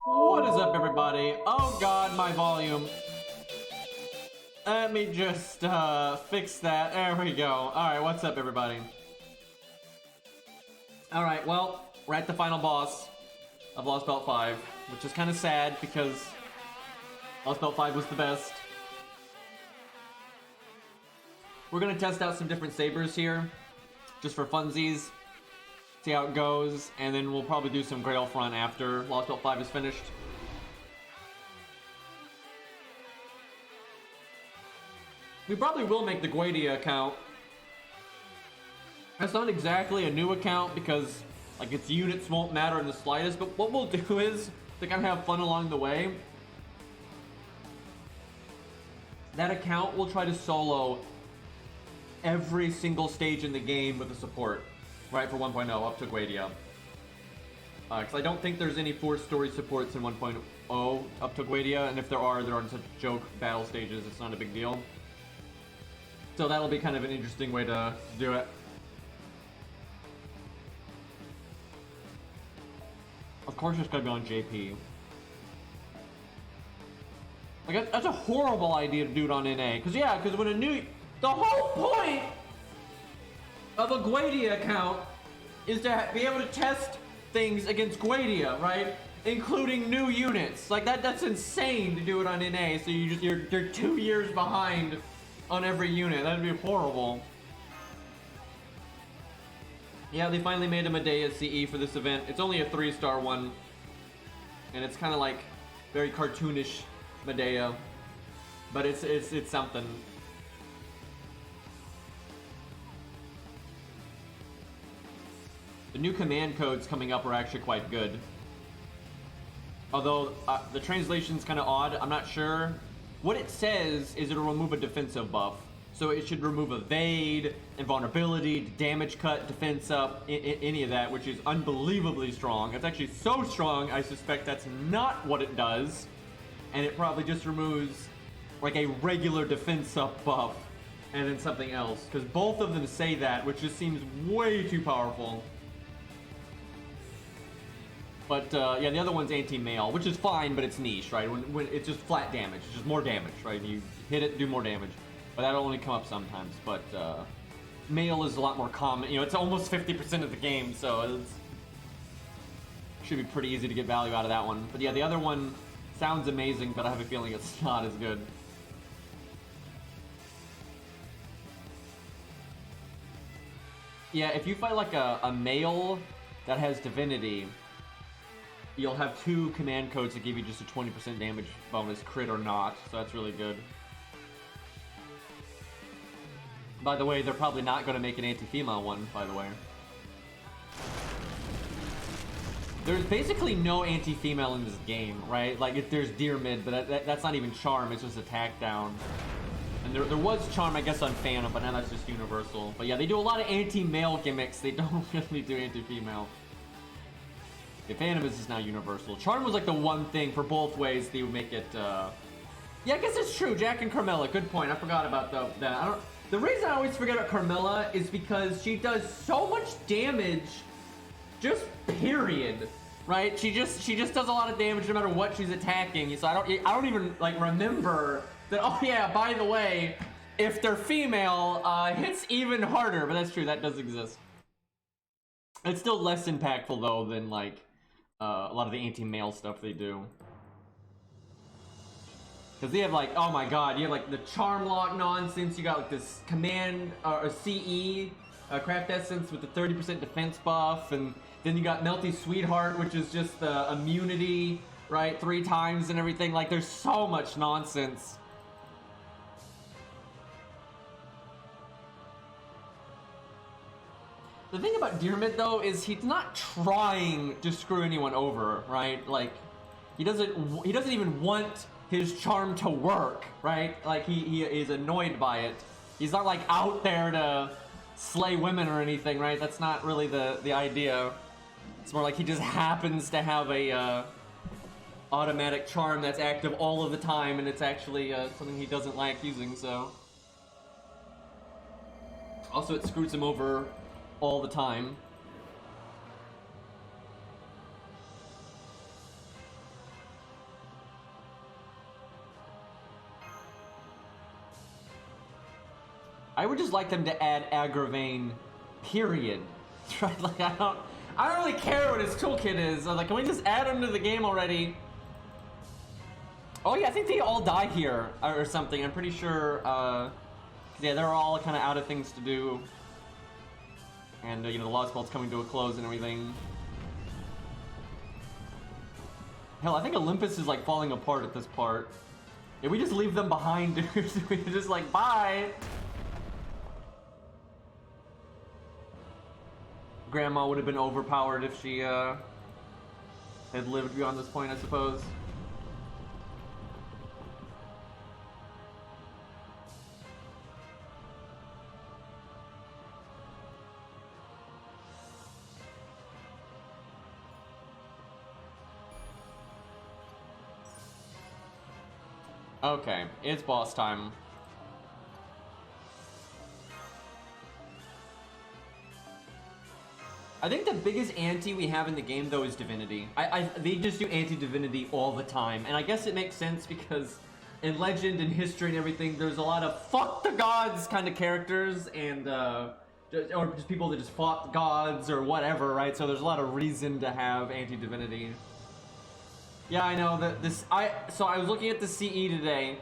What is up, everybody? Oh god, my volume. Let me just fix that. There we go. Alright, what's up, everybody? Alright, well, we're at the final boss of Lostbelt 5, which is kind of sad because Lostbelt 5 was the best. We're gonna test out some different sabers here, just for funsies. See how it goes, and then we'll probably do some Grail front after Lostbelt 5 is finished. We probably will make the Guadia account. That's not exactly a new account because, like, its units won't matter in the slightest, but what we'll do is, to kind of have fun along the way, that account will try to solo every single stage in the game with a support. Right, for 1.0 up to Guadia. Because I don't think there's any 4-story supports in 1.0 up to Guadia, and if there are such joke battle stages, it's not a big deal. So that'll be kind of an interesting way to do it. Of course it's gonna be on JP. Like, that's a horrible idea to do it on NA. Because when the whole point of a Guadia account is to be able to test things against Guadia, right? Including new units. Like that's insane to do it on NA, so you're 2 years behind on every unit. That'd be horrible. Yeah, they finally made a Medea CE for this event. It's only a 3-star one. And it's kind of like very cartoonish Medea. But it's something. The new command codes coming up are actually quite good. Although, the translation's kind of odd, I'm not sure. What it says is it'll remove a defensive buff. So it should remove evade, invulnerability, damage cut, defense up, any of that, which is unbelievably strong. It's actually so strong, I suspect that's not what it does. And it probably just removes, like, a regular defense up buff, and then something else. Because both of them say that, which just seems way too powerful. But, yeah, the other one's anti-mail, which is fine, but it's niche, right? When it's just flat damage. It's just more damage, right? You hit it, do more damage. But that'll only come up sometimes. But, male is a lot more common. You know, it's almost 50% of the game, so it's should be pretty easy to get value out of that one. But yeah, the other one sounds amazing, but I have a feeling it's not as good. Yeah, if you fight like a male that has divinity, you'll have 2 command codes that give you just a 20% damage bonus, crit or not, so that's really good. By the way, they're probably not going to make an anti-female one, by the way. There's basically no anti-female in this game, right? Like, if there's deer mid, but that's not even charm, it's just attack down. And there was charm, I guess, on Phantom, but now that's just universal. But yeah, they do a lot of anti-male gimmicks. They don't really do anti-female. The Phantom is just now universal. Charm was like the one thing for both ways they would make it, Yeah, I guess it's true. Jack and Carmilla, good point. I forgot about that. The reason I always forget about Carmilla is because she does so much damage, just period, right? She just does a lot of damage no matter what she's attacking. So I don't even like remember that. Oh yeah, by the way, if they're female, hits even harder. But that's true. That does exist. It's still less impactful though than like a lot of the anti-male stuff they do. Because they have like, oh my god, you have like the charm lock nonsense, you got like this command, or CE, craft essence with the 30% defense buff, and then you got Melty Sweetheart, which is just the immunity, right, 3 times and everything. Like, there's so much nonsense. The thing about Deermid though is he's not trying to screw anyone over, right? Like, he doesn't even want his charm to work, right? Like, he is annoyed by it. He's not like out there to slay women or anything, right? That's not really the idea. It's more like he just happens to have a automatic charm that's active all of the time, and it's actually something he doesn't like using, so. Also, it screws him over all the time. I would just like them to add Agravain, period. Right? Like, I don't really care what his toolkit is. I'm like, can we just add him to the game already? Oh yeah, I think they all die here or something. I'm pretty sure. Yeah, they're all kind of out of things to do, and you know, the Lostbelt's coming to a close and everything. Hell, I think Olympus is like falling apart at this part. If we just leave them behind, dude, we just like bye. Grandma would have been overpowered if she had lived beyond this point, I suppose. Okay, it's boss time. I think the biggest anti we have in the game though is Divinity. They just do anti-Divinity all the time, and I guess it makes sense because in Legend and history and everything, there's a lot of fuck the gods kind of characters, and or just people that just fought gods or whatever, right? So there's a lot of reason to have anti-Divinity. Yeah, I know that so I was looking at the CE today,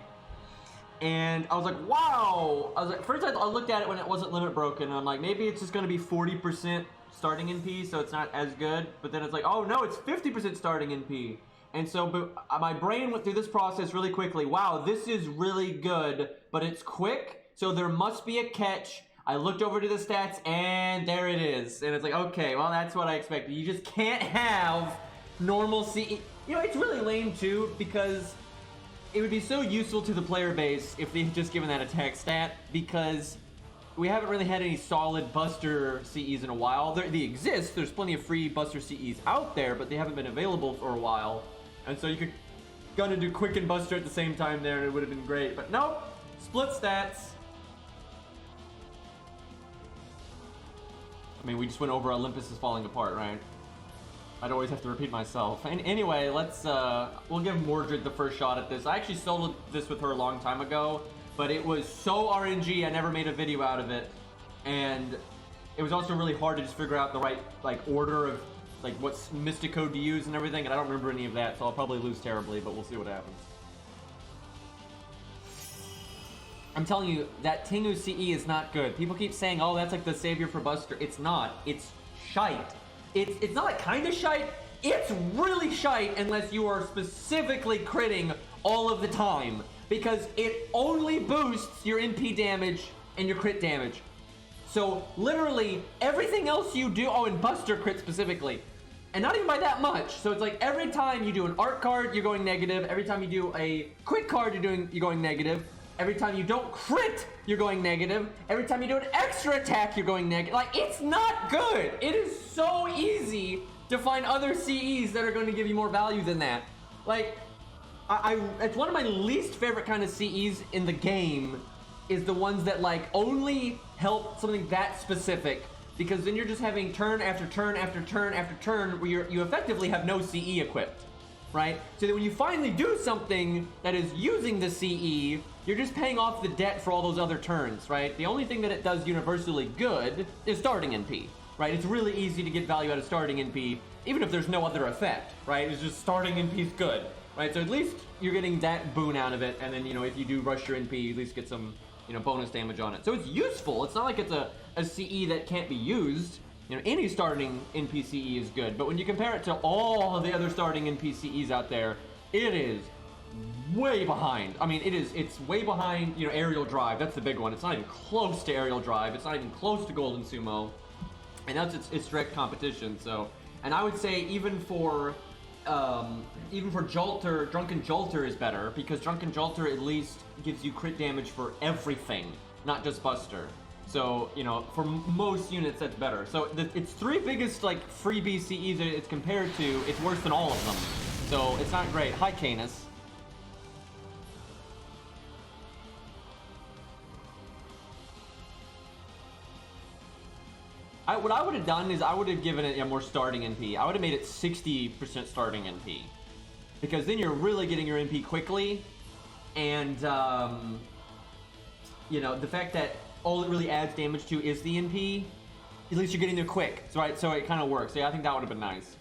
and I was like, wow. I was like, first I looked at it when it wasn't limit broken, and I'm like, maybe it's just gonna be 40% starting NP, so it's not as good. But then it's like, oh no, it's 50% starting NP. And so my brain went through this process really quickly. Wow, this is really good, but it's quick, so there must be a catch. I looked over to the stats, and there it is. And it's like, okay, well, that's what I expected. You just can't have normal CE. You know, it's really lame too, because it would be so useful to the player base if they had just given that attack stat, because we haven't really had any solid Buster CEs in a while. They exist, there's plenty of free Buster CEs out there, but they haven't been available for a while. And so you could gonna do Quick and Buster at the same time there, and it would have been great. But nope, split stats. I mean, we just went over Olympus is falling apart, right? I'd always have to repeat myself. And anyway, let's we'll give Mordred the first shot at this. I actually soloed this with her a long time ago, but it was so RNG I never made a video out of it. and it was also really hard to just figure out the right like order of like what mystic code to use and everything, and I don't remember any of that, so I'll probably lose terribly, but we'll see what happens. I'm telling you, that Tengu CE is not good. People keep saying, oh, that's like the savior for Buster. It's not. It's shite. It's not like kind of shite. It's really shite unless you are specifically critting all of the time, because it only boosts your NP damage and your crit damage. So literally everything else you do, oh, and Buster crit specifically, and not even by that much. So it's like every time you do an art card, you're going negative. Every time you do a quick card, you're going negative. Every time you don't crit, you're going negative. Every time you do an extra attack, you're going negative. Like, it's not good. It is so easy to find other CEs that are going to give you more value than that. Like, it's one of my least favorite kind of CEs in the game is the ones that, like, only help something that specific, because then you're just having turn after turn after turn after turn where you effectively have no CE equipped, right? So that when you finally do something that is using the CE, you're just paying off the debt for all those other turns, right? The only thing that it does universally good is starting NP, right? It's really easy to get value out of starting NP, even if there's no other effect, right? It's just starting NP is good, right? So at least you're getting that boon out of it, and then, you know, if you do rush your NP, you at least get some, you know, bonus damage on it. So it's useful. It's not like it's a CE that can't be used. You know, any starting NPCE is good, but when you compare it to all of the other starting NPCEs out there, it is way behind. I mean, it's way behind, you know, Aerial Drive. That's the big one. It's not even close to Aerial Drive. It's not even close to Golden Sumo. And that's its direct competition, so. And I would say even for Jolter, Drunken Jolter is better, because Drunken Jolter at least gives you crit damage for everything, not just Buster. So, you know, for most units, that's better. So, its three biggest, like, free BCEs that it's compared to, it's worse than all of them. So, it's not great. Hi, Caenis. What I would have done is I would have given it a more starting NP. I would have made it 60% starting NP. Because then you're really getting your NP quickly. And, you know, the fact that all it really adds damage to is the NP, at least you're getting there quick, right? So it kind of works. So yeah, I think that would have been nice.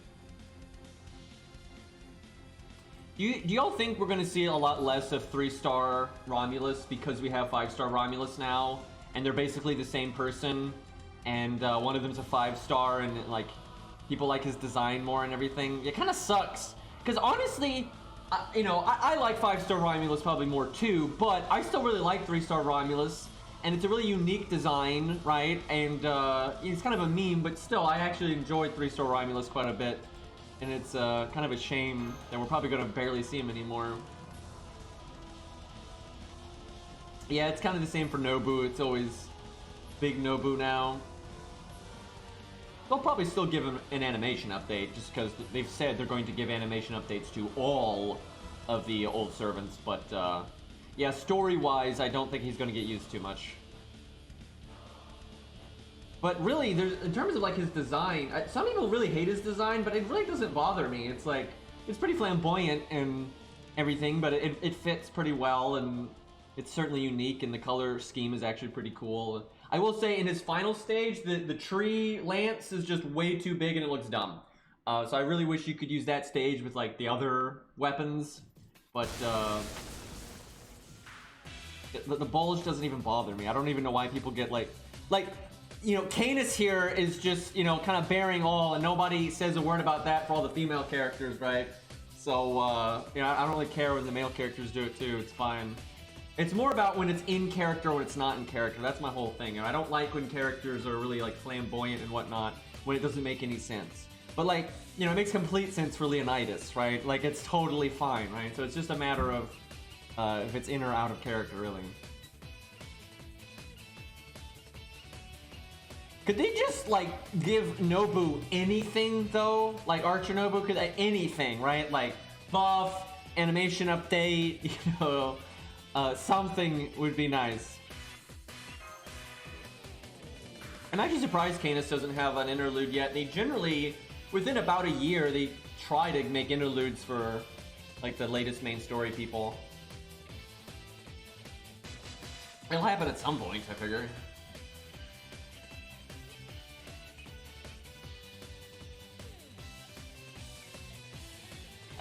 Do y'all think we're going to see a lot less of 3-star Romulus because we have 5-star Romulus now, and they're basically the same person, and one of them's a 5-star, and like people like his design more and everything? It kind of sucks, because honestly, you know, I like 5-star Romulus probably more too, but I still really like 3-star Romulus. And it's a really unique design, right? And it's kind of a meme, but still, I actually enjoyed 3-star Romulus quite a bit. And it's kind of a shame that we're probably going to barely see him anymore. Yeah, it's kind of the same for Nobu. It's always big Nobu now. They'll probably still give him an animation update, just because they've said they're going to give animation updates to all of the old servants, but yeah, story-wise, I don't think he's going to get used too much. But really, in terms of like his design, some people really hate his design, but it really doesn't bother me. It's like, it's pretty flamboyant and everything, but it fits pretty well, and it's certainly unique, and the color scheme is actually pretty cool. I will say, in his final stage, the tree lance is just way too big and it looks dumb. So I really wish you could use that stage with like the other weapons, but the bulge doesn't even bother me. I don't even know why people get like, you know, Caenis here is just, you know, kind of bearing all, and nobody says a word about that for all the female characters, right? So, you know, I don't really care when the male characters do it too. It's fine. It's more about when it's in character or when it's not in character. That's my whole thing. And I don't like when characters are really like flamboyant and whatnot when it doesn't make any sense. But like, you know, it makes complete sense for Leonidas, right? Like, it's totally fine, right? So it's just a matter of if it's in or out of character, really. Could they just, like, give Nobu anything, though? Like, Archer Nobu could, anything, right? Like, buff, animation update, you know, something would be nice. I'm actually surprised Caenis doesn't have an interlude yet. They generally, within about a year, they try to make interludes for, like, the latest main story people. It'll happen at some point, I figure.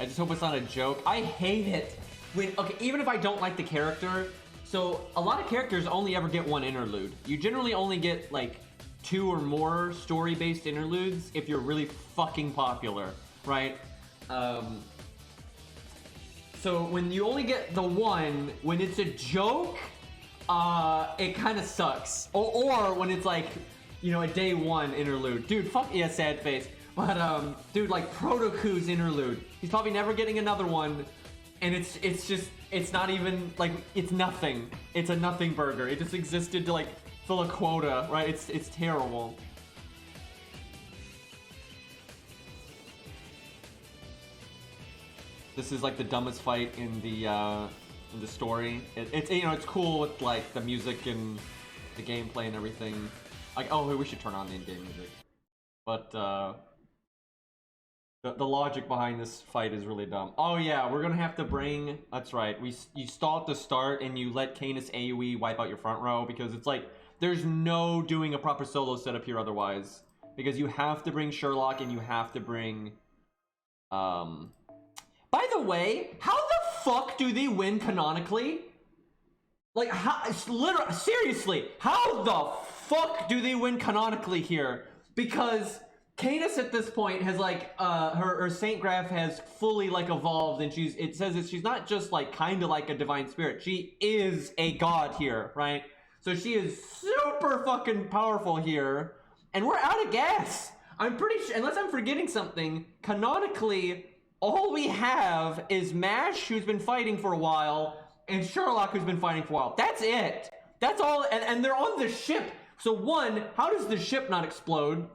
I just hope it's not a joke. I hate it when, okay, even if I don't like the character, so a lot of characters only ever get one interlude. You generally only get like 2 or more story-based interludes if you're really fucking popular, right? So when you only get the one, when it's a joke, it kind of sucks. Or when it's like, you know, a day 1 interlude. Dude, fuck yeah, sad face. But dude, like Protoku's interlude, he's probably never getting another one, and it's just, it's not even like, it's nothing. It's a nothing burger. It just existed to like fill a quota, right? It's terrible. This is like the dumbest fight in the story. It's you know, it's cool with like the music and the gameplay and everything. Like, oh, we should turn on the in-game music. But the logic behind this fight is really dumb. Oh yeah, we're gonna have to bring. That's right. You stall at the start and you let Caenis AoE wipe out your front row because it's like there's no doing a proper solo setup here otherwise, because you have to bring Sherlock and you have to bring. By the way, how the fuck do they win canonically? Like, how, literally, seriously, how the fuck do they win canonically here? Because Caenis at this point has like, her Saint Graph has fully like evolved, and it says that she's not just like kind of like a divine spirit, she is a god here, right? So she is super fucking powerful here, and we're out of gas. I'm pretty sure, unless I'm forgetting something, canonically, all we have is Mash, who's been fighting for a while, and Sherlock, who's been fighting for a while. That's it. That's all, and they're on the ship. So 1, how does the ship not explode?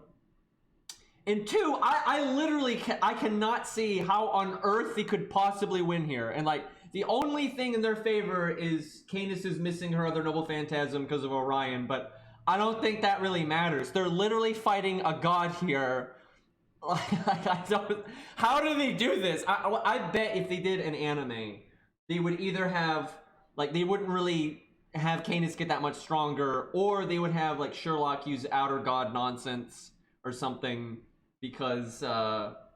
And 2, I literally I cannot see how on earth they could possibly win here. And like, the only thing in their favor is Caenis is missing her other noble phantasm because of Orion, but I don't think that really matters. They're literally fighting a god here. How do they do this? I bet if they did an anime, they would either have, like, they wouldn't really have Caenis get that much stronger, or they would have, like, Sherlock use outer god nonsense or something, because,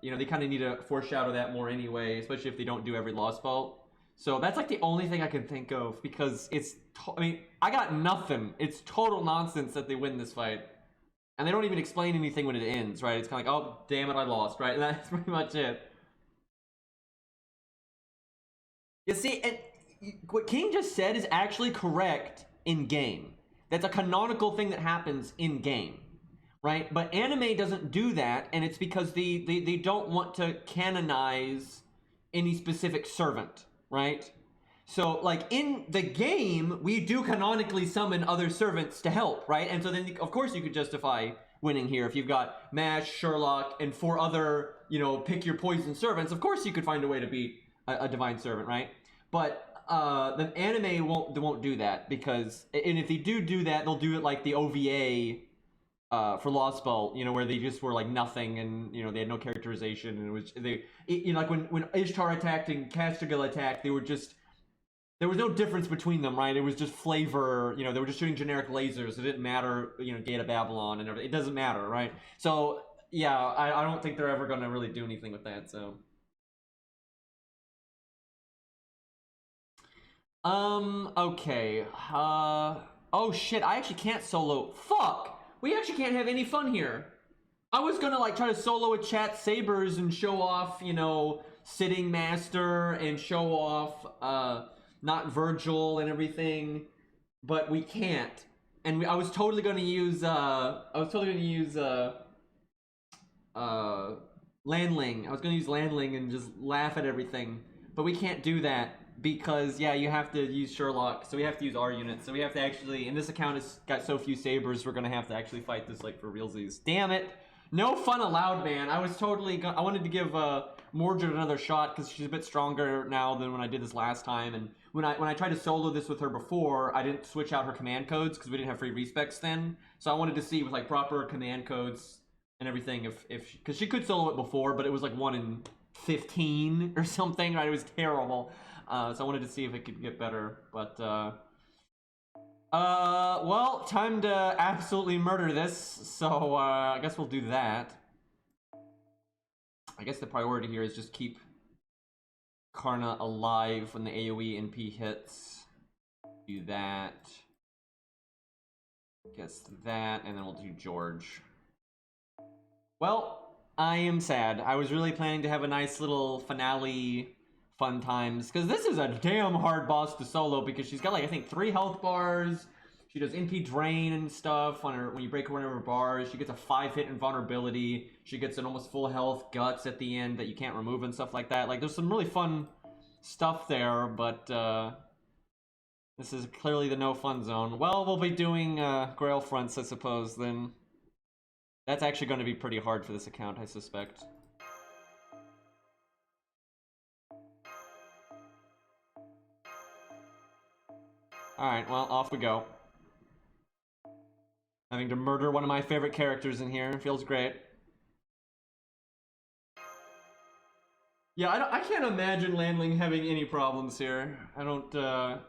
you know, they kind of need to foreshadow that more anyway, especially if they don't do every Lostbelt. So that's, like, the only thing I can think of, because it's, I mean, I got nothing. It's total nonsense that they win this fight. And they don't even explain anything when it ends, right? It's kind of like, oh, damn it, I lost, right? And that's pretty much it. You see, and what King just said is actually correct in-game. That's a canonical thing that happens in-game, right? But anime doesn't do that, and it's because they don't want to canonize any specific servant, right? So, like, in the game, we do canonically summon other servants to help, right? And so then, of course, you could justify winning here. If you've got Mash, Sherlock, and 4 other, you know, pick your poison servants, of course you could find a way to beat a divine servant, right? But the anime won't do that, because, and if they do that, they'll do it like the OVA for Lostbelt, you know, where they just were like nothing, and, you know, they had no characterization, and it was, you know, like when Ishtar attacked and Castigal attacked, they were just, there was no difference between them, right? It was just flavor, you know, they were just shooting generic lasers. It didn't matter, you know, Gate of Babylon and everything. It doesn't matter, right? So, yeah, I don't think they're ever going to really do anything with that, so. Okay. Oh shit, I actually can't solo. Fuck! We actually can't have any fun here. I was gonna, like, try to solo a Chat Sabers and show off, you know, Sitting Master and show off, not Virgil and everything, but we can't. And I was totally gonna use Landling. I was gonna use Landling and just laugh at everything, but we can't do that because, yeah, you have to use Sherlock, so we have to use our units. So we have to actually, and this account has got so few sabers, we're gonna have to actually fight this like for realsies. Damn it! No fun allowed, man. I was totally, I wanted to give Mordred another shot because she's a bit stronger now than when I did this last time, and when I tried to solo this with her before, I didn't switch out her command codes because we didn't have free respecs then. So I wanted to see with like proper command codes and everything if because she could solo it before, but it was like 1 in 15 or something, right? It was terrible. So I wanted to see if it could get better, but well, time to absolutely murder this. So I guess we'll do that. I guess the priority here is just keep Karna alive when the AoE NP hits. Do that. Guess that, and then we'll do George. Well, I am sad. I was really planning to have a nice little finale fun times, because this is a damn hard boss to solo, because she's got like, I think 3 health bars. She does NP drain and stuff on her when you break one of her bars. She gets a 5-hit invulnerability. She gets an almost full health guts at the end that you can't remove and stuff like that. Like, there's some really fun stuff there, but this is clearly the no fun zone. Well, we'll be doing Grail fronts, I suppose, then. That's actually going to be pretty hard for this account, I suspect. Alright, well, off we go. Having to murder one of my favorite characters in here feels great. Yeah, I can't imagine Landling having any problems here. I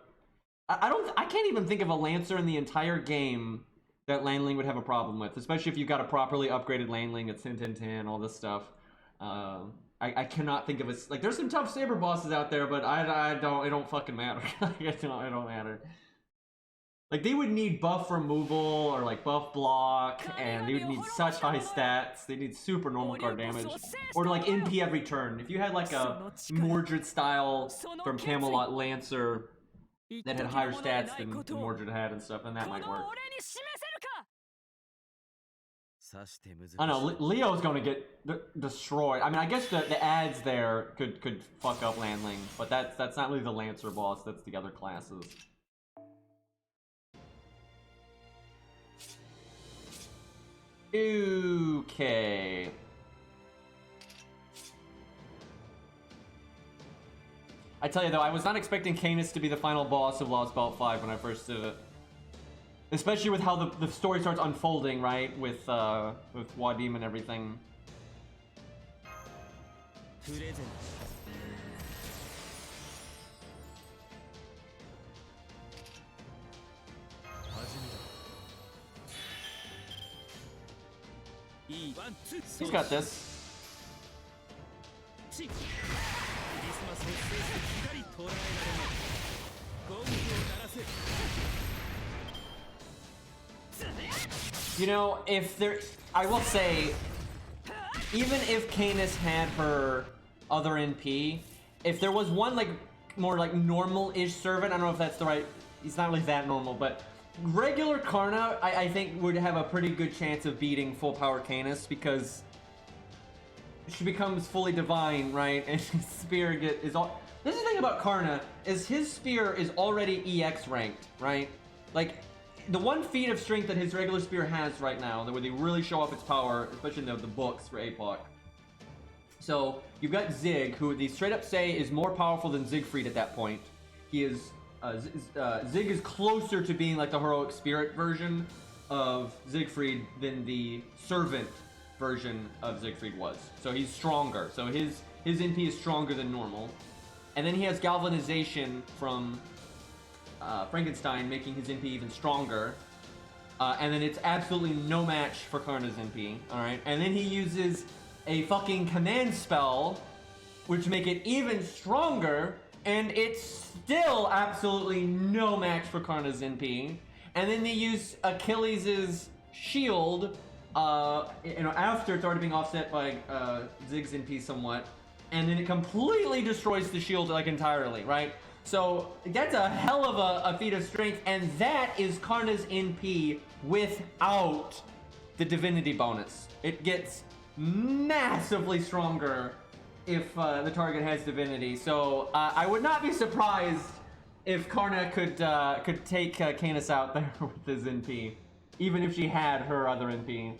can't even think of a Lancer in the entire game that Landling would have a problem with, especially if you've got a properly upgraded Landling at 10-10-10, all this stuff. I cannot think of a, like, there's some tough Saber bosses out there, but it don't fucking matter. It don't matter. Like, they would need buff removal or like buff block, and they would need such high stats. They need super normal card damage, or like NP every turn. If you had like a Mordred style from Camelot Lancer that had higher stats than Mordred had and stuff, then that might work. I know Leo's going to get destroyed. I mean, I guess the ads there could fuck up Landling, but that's not really the Lancer boss. That's the other classes. Okay. I tell you though, I was not expecting Caenis to be the final boss of Lostbelt 5 when I first did it. Especially with how the story starts unfolding, right? With Wadim and everything. He's got this. You know, I will say, even if Caenis had her other NP, if there was one like more like normal-ish servant, I don't know if that's the right, he's not really that normal, but regular Karna, I think would have a pretty good chance of beating full power Caenis, because she becomes fully divine, right? And his spear is all. This is the thing about Karna, is his spear is already EX ranked, right? Like, the one feat of strength that his regular spear has right now, where they really show off its power, especially in the books for APOC. So you've got Zig, who they straight up say is more powerful than Siegfried at that point. He is Zig is closer to being like the heroic spirit version of Siegfried than the servant version of Siegfried was. So he's stronger. So his NP is stronger than normal. And then he has galvanization from Frankenstein, making his NP even stronger. And then it's absolutely no match for Karna's NP. Alright. And then he uses a fucking command spell, which make it even stronger. And it's still absolutely no match for Karna's NP. And then they use Achilles' shield, after it's already being offset by Zig's NP somewhat. And then it completely destroys the shield, like, entirely, right? So that's a hell of a feat of strength, and that is Karna's NP without the divinity bonus. It gets massively stronger if the target has divinity. So I would not be surprised if Karna could take Caenis out there with his NP, even if she had her other NP.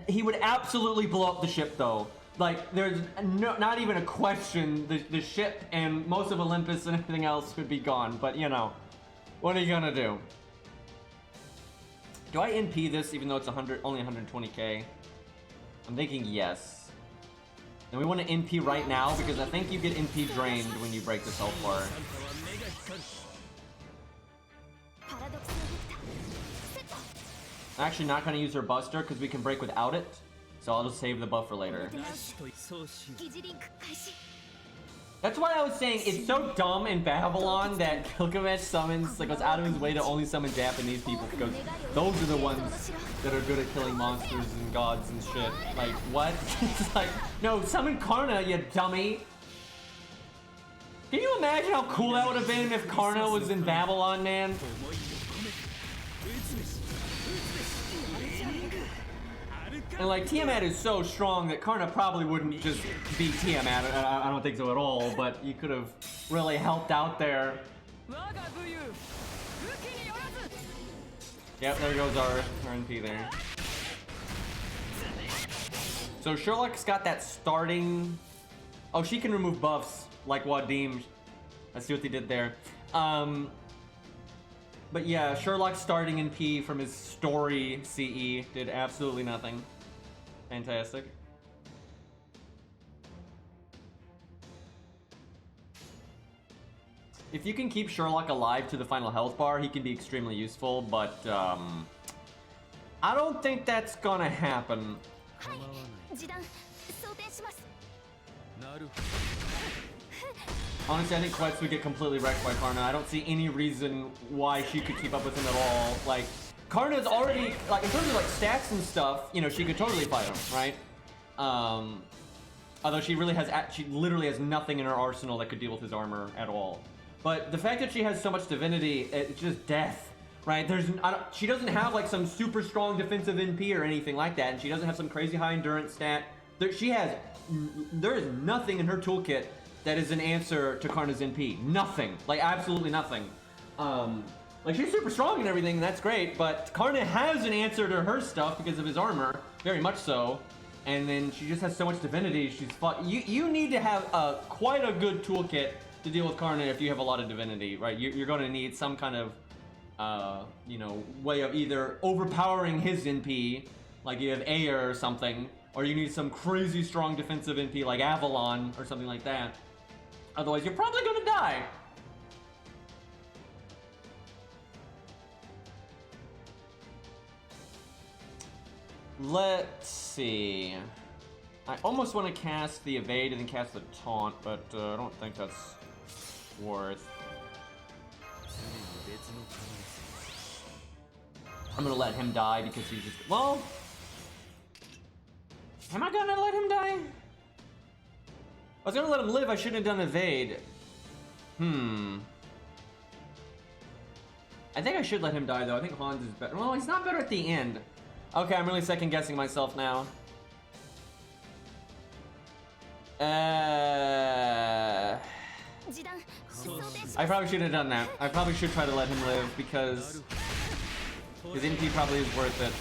He would absolutely blow up the ship, though. Like, there's not even a question. The ship and most of Olympus and everything else would be gone. But, you know, what are you gonna do? Do I NP this even though it's only 120k? I'm thinking yes. And we want to NP right now because I think you get NP drained when you break this health bar. I'm actually not going to use her Buster because we can break without it. So I'll just save the buff for later. That's why I was saying it's so dumb in Babylon that Gilgamesh summons, like, goes out of his way to only summon Japanese people, because those are the ones that are good at killing monsters and gods and shit. Like, what? It's like, no, summon Karna, you dummy! Can you imagine how cool that would have been if Karna was in Babylon, man? And like, Tiamat is so strong that Karna probably wouldn't just beat Tiamat. I don't think so at all, but you could have really helped out there. Yep, there goes our NP there. So Sherlock's got that starting... Oh, she can remove buffs like Wadim. Let's see what they did there. But yeah, Sherlock's starting NP from his story CE did absolutely nothing. Fantastic. If you can keep Sherlock alive to the final health bar, he can be extremely useful, but I don't think that's gonna happen. Honestly, I think Quetz would get completely wrecked by Karna. I don't see any reason why she could keep up with him at all. Like, Karna's already, like, in terms of like stats and stuff, you know, she could totally fight him, right? Although she literally has nothing in her arsenal that could deal with his armor at all. But the fact that she has so much divinity, it's just death, right? She doesn't have like some super strong defensive NP or anything like that, and she doesn't have some crazy high endurance stat. There is nothing in her toolkit that is an answer to Karna's NP. Nothing, like absolutely nothing. Like, she's super strong and everything, and that's great, but Karna has an answer to her stuff because of his armor, very much so. And then she just has so much divinity, she's you need to have quite a good toolkit to deal with Karna if you have a lot of divinity, right? You're going to need some kind of, you know, way of either overpowering his NP, like you have Ayer or something, or you need some crazy strong defensive NP like Avalon or something like that. Otherwise, you're probably going to die. Let's see. I almost want to cast the evade and then cast the taunt, but I don't think that's worth. I'm gonna let him die because he's just, well, am I gonna let him die? I was gonna let him live. I shouldn't have done evade. I think I should let him die though. I think Hans is better. Well, he's not better at the end. Okay, I'm really second guessing myself now. I probably shouldn't have done that. I probably should try to let him live because his NP probably is worth it.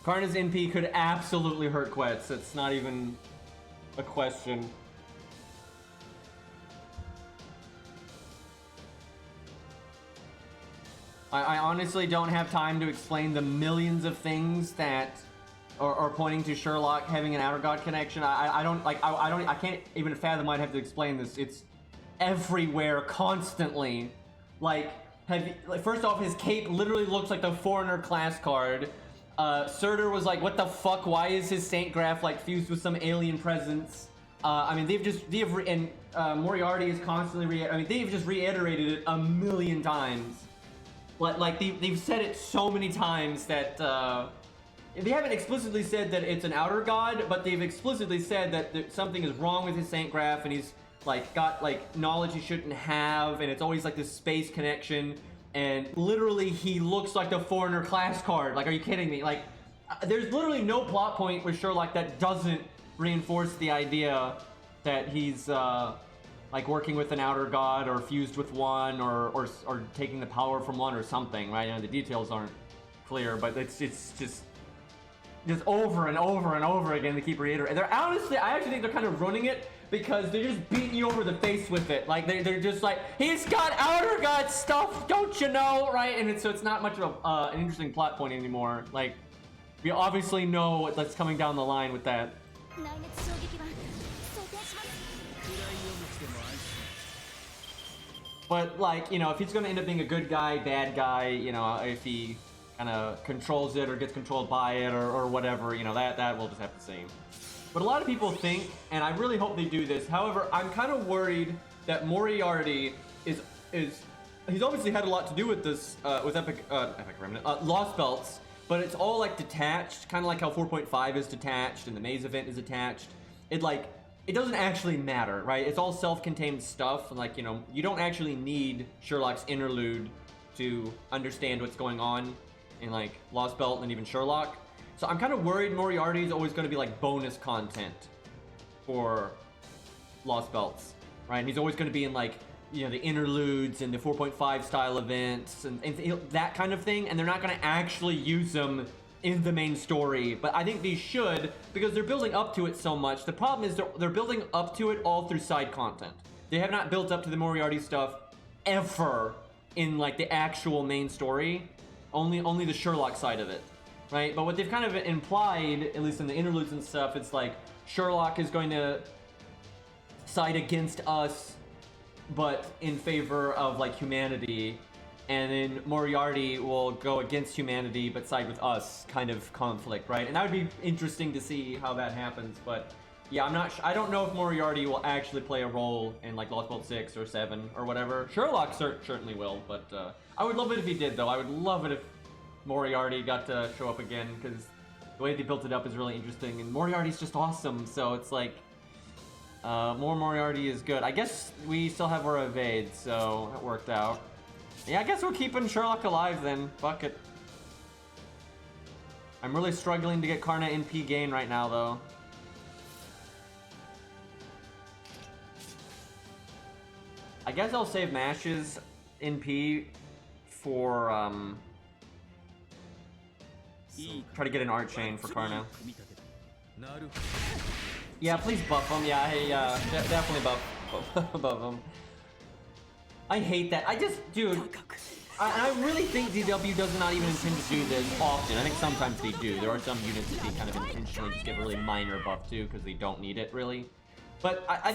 Karna's NP could absolutely hurt Quetz. It's not even a question. I honestly don't have time to explain the millions of things that are pointing to Sherlock having an Outer God connection. I can't even fathom I'd have to explain this. It's everywhere, constantly. Like, first off, his cape literally looks like the Foreigner class card. Surtur was like, what the fuck, why is his Saint Graph like fused with some alien presence? I mean, Moriarty is constantly they've just reiterated it a million times. Like they've said it so many times that, they haven't explicitly said that it's an Outer God, but they've explicitly said that something is wrong with his Saint Graph and he's like got like knowledge he shouldn't have, and it's always like this space connection. And literally, he looks like the Foreigner class card. Like, are you kidding me? Like, there's literally no plot point with Sherlock that doesn't reinforce the idea that he's, like, working with an Outer God or fused with one or taking the power from one or something, right? You know, the details aren't clear, but it's just over and over and over again. They keep reiterating. Honestly, I actually think they're kind of running it because they're just beating you over the face with it. Like, they're just like, he's got Outer God stuff, don't you know, right? And so it's not much of an interesting plot point anymore. Like, we obviously know what's coming down the line with that. But like, you know, if he's gonna end up being a good guy, bad guy, you know, if he kind of controls it or gets controlled by it or whatever, you know, that we'll just have to see. But a lot of people think, and I really hope they do this, however, I'm kind of worried that Moriarty is he's obviously had a lot to do with this, with Epic Remnant, Lostbelts, but it's all like detached, kind of like how 4.5 is detached and the Maze event is attached. It doesn't actually matter, right? It's all self-contained stuff, and like, you know, you don't actually need Sherlock's interlude to understand what's going on in like Lostbelt and even Sherlock. So I'm kind of worried Moriarty is always going to be like bonus content for Lostbelts, right? And he's always going to be in like, you know, the interludes and the 4.5 style events and that kind of thing, and they're not going to actually use them in the main story. But I think they should, because they're building up to it so much. The problem is they're building up to it all through side content. They have not built up to the Moriarty stuff ever in like the actual main story. Only the Sherlock side of it, right? But what they've kind of implied, at least in the interludes and stuff, it's like Sherlock is going to side against us, but in favor of like humanity, and then Moriarty will go against humanity but side with us, kind of conflict, right? And that would be interesting to see how that happens. But yeah, I don't know if Moriarty will actually play a role in like Lostbelt 6 or 7 or whatever. Sherlock certainly will, but I would love it if he did, though. I would love it if Moriarty got to show up again, because the way they built it up is really interesting, and Moriarty's just awesome, so it's like, more Moriarty is good. I guess we still have our evade, so that worked out. Yeah, I guess we're keeping Sherlock alive then. Fuck it. I'm really struggling to get Karna NP gain right now, though. I guess I'll save Mash's NP for, try to get an art chain for Karna. Yeah, please buff him. Yeah, hey, definitely buff him. I hate that. Dude, I really think DW does not even intend to do this often. I think sometimes they do. There are some units that they kind of intentionally just give a really minor buff to because they don't need it, really. But I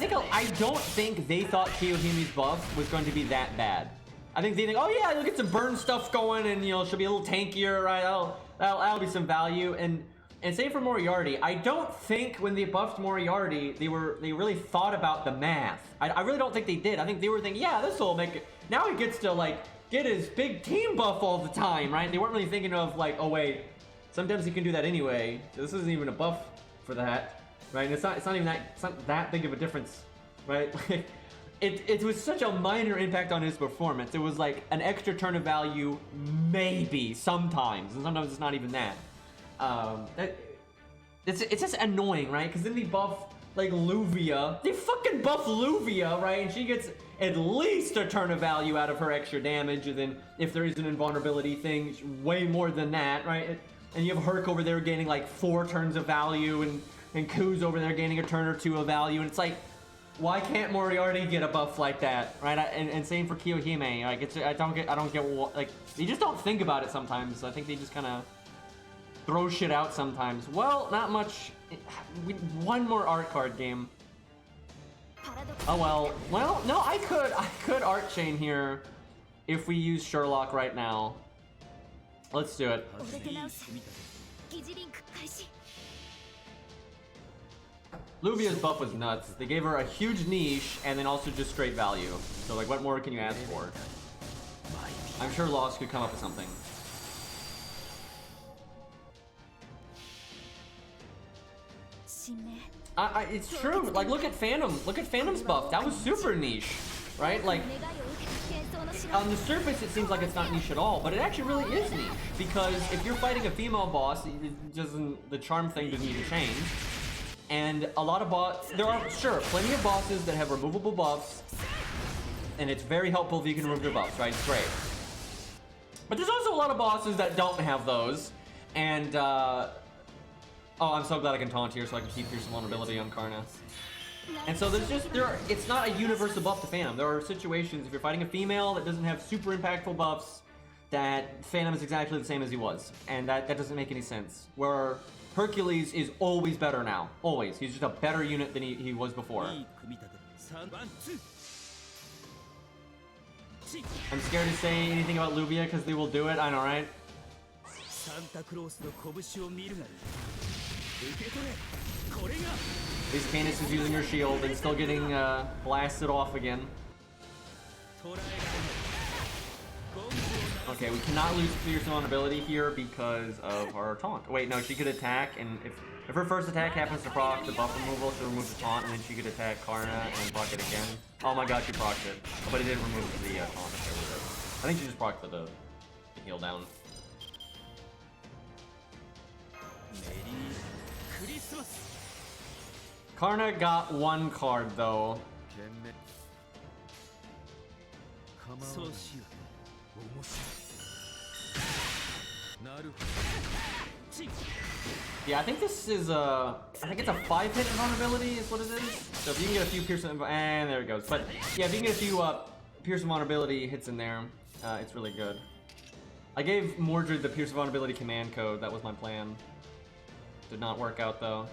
don't think they thought Kiyohimi's buff was going to be that bad. I think they think, oh yeah, you'll get some burn stuff going, and you know, she'll be a little tankier, right? That'll be some value. And same for Moriarty. I don't think when they buffed Moriarty, they really thought about the math. I really don't think they did. I think they were thinking, yeah, this will make it. Now he gets to like get his big team buff all the time, right? They weren't really thinking of like, oh wait, sometimes he can do that anyway. So this isn't even a buff for that, right? And it's not that big of a difference, right? It was such a minor impact on his performance. It was like an extra turn of value, maybe sometimes, and sometimes it's not even that. It's just annoying, right? Because then they buff like Luvia. They fucking buff Luvia, right? And she gets at least a turn of value out of her extra damage, and then if there is an invulnerability thing, way more than that, right? And you have Herc over there gaining like 4 turns of value, and Kuz over there gaining a turn or 2 of value, and it's like, why can't Moriarty get a buff like that, right? And same for Kiyohime. Like, I don't get what, like, they just don't think about it sometimes. I think they just kind of throw shit out sometimes. Well, not much. One more art card game. Oh well. Well, no, I could art chain here if we use Sherlock right now. Let's do it. Luvia's buff was nuts. They gave her a huge niche and then also just straight value. So like, what more can you ask for? I'm sure Lost could come up with something. It's true. Like, look at Phantom. Look at Phantom's buff. That was super niche, right? Like, on the surface, it seems like it's not niche at all, but it actually really is niche, because if you're fighting a female boss, the charm thing doesn't even change. And a lot of there are, sure, plenty of bosses that have removable buffs, and it's very helpful if you can remove their buffs, right? It's great. But there's also a lot of bosses that don't have those, and, oh, I'm so glad I can taunt here so I can keep Pierce vulnerability on Karna. And so it's not a universal buff to Phantom. There are situations, if you're fighting a female that doesn't have super impactful buffs, that Phantom is exactly the same as he was, and that doesn't make any sense. Where Hercules is always better now. Always. He's just a better unit than he was before. I'm scared to say anything about Luvia because they will do it. I know, right? At least Caenis is using her shield and still getting blasted off again. Okay, we cannot lose fearsome on ability here because of our taunt. Wait, no, she could attack, and if her first attack happens to proc the buff removal, she'll remove the taunt, and then she could attack Karna and proc it again. Oh my god, she procced it. Oh, but it didn't remove the taunt. I think she just procced the heal down. Karna got one card, though. Yeah, I think this is I think it's a 5-hit invulnerability is what it is. So if you can get a few piercing, and there it goes. But yeah, if you can get a few pierce invulnerability hits in there, it's really good. I gave Mordred the pierce invulnerability command code. That was my plan. Did not work out though.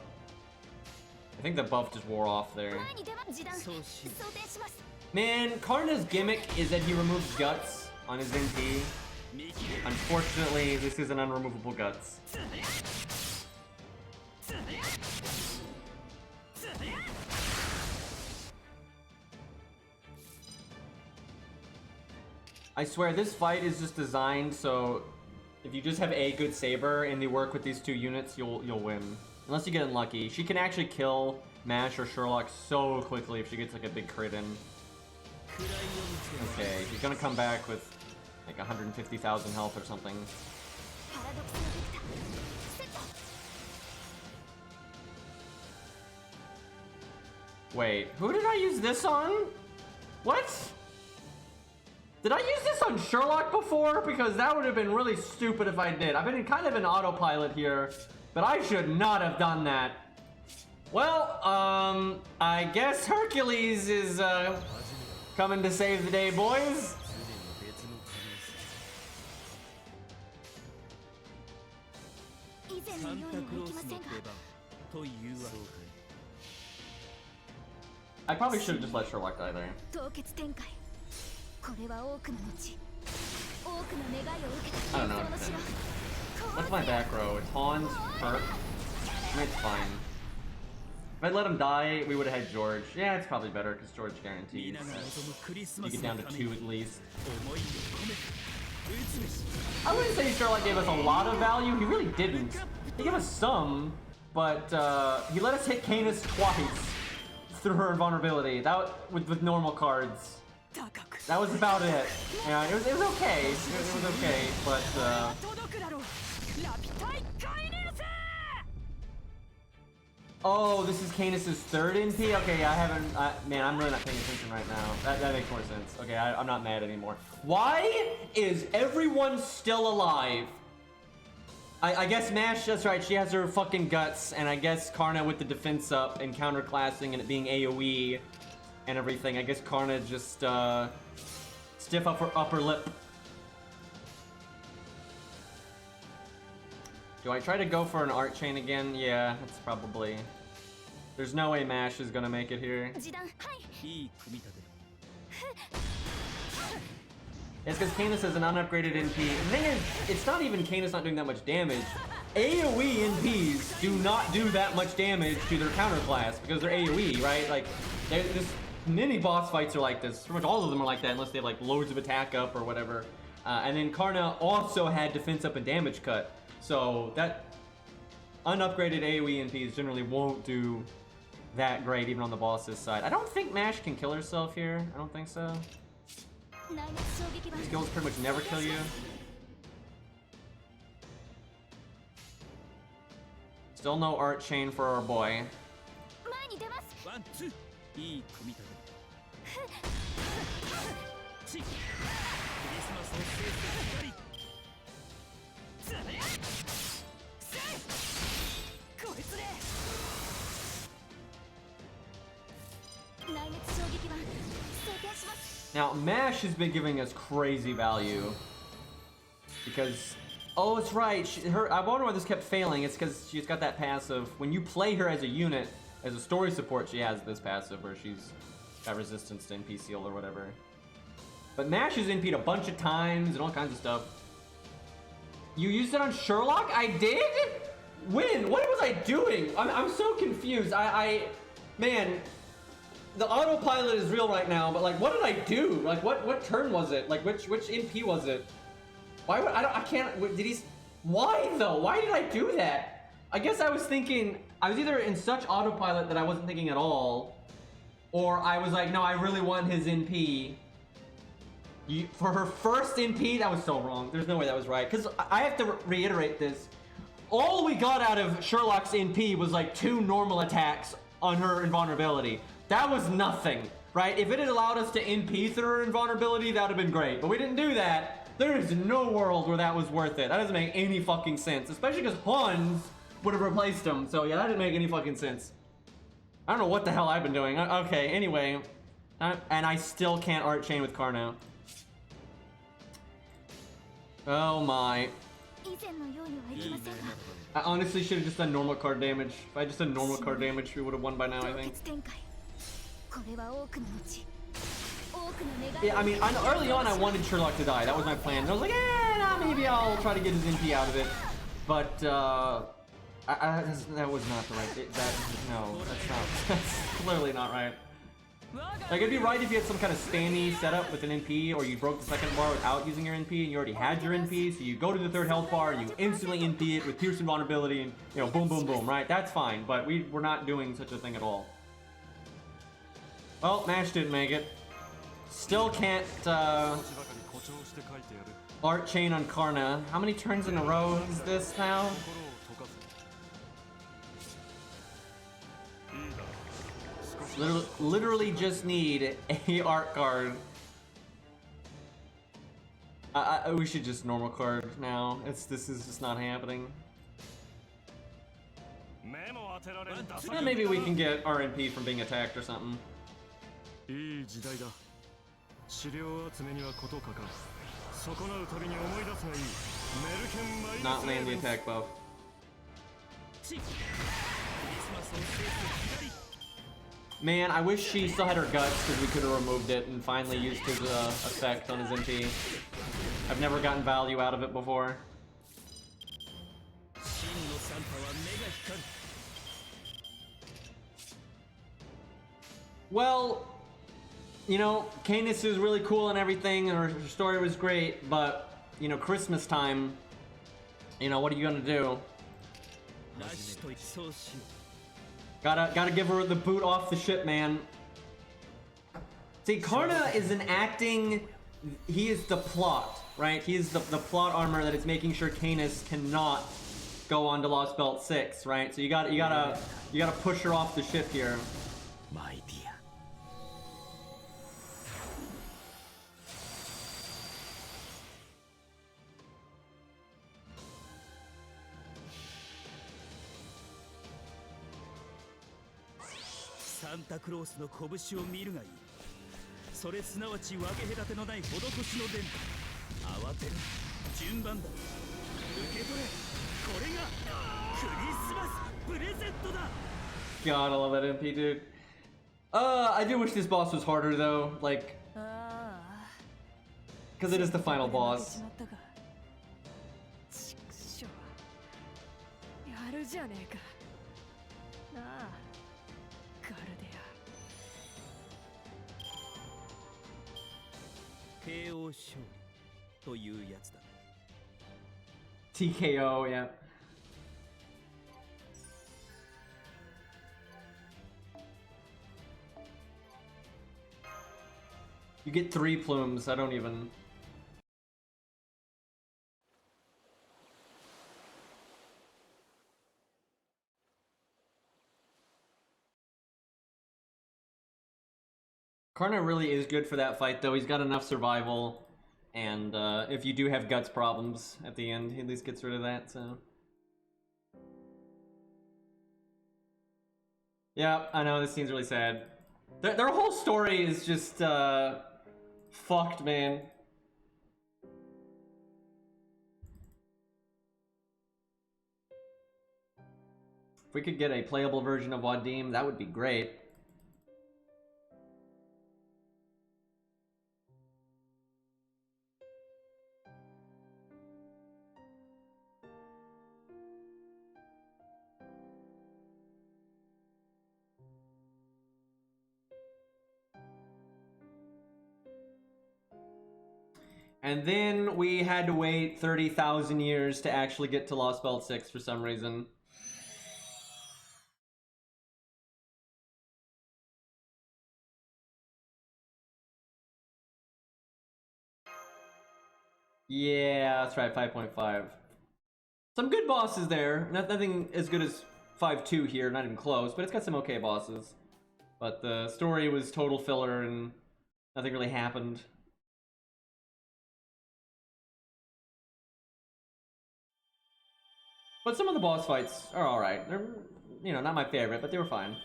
I think the buff just wore off there. Man, Karna's gimmick is that he removes guts on his NP. Unfortunately, this is an unremovable guts. I swear, this fight is just designed so if you just have a good saber and they work with these two units, you'll win. Unless you get unlucky. She can actually kill Mash or Sherlock so quickly if she gets like a big crit in. Okay, she's gonna come back with like 150,000 health or something. Wait, who did I use this on? What? Did I use this on Sherlock before? Because that would have been really stupid if I did. I've been in kind of an autopilot here, but I should not have done that. Well, I guess Hercules is coming to save the day, boys. I probably should have just let Sherlock die there. I don't know. What's my back row? It's Hans, Hurt. It's fine. If I'd let him die, we would have had George. Yeah, it's probably better because George guarantees. You get down to 2 at least. I wouldn't say Sherlock gave us a lot of value. He really didn't. He gave us some, but he let us hit Caenis twice through her invulnerability. That with normal cards. That was about it. Yeah, it was okay. It was okay, but oh, this is Caenis' 3rd NP? Okay, I haven't... man, I'm really not paying attention right now. That makes more sense. Okay, I'm not mad anymore. Why is everyone still alive? I guess Mash, that's right, she has her fucking guts, and I guess Karna with the defense up and counterclassing and it being AoE and everything. I guess Karna just stiff up her upper lip. Do I try to go for an art chain again? Yeah, that's probably... There's no way Mash is gonna make it here. It's because Caenis has an unupgraded NP. The thing is, it's not even Caenis not doing that much damage. AoE NPs do not do that much damage to their counterclass because they're AoE, right? Like, this many boss fights are like this. Pretty much all of them are like that unless they have like loads of attack up or whatever. And then Karna also had defense up and damage cut. So that unupgraded AoE NPs generally won't do that great even on the boss's side. I don't think Mash can kill herself here. I don't think so. These skills pretty much never kill you. Still no art chain for our boy. Now, Mash has been giving us crazy value because Oh, it's right. I wonder why this kept failing. It's because she's got that passive. When you play her as a unit, as a story support, she has this passive where she's got resistance to NP seal or whatever. But Mash is NP'd a bunch of times and all kinds of stuff. You used it on Sherlock? I did? When? What was I doing? I'm so confused. Man, the autopilot is real right now, but like, what did I do? Like, what turn was it? Like, which NP was it? Why would I can't. Did he? Why though? Why did I do that? I guess I was thinking. I was either in such autopilot that I wasn't thinking at all, or I was like, no, I really want his NP. For her first NP, that was so wrong. There's no way that was right. Because I have to reiterate this. All we got out of Sherlock's NP was like 2 normal attacks on her invulnerability. That was nothing, right? If it had allowed us to NP through her invulnerability, that would have been great. But we didn't do that. There is no world where that was worth it. That doesn't make any fucking sense. Especially because Hans would have replaced him. So yeah, that didn't make any fucking sense. I don't know what the hell I've been doing. Okay, anyway. And I still can't art chain with Karna. Oh my. I honestly should have just done normal card damage. If I just done normal card damage, we would have won by now, I think. Yeah, I mean, early on I wanted Sherlock to die. That was my plan. And I was like, nah, maybe I'll try to get his NP out of it. But, that was not the right... No, that's not... That's clearly not right. Like, it'd be right if you had some kind of spammy setup with an NP, or you broke the second bar without using your NP, and you already had your NP, so you go to the 3rd health bar, and you instantly NP it with Pierce and Vulnerability, and, you know, boom, boom, boom, right? That's fine, but we're not doing such a thing at all. Well, Mash didn't make it. Still can't, art chain on Karna. How many turns in a row is this now? Literally just need a art card. We should just normal card now. This is just not happening. Yeah, maybe we can get RNP from being attacked or something. Not land the attack buff. Man, I wish she still had her guts because we could have removed it and finally used his effect on his MP. I've never gotten value out of it before. Well, you know, Caenis is really cool and everything, and her story was great, but, you know, Christmas time, you know, what are you gonna do? Gotta give her the boot off the ship, man. See, Karna is an acting... He is the plot, right? He is the plot armor that is making sure Caenis cannot go on to Lostbelt 6, right? So you gotta push her off the ship here. My dear. Santa Clausの拳を見るがいい。それすなわち分け隔てのない施しの伝だ。慌てる順番だ。受け取れ。これがクリスマスプレゼントだ。God, I love that MP, dude. I do wish this boss was harder though, like, because it is the final boss. KO 勝利というやつだ。TKO, yeah. You get 3 plumes, I don't even... Karna really is good for that fight, though. He's got enough survival, and if you do have guts problems at the end, he at least gets rid of that, so... Yeah, I know, this scene's really sad. Their whole story is just, fucked, man. we could get a playable version of Wadim, that would be great. And then we had to wait 30,000 years to actually get to Lostbelt 6 for some reason. Yeah, that's right, 5.5. Some good bosses there. Nothing as good as 5.2 here, not even close, but it's got some okay bosses. But the story was total filler and nothing really happened. But some of the boss fights are alright. They're, you know, not my favorite, but they were fine.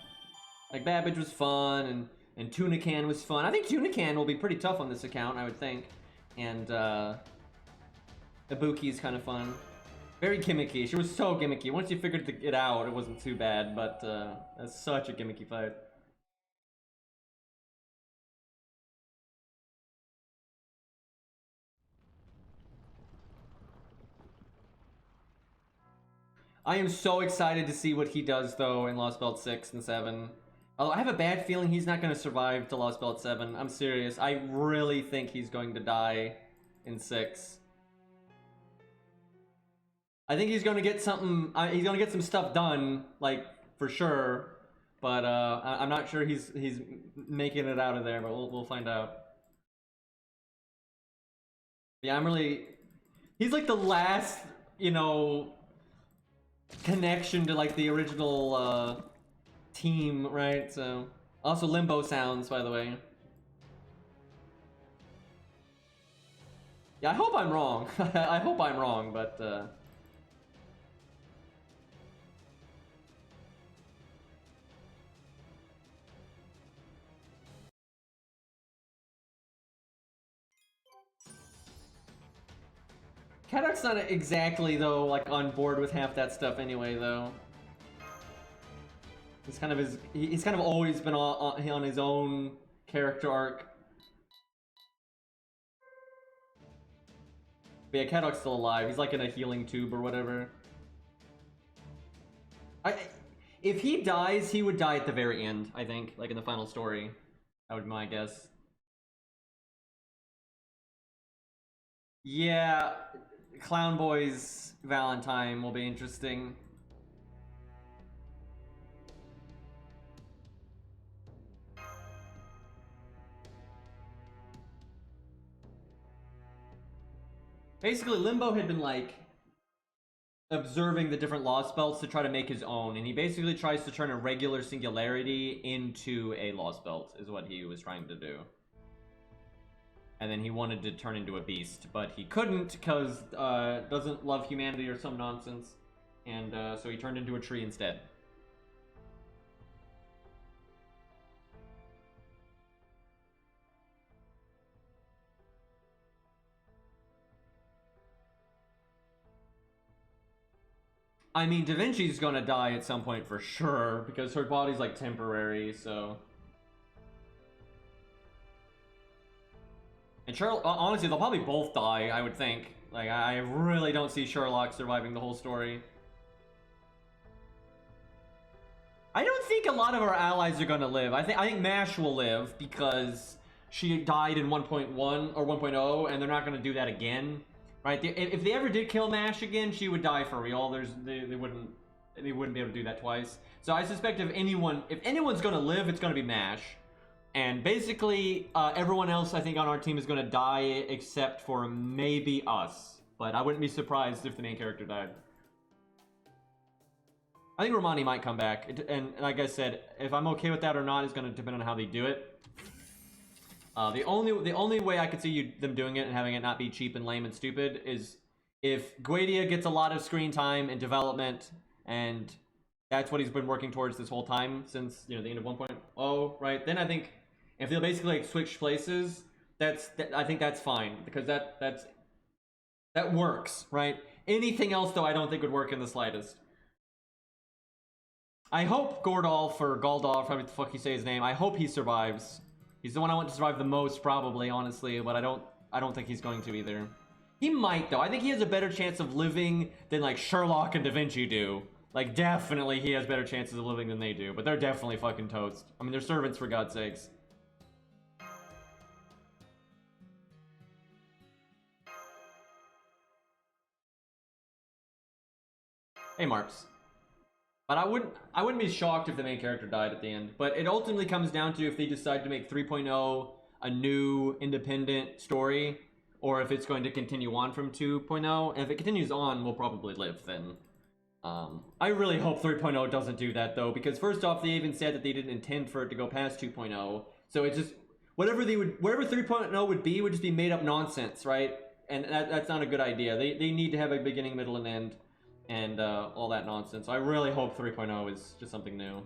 Like, Babbage was fun, and Tunican was fun. I think Tunican will be pretty tough on this account, I would think. And, Ibuki's kind of fun. Very gimmicky. She was so gimmicky. Once you figured it out, it wasn't too bad, but, that's such a gimmicky fight. I am so excited to see what he does, though, in Lostbelt 6 and 7. Although I have a bad feeling he's not going to survive to Lostbelt 7. I'm serious. I really think he's going to die in 6. I think he's going to get something... he's going to get some stuff done, like, for sure. But I'm not sure he's making it out of there, but we'll find out. Yeah, I'm really... He's like the last, you know... connection to like the original team, right? So also Limbo sounds, by the way. Yeah, I hope I'm wrong. I hope I'm wrong, but Kadok's not exactly though like on board with half that stuff anyway, though. He's kind of always been on his own character arc. But yeah, Kadok's still alive. He's like in a healing tube or whatever. If he dies, he would die at the very end, I think, like in the final story. That would be my guess. Yeah, Clown Boy's Valentine will be interesting. Basically, Limbo had been like observing the different Lostbelts to try to make his own, and he basically tries to turn a regular singularity into a Lostbelt, is what he was trying to do. And then he wanted to turn into a beast, but he couldn't because doesn't love humanity or some nonsense, and so he turned into a tree instead. I mean, Da Vinci's gonna die at some point for sure, because her body's like temporary, so... And Sherlock, honestly, they'll probably both die, I would think. Like, I really don't see Sherlock surviving the whole story. I don't think a lot of our allies are gonna live. I think MASH will live, because she died in 1.1 or 1.0, and they're not gonna do that again. Right? If they ever did kill MASH again, she would die for real. They wouldn't be able to do that twice. So I suspect if anyone's gonna live, it's gonna be MASH. And basically, everyone else I think on our team is gonna die except for maybe us. But I wouldn't be surprised if the main character died. I think Romani might come back, and like I said, if I'm okay with that or not is gonna depend on how they do it. The only way I could see them doing it and having it not be cheap and lame and stupid is if Guadia gets a lot of screen time and development, and that's what he's been working towards this whole time since, you know, the end of 1.0, right? Then I think if they'll basically like switch places, I think that's fine, because that works, right? Anything else though, I don't think would work in the slightest. I hope Gordolf or Galdolf, however the fuck you say his name, I hope he survives. He's the one I want to survive the most, probably, honestly, but I don't think he's going to either. He might, though. I think he has a better chance of living than, like, Sherlock and Da Vinci do. Like, definitely he has better chances of living than they do, but they're definitely fucking toast. I mean, they're servants, for God's sakes. Hey, Marps. But I wouldn't be shocked if the main character died at the end. But it ultimately comes down to if they decide to make 3.0 a new independent story, or if it's going to continue on from 2.0. And if it continues on, we'll probably live then. I really hope 3.0 doesn't do that though, because first off, they even said that they didn't intend for it to go past 2.0. So it's just whatever 3.0 would just be made up nonsense, right? And that's not a good idea. They need to have a beginning, middle, and end. And all that nonsense. I really hope 3.0 is just something new.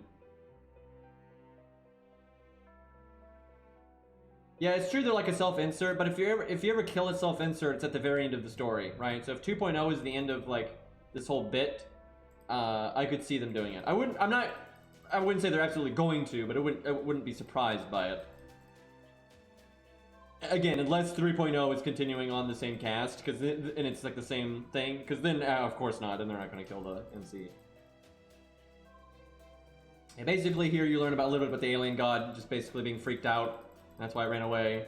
Yeah, it's true they're like a self-insert, but if you ever kill a self-insert, it's at the very end of the story, right? So if 2.0 is the end of like this whole bit, I could see them doing it. I wouldn't say they're absolutely going to, but I wouldn't be surprised by it. Again, unless 3.0 is continuing on the same cast, and it's like the same thing, because then, of course not, then they're not going to kill the MC. And basically here you learn about a little bit about the alien god just basically being freaked out. That's why it ran away.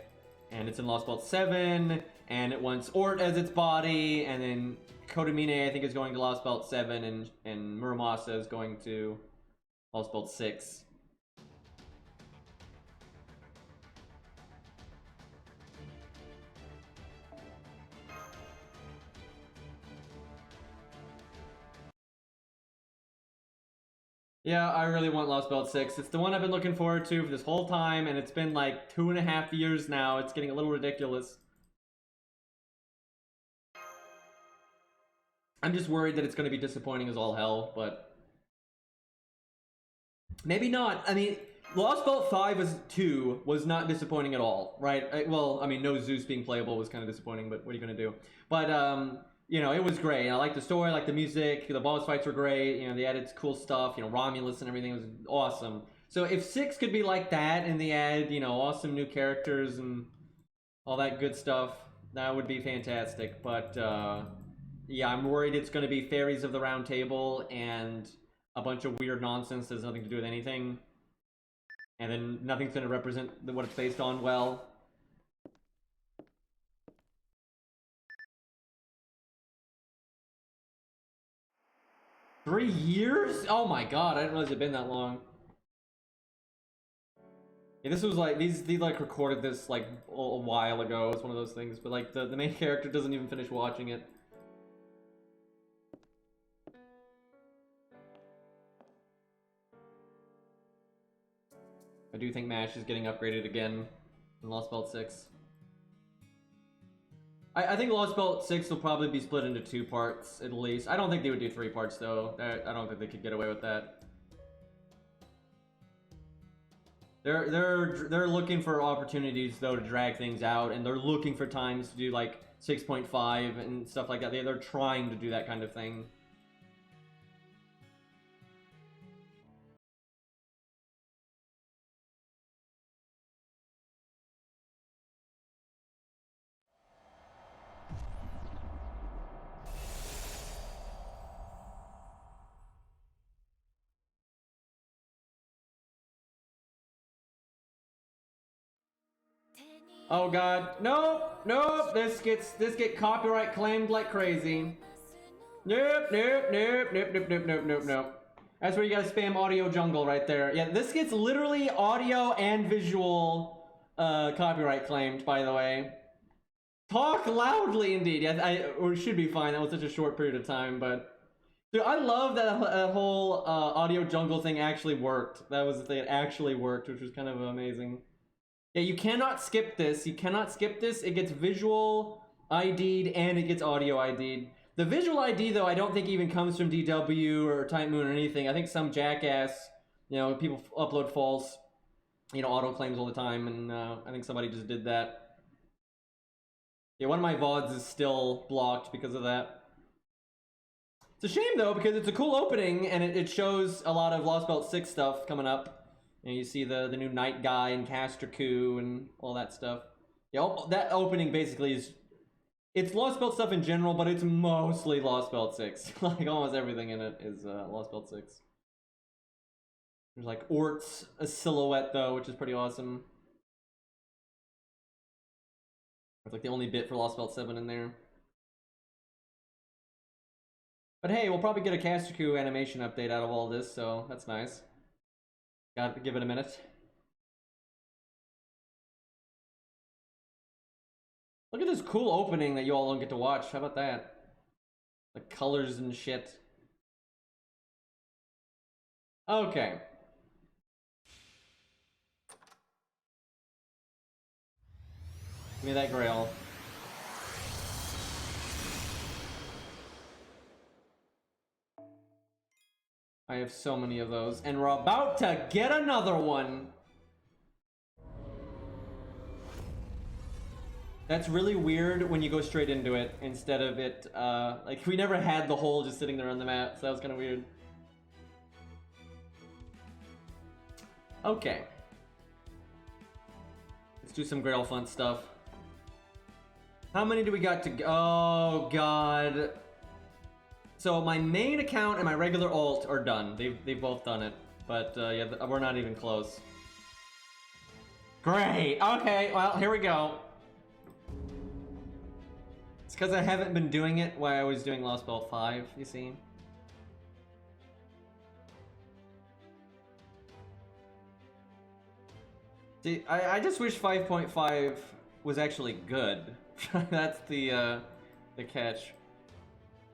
And it's in Lostbelt 7, and it wants Ort as its body, and then Kodamine, I think, is going to Lostbelt 7, and Muramasa is going to Lostbelt 6. Yeah, I really want Lostbelt 6. It's the one I've been looking forward to for this whole time, and it's been like 2.5 years now. It's getting a little ridiculous. I'm just worried that it's going to be disappointing as all hell, but maybe not. I mean, Lostbelt 2 was not disappointing at all, right? Well, I mean, no Zeus being playable was kind of disappointing, but what are you going to do? But, you know, it was great. I liked the story, I liked the music, the boss fights were great, you know, they added cool stuff, you know, Romulus and everything was awesome. So if 6 could be like that, and they add, you know, awesome new characters and all that good stuff, that would be fantastic. But, yeah, I'm worried it's going to be Fairies of the Round Table and a bunch of weird nonsense that has nothing to do with anything. And then nothing's going to represent what it's based on well. Three years? Oh my god, I didn't realize it'd been that long. Yeah, this was like, they like recorded this like a while ago. It's one of those things, but like the main character doesn't even finish watching it. I do think MASH is getting upgraded again in Lostbelt 6. I think Lostbelt 6 will probably be split into 2 parts, at least. I don't think they would do 3 parts, though. I don't think they could get away with that. They're looking for opportunities, though, to drag things out, and they're looking for times to do, like, 6.5 and stuff like that. They're trying to do that kind of thing. Oh god, nope, nope, this get copyright claimed like crazy. Nope, nope, nope, nope, nope, nope, nope, nope, nope. That's where you gotta spam audio jungle right there. Yeah, this gets literally audio and visual copyright claimed, by the way. Talk loudly indeed. Yeah, or should be fine. That was such a short period of time, but dude, I love that whole audio jungle thing actually worked. That was the thing, it actually worked, which was kind of amazing. Yeah, you cannot skip this. You cannot skip this. It gets visual ID'd and it gets audio ID'd. The visual ID, though, I don't think even comes from DW or Type Moon or anything. I think some jackass, you know, people upload false, you know, auto claims all the time, and I think somebody just did that. Yeah, one of my VODs is still blocked because of that. It's a shame though, because it's a cool opening and it shows a lot of Lostbelt 6 stuff coming up. And you see the new Night Guy and Caster Coup and all that stuff. Yeah, that opening basically is... It's Lostbelt stuff in general, but it's mostly Lostbelt 6. Like, almost everything in it is Lostbelt 6. There's like Ort's a silhouette though, which is pretty awesome. It's like the only bit for Lostbelt 7 in there. But hey, we'll probably get a Caster Coup animation update out of all this, so that's nice. Got to give it a minute. Look at this cool opening that you all don't get to watch. How about that? The colors and shit. Okay. Give me that Grail. I have so many of those, and we're about to get another one. That's really weird when you go straight into it instead of it, like, we never had the hole just sitting there on the map, so that was kind of weird. Okay. Let's do some Grail fun stuff. How many do we got to go? Oh, God. So my main account and my regular alt are done. They've both done it. But, yeah, we're not even close. Great! Okay, well, here we go. It's because I haven't been doing it while I was doing Lostbelt 5, you see? See, I just wish 5.5 was actually good. That's the catch.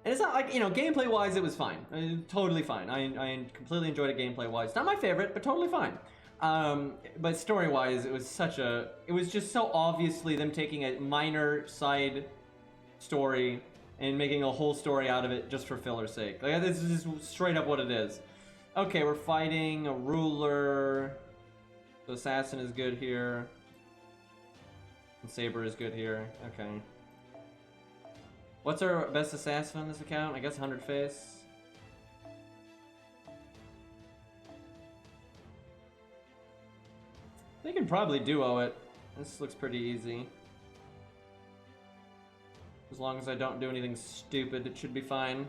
And it's not like, you know, gameplay-wise, it was fine. Totally fine. I completely enjoyed it gameplay-wise. It's not my favorite, but totally fine. But story-wise, it was such a... It was just so obviously them taking a minor side story and making a whole story out of it just for filler's sake. Like, this is just straight up what it is. Okay, we're fighting a ruler. So assassin is good here. And saber is good here. Okay. What's our best assassin on this account? I guess 100 face. They can probably duo it. This looks pretty easy. As long as I don't do anything stupid, it should be fine.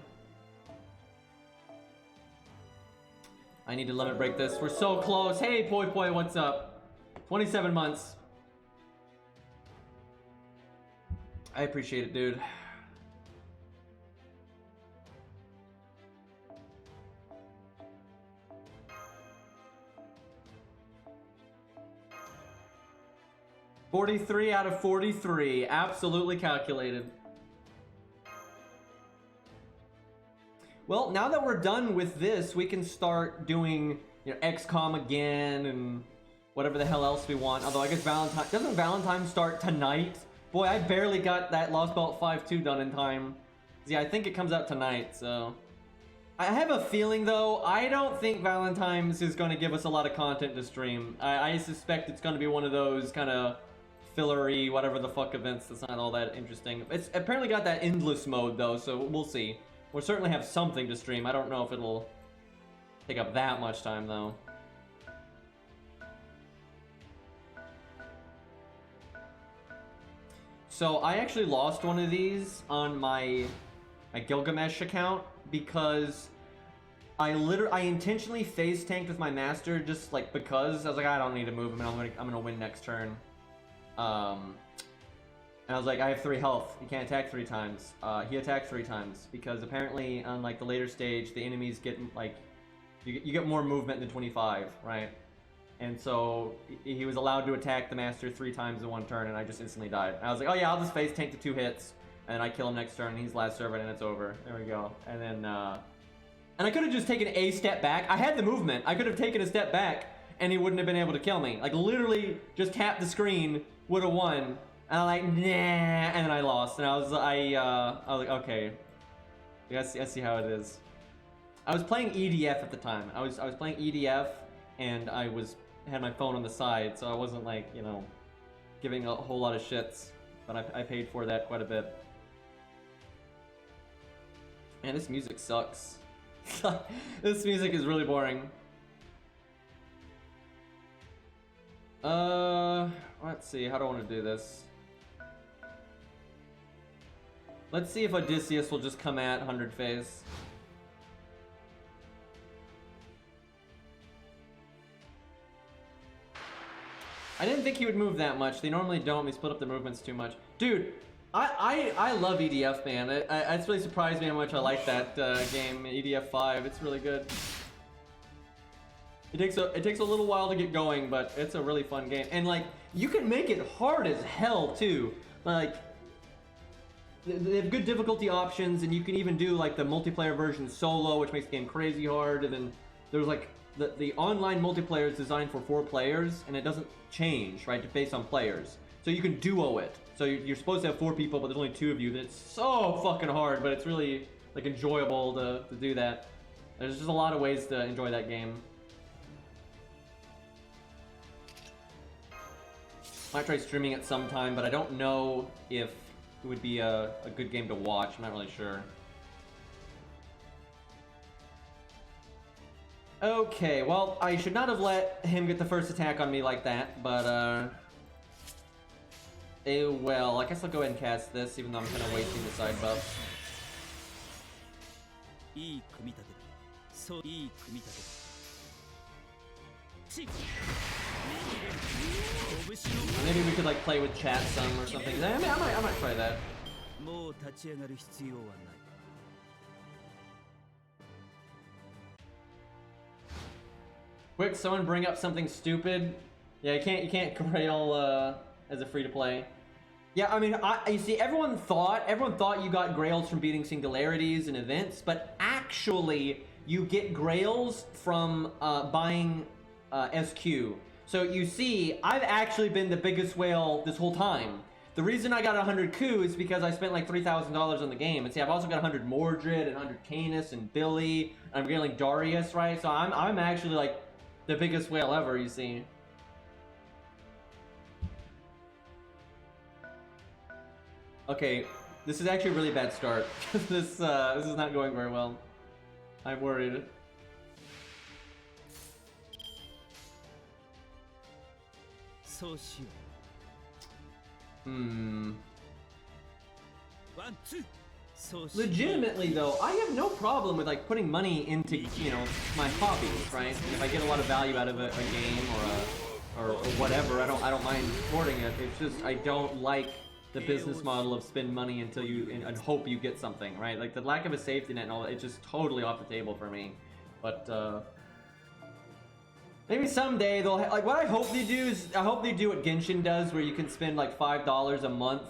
I need to limit break this. We're so close. Hey, Poi Poi, what's up? 27 months. I appreciate it, dude. $43 out of 43. Absolutely calculated. Well, now that we're done with this, we can start doing, you know, XCOM again and whatever the hell else we want. Although I guess Valentine... Doesn't Valentine start tonight? Boy, I barely got that Lostbelt 5-2 done in time. Yeah, I think it comes out tonight, so... I have a feeling, though, I don't think Valentine's is going to give us a lot of content to stream. I suspect it's going to be one of those kind of fillery, whatever the fuck events that's not all that interesting. It's apparently got that endless mode, though, so we'll see. We'll certainly have something to stream. I don't know if it'll take up that much time, though. So I actually lost one of these on my Gilgamesh account because I intentionally phase tanked with my master just like because I was like, I don't need to move him and I'm gonna win next turn. And I was like, I have 3 health. You can't attack 3 times. He attacked 3 times because apparently on like the later stage, the enemies get like you get more movement than 25, right? And so he was allowed to attack the master 3 times in 1 turn, and I just instantly died. And I was like, oh yeah, I'll just face tank the 2 hits, and I kill him next turn. And he's last servant, and it's over. There we go. And then and I could have just taken a step back. I had the movement. I could have taken a step back, and he wouldn't have been able to kill me. Like literally, just tap the screen, would have won. And I'm like, nah, and then I lost, and I was like, okay, let's see how it is. I was playing EDF at the time. I was playing EDF, and I had my phone on the side, so I wasn't like, you know, giving a whole lot of shits, but I paid for that quite a bit. Man, this music sucks. This music is really boring. Let's see, how do I want to do this? Let's see if Odysseus will just come at 100 phase. I didn't think he would move that much. They normally don't. They split up the movements too much. Dude, I love EDF, man. It's really surprised me how much I like that game, EDF 5. It's really good. It takes a little while to get going, but it's a really fun game. And like, you can make it hard as hell too. Like, they have good difficulty options, and you can even do like the multiplayer version solo, which makes the game crazy hard. And then there's like the online multiplayer is designed for 4 players, and it doesn't change, right, based on players. So you can duo it. So you're supposed to have 4 people, but there's only 2 of you. It's so fucking hard, but it's really like enjoyable to do that. There's just a lot of ways to enjoy that game. Might try streaming it sometime, but I don't know if it would be a good game to watch. I'm not really sure. Okay, well, I should not have let him get the first attack on me like that, but well, I guess I'll go ahead and cast this, even though I'm kind of wasting the side buff. Maybe we could like play with chat some or something. I might try that. Quick, someone bring up something stupid. Yeah, you can't Grail as a free to play. Yeah, I mean, you see, everyone thought you got Grails from beating singularities and events, but actually you get Grails from buying SQ. So you see, I've actually been the biggest whale this whole time. The reason I got 100 coup is because I spent like $3,000 on the game. And see, I've also got 100 Mordred and 100 Caenis and Billy. And I'm getting Darius, right? So I'm actually like the biggest whale ever, you see. Okay, this is actually a really bad start. This is not going very well. I'm worried. Legitimately though, I have no problem with like putting money into, you know, my hobbies, right? And if I get a lot of value out of a game or whatever, I don't mind supporting it. It's just I don't like the business model of spend money until you and hope you get something, right? Like the lack of a safety net and all that, it's just totally off the table for me. But maybe someday they'll like what I hope they do is I hope they do what Genshin does, where you can spend like $5 a month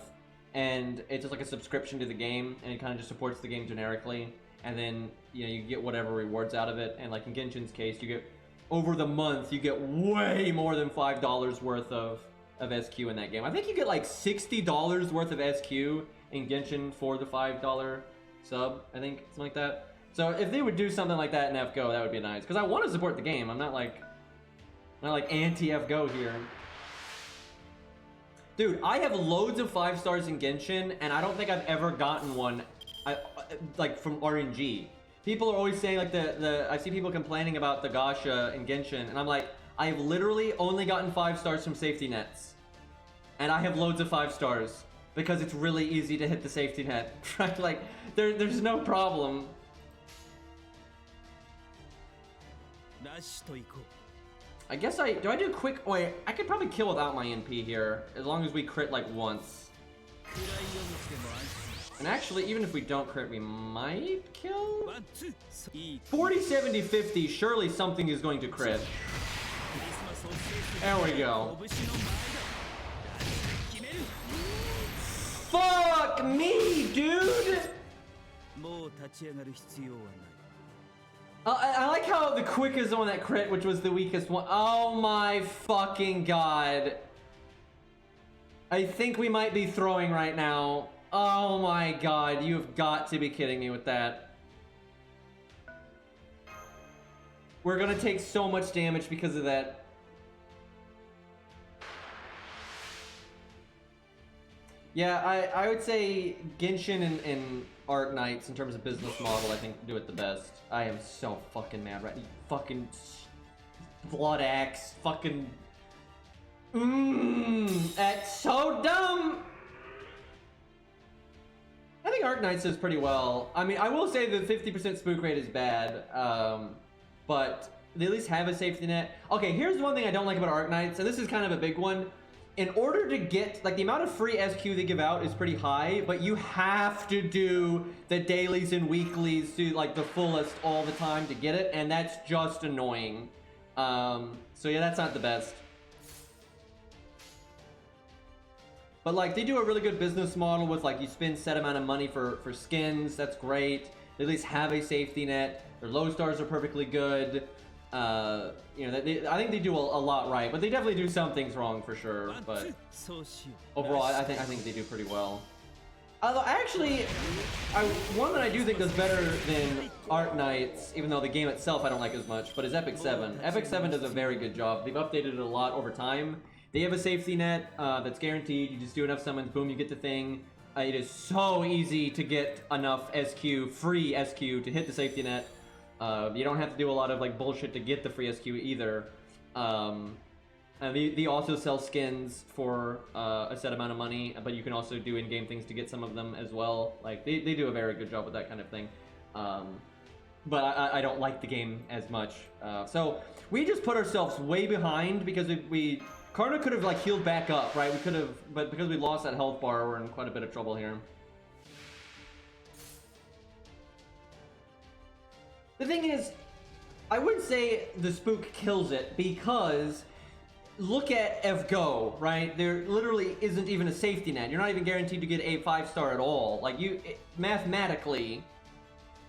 and it's just like a subscription to the game, and it kind of just supports the game generically, and then you know you get whatever rewards out of it. And like in Genshin's case, you get over the month you get way more than $5 worth of SQ in that game. I think you get like $60 worth of SQ in Genshin for the $5 sub. I think something like that. So if they would do something like that in FGO, that would be nice, because I want to support the game. I'm not like anti-FGO here. Dude, I have loads of 5 stars in Genshin, and I don't think I've ever gotten one like from RNG. People are always saying like I see people complaining about the gacha in Genshin, and I'm like, I've literally only gotten 5 stars from safety nets. And I have loads of 5 stars because it's really easy to hit the safety net, right? Like there's no problem. I guess do I do quick? Wait, I could probably kill without my NP here, as long as we crit like once. And actually, even if we don't crit, we might kill? 40, 70, 50, surely something is going to crit. There we go. Fuck me, dude! I like how the quick is the one that crit, which was the weakest one. Oh my fucking god. I think we might be throwing right now. Oh my god, you've got to be kidding me with that. We're gonna take so much damage because of that. Yeah, I would say Genshin and Arc Knights, in terms of business model, I think do it the best. I am so fucking mad right now. Fucking Blood Axe, fucking... That's so dumb! I think Arc Knights does pretty well. I mean, I will say the 50% spook rate is bad, but they at least have a safety net. Okay, here's one thing I don't like about Arc Knights, and this is kind of a big one. In order to get, like, the amount of free SQ they give out is pretty high, but you have to do the dailies and weeklies to, like, the fullest all the time to get it, and that's just annoying. So yeah, that's not the best. But, like, they do a really good business model with, like, you spend set amount of money for skins. That's great. They at least have a safety net. Their low stars are perfectly good. You know, I think they do a lot right, but they definitely do some things wrong for sure. But overall, I think they do pretty well. Although, actually, one that I do think does better than Arc Knights, even though the game itself I don't like as much, but is Epic 7. Epic 7 does a very good job. They've updated it a lot over time. They have a safety net that's guaranteed. You just do enough summons, boom, you get the thing. It is so easy to get enough SQ, free SQ, to hit the safety net. You don't have to do a lot of like bullshit to get the free SQ either. And they also sell skins for a set amount of money, but you can also do in-game things to get some of them as well. Like they do a very good job with that kind of thing. But I don't like the game as much. So we just put ourselves way behind because Karna could have like healed back up, right? We could have, but because we lost that health bar, we're in quite a bit of trouble here. The thing is, I wouldn't say the spook kills it because look at FGO, right? There literally isn't even a safety net. You're not even guaranteed to get a 5-star at all. Like mathematically,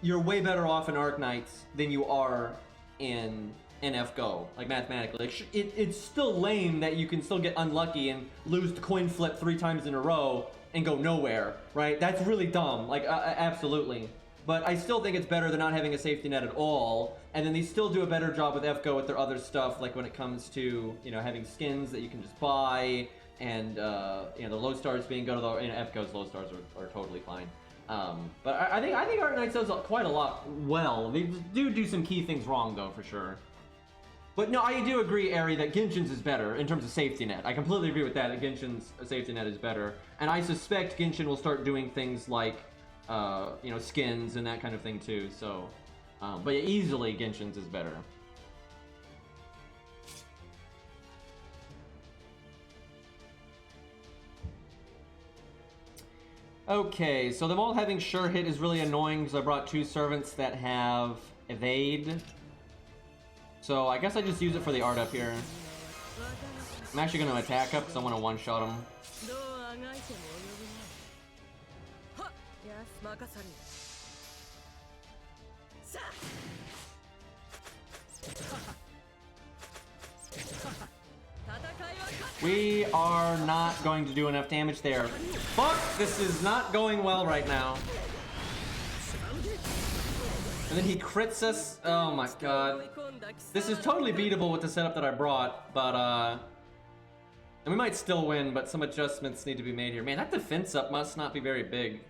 you're way better off in Arc Knights than you are in FGO, like mathematically. It's still lame that you can still get unlucky and lose the coin flip 3 times in a row and go nowhere, right? That's really dumb, like absolutely. But I still think it's better than not having a safety net at all. And then they still do a better job with FGO with their other stuff, like when it comes to, you know, having skins that you can just buy, and you know, the low stars being good, although FGO's low stars are totally fine. But I think Arc Knights does quite a lot well. They do some key things wrong though, for sure. But no, I do agree, Ari, that Genshin's is better in terms of safety net. I completely agree with that Genshin's safety net is better. And I suspect Genshin will start doing things like, you know, skins and that kind of thing too, so... but yeah, easily Genshin's is better. Okay, so them all having sure hit is really annoying because I brought 2 servants that have evade. So I guess I just use it for the art up here. I'm actually going to attack up because I want to one-shot him. We are not going to do enough damage there. Fuck! This is not going well right now. And then he crits us. Oh my god. This is totally beatable with the setup that I brought, but and we might still win, but some adjustments need to be made here. Man, that defense up must not be very big.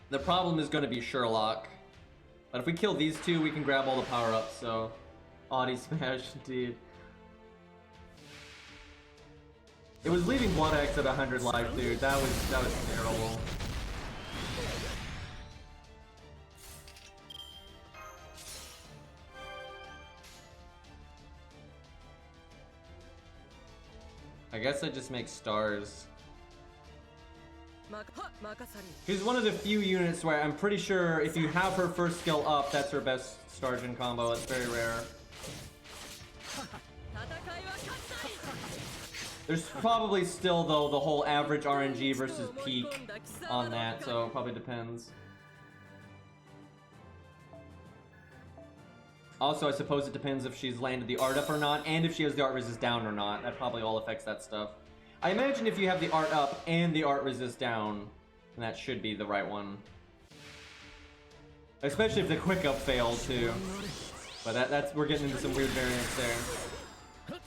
The problem is going to be Sherlock. But if we kill these 2, we can grab all the power-ups, so... Audi Smash, indeed. It was leaving Blood Axe at 100 life, dude. That was terrible. I guess I just make stars. She's one of the few units where I'm pretty sure if you have her first skill up, that's her best Star-Gen combo. It's very rare. There's probably still, though, the whole average RNG versus peak on that, so it probably depends. Also, I suppose it depends if she's landed the art up or not, and if she has the art resist down or not. That probably all affects that stuff. I imagine if you have the art up and the art resist down, then that should be the right one. Especially if the quick up failed too. But that's we're getting into some weird variants there.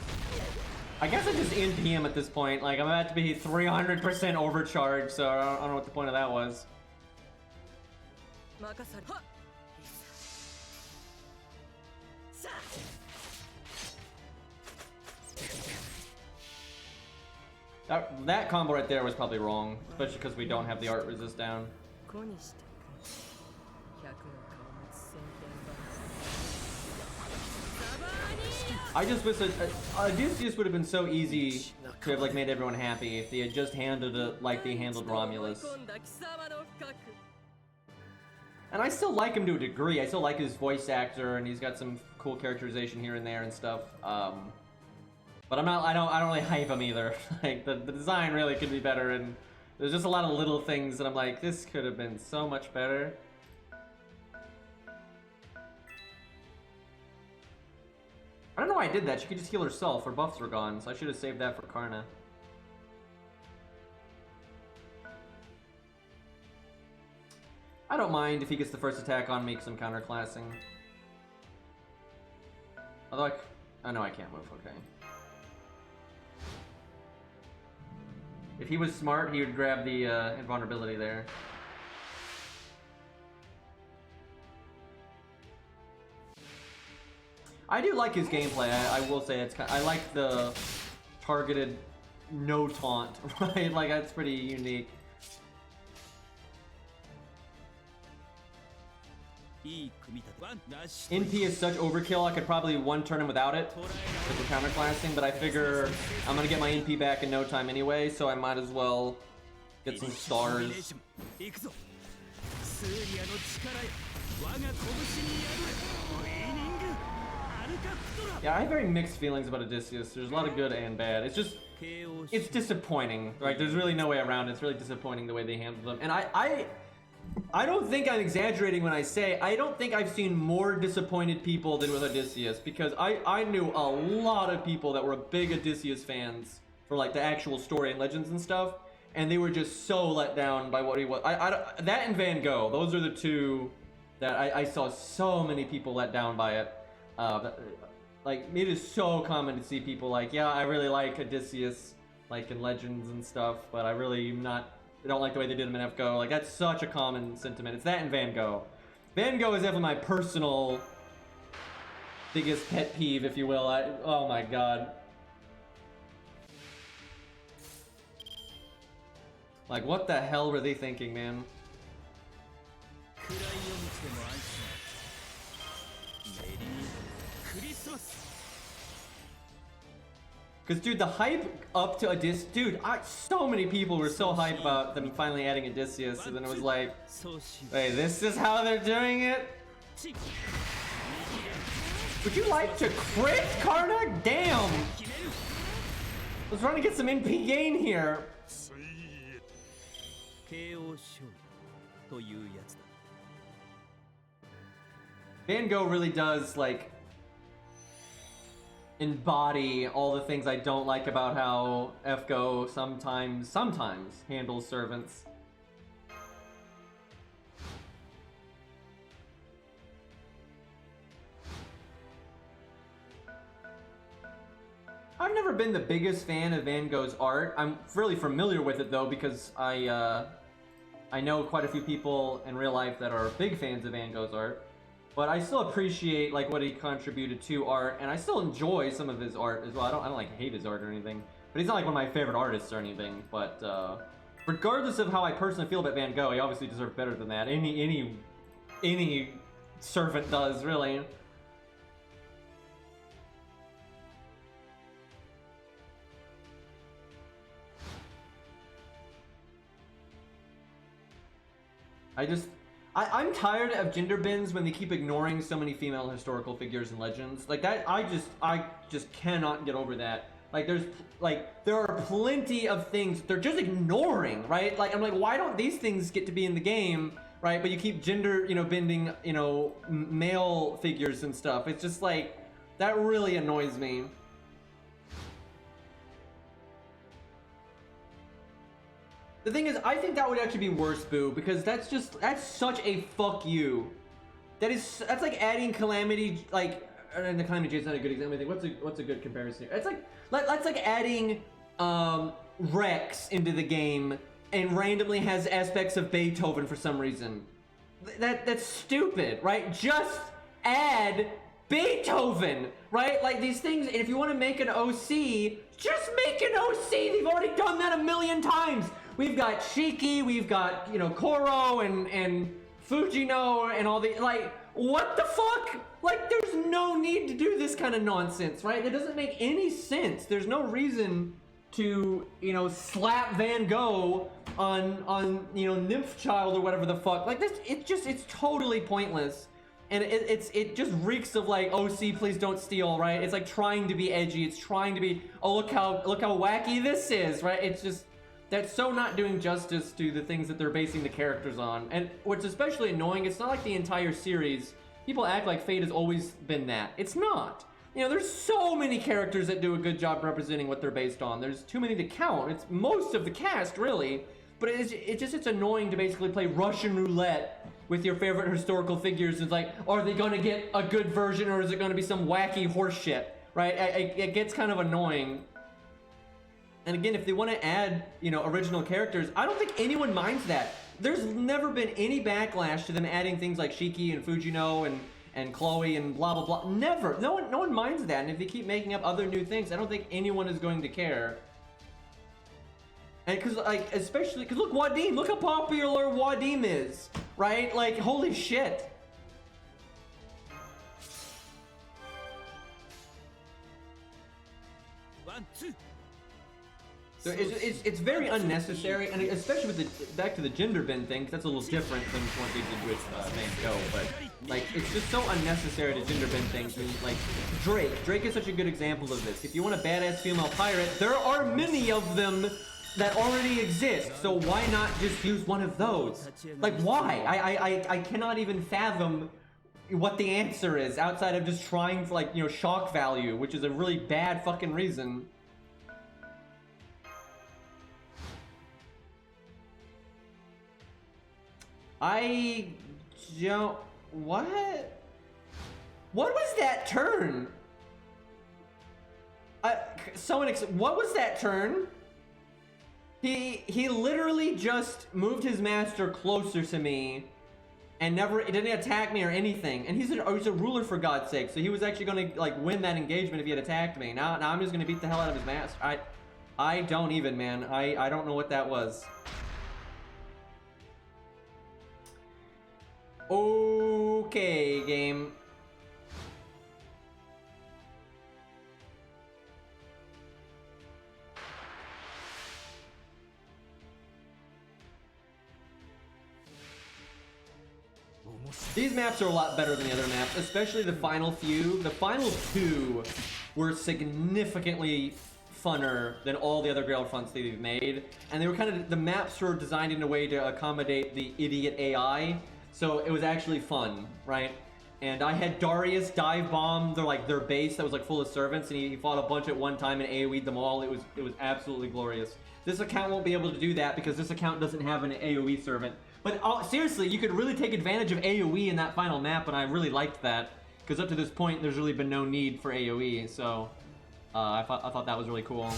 I guess I just NP him at this point. Like, I'm about to be 300% overcharged, so I don't know what the point of that was. That combo right there was probably wrong, especially because we don't have the art resist down. I just wish Odysseus would have been so easy to have like made everyone happy if they had just handled it like they handled Romulus. And I still like him to a degree. I still like his voice actor, and he's got some cool characterization here and there and stuff. But I don't really hype him either. Like the design really could be better, and there's just a lot of little things that I'm like, this could have been so much better. I don't know why I did that. She could just heal herself. Her buffs were gone, so I should have saved that for Karna. I don't mind if he gets the first attack on me because I'm counterclassing. Although oh no, I can't move, okay. If he was smart, he would grab the invulnerability there. I do like his gameplay. I will say it's I like the targeted no taunt, right? Like that's pretty unique. NP is such overkill, I could probably one turn him without it if we're counterclassing, but I figure I'm gonna get my NP back in no time anyway, so I might as well get some stars. Yeah, I have very mixed feelings about Odysseus. There's a lot of good and bad. It's just, it's disappointing. Right? There's really no way around it. It's really disappointing the way they handled them. And I don't think I'm exaggerating when I say I don't think I've seen more disappointed people than with Odysseus, because I knew a lot of people that were big Odysseus fans for like the actual story and legends and stuff, and they were just so let down by what he was. That and Van Gogh, those are the two that I saw so many people let down by it. Like, it is so common to see people like, yeah, I really like Odysseus, like in Legends and stuff, but I don't like the way they did him in FGO. Like, that's such a common sentiment. It's that and Van Gogh. Van Gogh is definitely my personal biggest pet peeve, if you will. Oh my god. Like, what the hell were they thinking, man? Because, dude, the hype up to Odysseus, dude, so many people were so hyped about them finally adding Odysseus, and then it was like, wait, this is how they're doing it? Would you like to crit, Karna? Damn! I was trying to get some NP gain here. Van Gogh really does, like, embody all the things I don't like about how FGO sometimes handles servants. I've never been the biggest fan of Van Gogh's art. I'm really familiar with it though, because I know quite a few people in real life that are big fans of Van Gogh's art. But I still appreciate like what he contributed to art, and I still enjoy some of his art as well. I don't like hate his art or anything, but he's not like one of my favorite artists or anything. But regardless of how I personally feel about Van Gogh, he obviously deserves better than that. Any servant does, really. I'm tired of gender bins when they keep ignoring so many female historical figures and legends. Like that, I just cannot get over that. Like there are plenty of things they're just ignoring, right? Like I'm like, why don't these things get to be in the game, right? But you keep gender, bending, male figures and stuff. It's just like, that really annoys me. The thing is, I think that would actually be worse, Boo, because that's such a fuck you. That's like adding Calamity, like, and the Caenis is not a good example. I think what's a good comparison here? It's like that's like adding Rex into the game and randomly has aspects of Beethoven for some reason. That's stupid, right? Just add Beethoven, right? Like these things, and if you want to make an OC, just make an OC. They've already done that a million times. We've got Shiki, we've got, you know, Koro and Fujino and all the, like, what the fuck? Like, there's no need to do this kind of nonsense, right? It doesn't make any sense. There's no reason to, you know, slap Van Gogh on you know, Nymph Child or whatever the fuck. Like this, it's totally pointless. And it just reeks of like, OC, please don't steal, right? It's like trying to be edgy. It's trying to be, oh, look how wacky this is, right? It's just, that's so not doing justice to the things that they're basing the characters on. And what's especially annoying, it's not like the entire series. People act like Fate has always been that. It's not. You know, there's so many characters that do a good job representing what they're based on. There's too many to count. It's most of the cast, really. But it's annoying to basically play Russian roulette with your favorite historical figures. It's like, are they going to get a good version or is it going to be some wacky horse shit, right? It gets kind of annoying. And again, if they want to add, you know, original characters, I don't think anyone minds that. There's never been any backlash to them adding things like Shiki and Fujino and Chloe and blah blah blah. Never. No one minds that. And if they keep making up other new things, I don't think anyone is going to care. And because, like, especially because look, Wadim, look how popular Wadim is, right? Like, holy shit. So it's very unnecessary, and especially with the back to the gender bin thing, because that's a little different than what they did with Van Gogh. But like, it's just so unnecessary to gender bin things. And, like Drake is such a good example of this. If you want a badass female pirate, there are many of them that already exist. So why not just use one of those? Like, why? I cannot even fathom what the answer is outside of just trying for, like, you know, shock value, which is a really bad fucking reason. I don't... What? What was that turn? What was that turn? He literally just moved his master closer to me and it didn't attack me or anything. And he's a ruler, for God's sake. So he was actually gonna, like, win that engagement if he had attacked me. Now I'm just gonna beat the hell out of his master. I don't even, man. I don't know what that was. Okay, game. These maps are a lot better than the other maps, especially the final few. The final two were significantly funner than all the other Grail fronts that they've made. And they were kind of, the maps were designed in a way to accommodate the idiot AI. So it was actually fun, right? And I had Darius dive bomb their base that was like full of servants, and he fought a bunch at one time and AoE'd them all. It was absolutely glorious. This account won't be able to do that because this account doesn't have an AoE servant. But seriously, you could really take advantage of AoE in that final map, and I really liked that. Because up to this point, there's really been no need for AoE, so I thought that was really cool.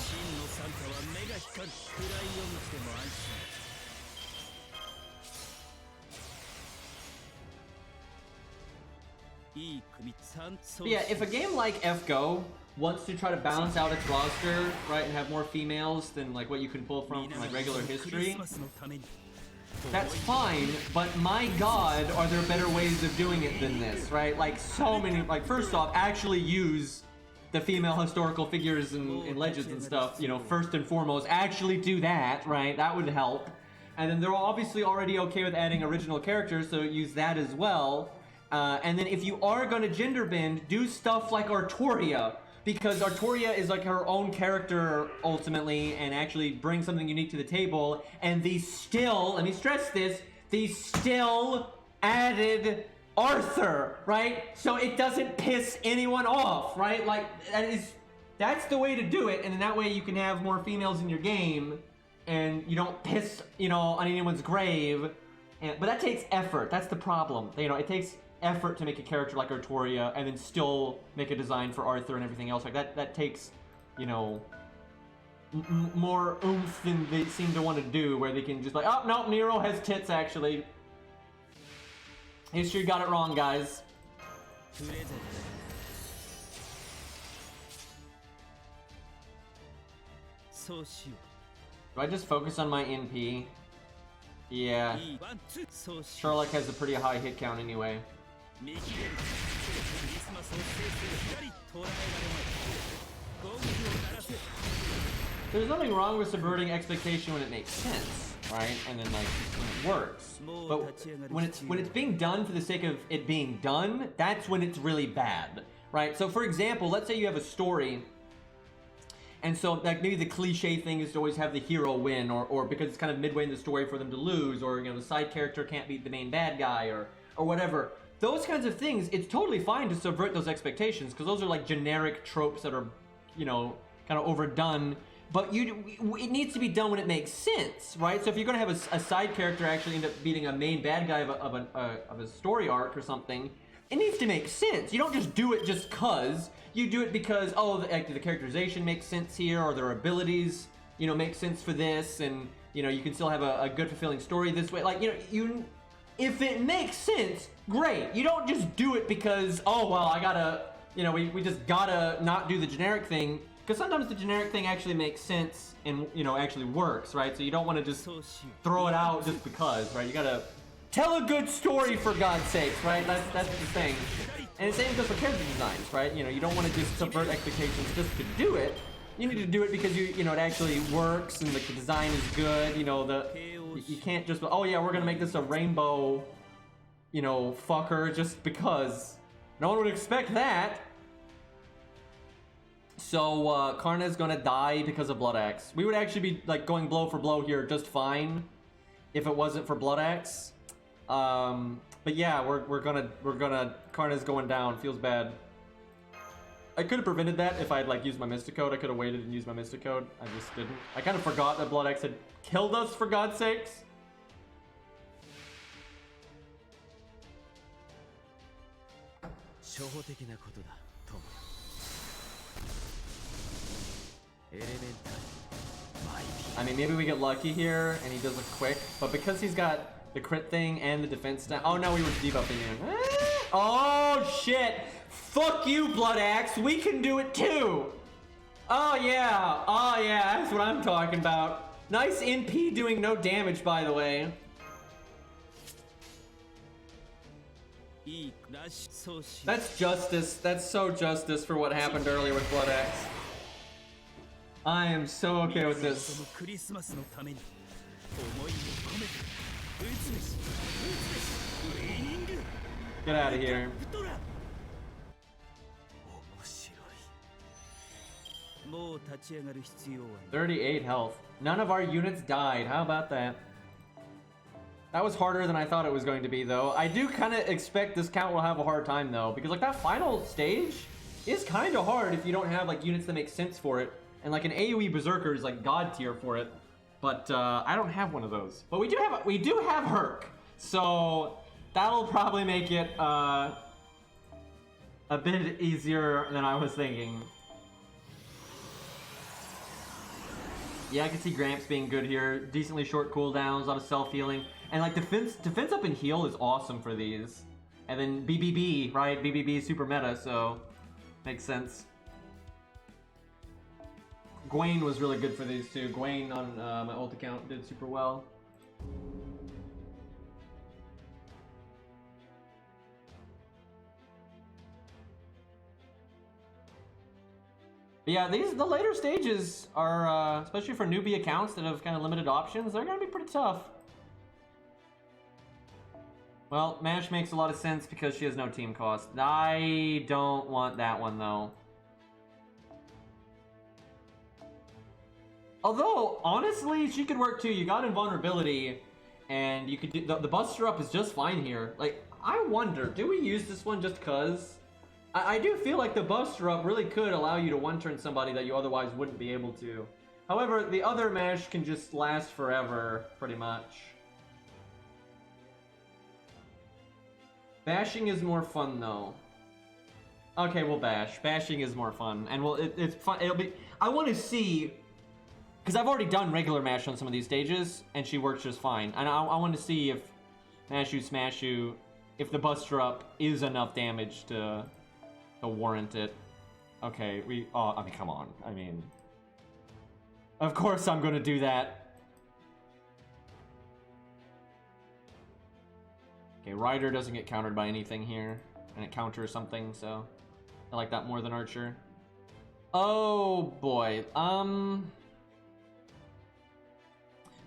But yeah, if a game like FGO wants to try to balance out its roster, right, and have more females than like what you can pull from like regular history, that's fine, but my god, are there better ways of doing it than this, right? Like, so many, like, first off, actually use the female historical figures in Legends and stuff, you know, first and foremost, actually do that, right? That would help. And then they're obviously already okay with adding original characters, so use that as well. And then if you are going to gender bend, do stuff like Artoria, because Artoria is like her own character ultimately and actually brings something unique to the table. And they still, let me stress this, they still added Arthur, right? So it doesn't piss anyone off, right? Like, that's the way to do it. And in that way you can have more females in your game and you don't piss, you know, on anyone's grave. But that takes effort. That's the problem. You know, it takes effort to make a character like Artoria and then still make a design for Arthur and everything else like that. That takes, you know, more oomph than they seem to want to do, where they can just like, oh no, Nero has tits actually. History got it wrong, guys. Do I just focus on my NP? Yeah. Sherlock has a pretty high hit count anyway. There's nothing wrong with subverting expectation when it makes sense, right? And then like when it works. But when it's being done for the sake of it being done, that's when it's really bad, right? So for example, let's say you have a story, and so like maybe the cliche thing is to always have the hero win, or because it's kind of midway in the story for them to lose, or you know the side character can't beat the main bad guy, or whatever. Those kinds of things, it's totally fine to subvert those expectations, because those are like generic tropes that are, you know, kind of overdone. But it needs to be done when it makes sense, right? So if you're going to have a side character actually end up beating a main bad guy of a story arc or something, it needs to make sense. You don't just do it just cause. You do it because, oh, the characterization makes sense here, or their abilities, you know, make sense for this, and, you know, you can still have a good, fulfilling story this way. Like, you know, if it makes sense, great. You don't just do it because, oh, well, I gotta, you know, we just gotta not do the generic thing. Because sometimes the generic thing actually makes sense and, you know, actually works, right? So you don't want to just throw it out just because, right? You gotta tell a good story, for God's sakes, right? That's the thing. And the same goes for character designs, right? You know, you don't want to just subvert expectations just to do it. You need to do it because you know, it actually works and like the design is good. You know, you can't just, oh yeah, we're gonna make this a rainbow, you know, fucker just because. No one would expect that. So, Karna's gonna die because of Blood Axe. We would actually be, like, going blow for blow here just fine if it wasn't for Blood Axe. But yeah, we're gonna, Karna's going down. Feels bad. I could have prevented that if I had, like, used my Mystic Code. I could have waited and used my Mystic Code. I just didn't. I kind of forgot that Blood Axe had killed us, for God's sakes. I mean, maybe we get lucky here and he does a quick, but because he's got the crit thing and the defense down. Oh no, we were debuffing him. Oh shit! Fuck you, Blood Axe. We can do it too. Oh yeah, that's what I'm talking about. Nice NP doing no damage, by the way. That's justice. That's so justice for what happened earlier with Blood Axe. I am so okay with this. Get out of here. $38 health. None of our units died. How about that? That was harder than I thought it was going to be, though. I do kind of expect this count will have a hard time, though, because like that final stage is kind of hard if you don't have like units that make sense for it. And like an AoE Berserker is like god tier for it, but I don't have one of those. But we do have Herc, so that'll probably make it a bit easier than I was thinking. Yeah, I can see Gramps being good here. Decently short cooldowns, a lot of self-healing, and like defense up and heal is awesome for these. And then BBB, right? BBB is super meta, so makes sense. Gwaine was really good for these too. Gwaine on my ult account did super well. But yeah, the later stages are, especially for newbie accounts that have kind of limited options, they're gonna be pretty tough. Well, Mash makes a lot of sense because she has no team cost. I don't want that one though. Although, honestly, she could work too. You got invulnerability, and you could do the Buster Up is just fine here. Like, I wonder, do we use this one just cause? I do feel like the Buster Up really could allow you to one-turn somebody that you otherwise wouldn't be able to. However, the other Mash can just last forever, pretty much. Bashing is more fun though. Okay, we'll bash. Bashing is more fun, and it's fun. It'll be. I want to see, because I've already done regular mash on some of these stages, and she works just fine. And I want to see if Mash You Smash You, if the Buster Up is enough damage to warrant it. Okay, I mean, come on. I mean, of course I'm gonna do that. Okay, Rider doesn't get countered by anything here, and it counters something, so I like that more than Archer. Oh boy,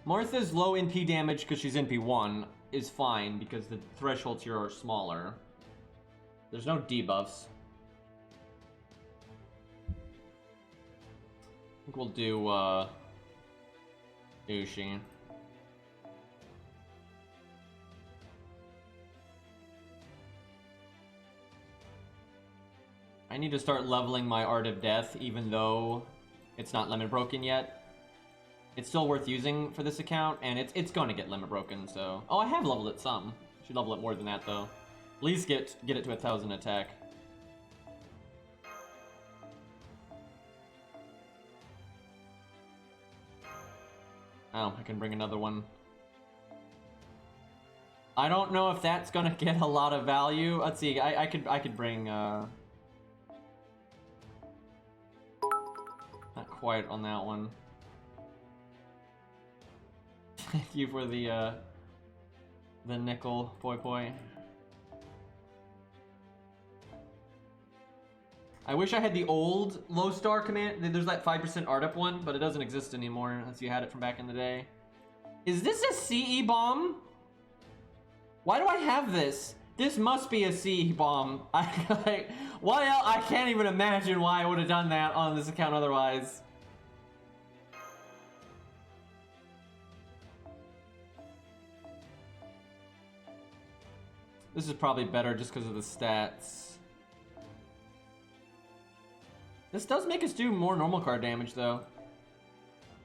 Martha's low NP damage because she's NP1 is fine because the thresholds here are smaller. There's no debuffs. I think we'll do Ushi. I need to start leveling my Art of Death, even though it's not limit broken yet. It's still worth using for this account, and it's going to get limit broken, so... Oh, I have leveled it some. Should level it more than that, though. At least get it to 1,000 attack. Oh, I can bring another one. I don't know if that's gonna get a lot of value. Let's see, I could bring not quite on that one. Thank you for the nickel, poi. I wish I had the old low star command. There's that 5% art up one, but it doesn't exist anymore unless you had it from back in the day. Is this a CE bomb? Why do I have this? This must be a CE bomb. Why else? I can't even imagine why I would have done that on this account otherwise. This is probably better just because of the stats. This does make us do more normal card damage, though.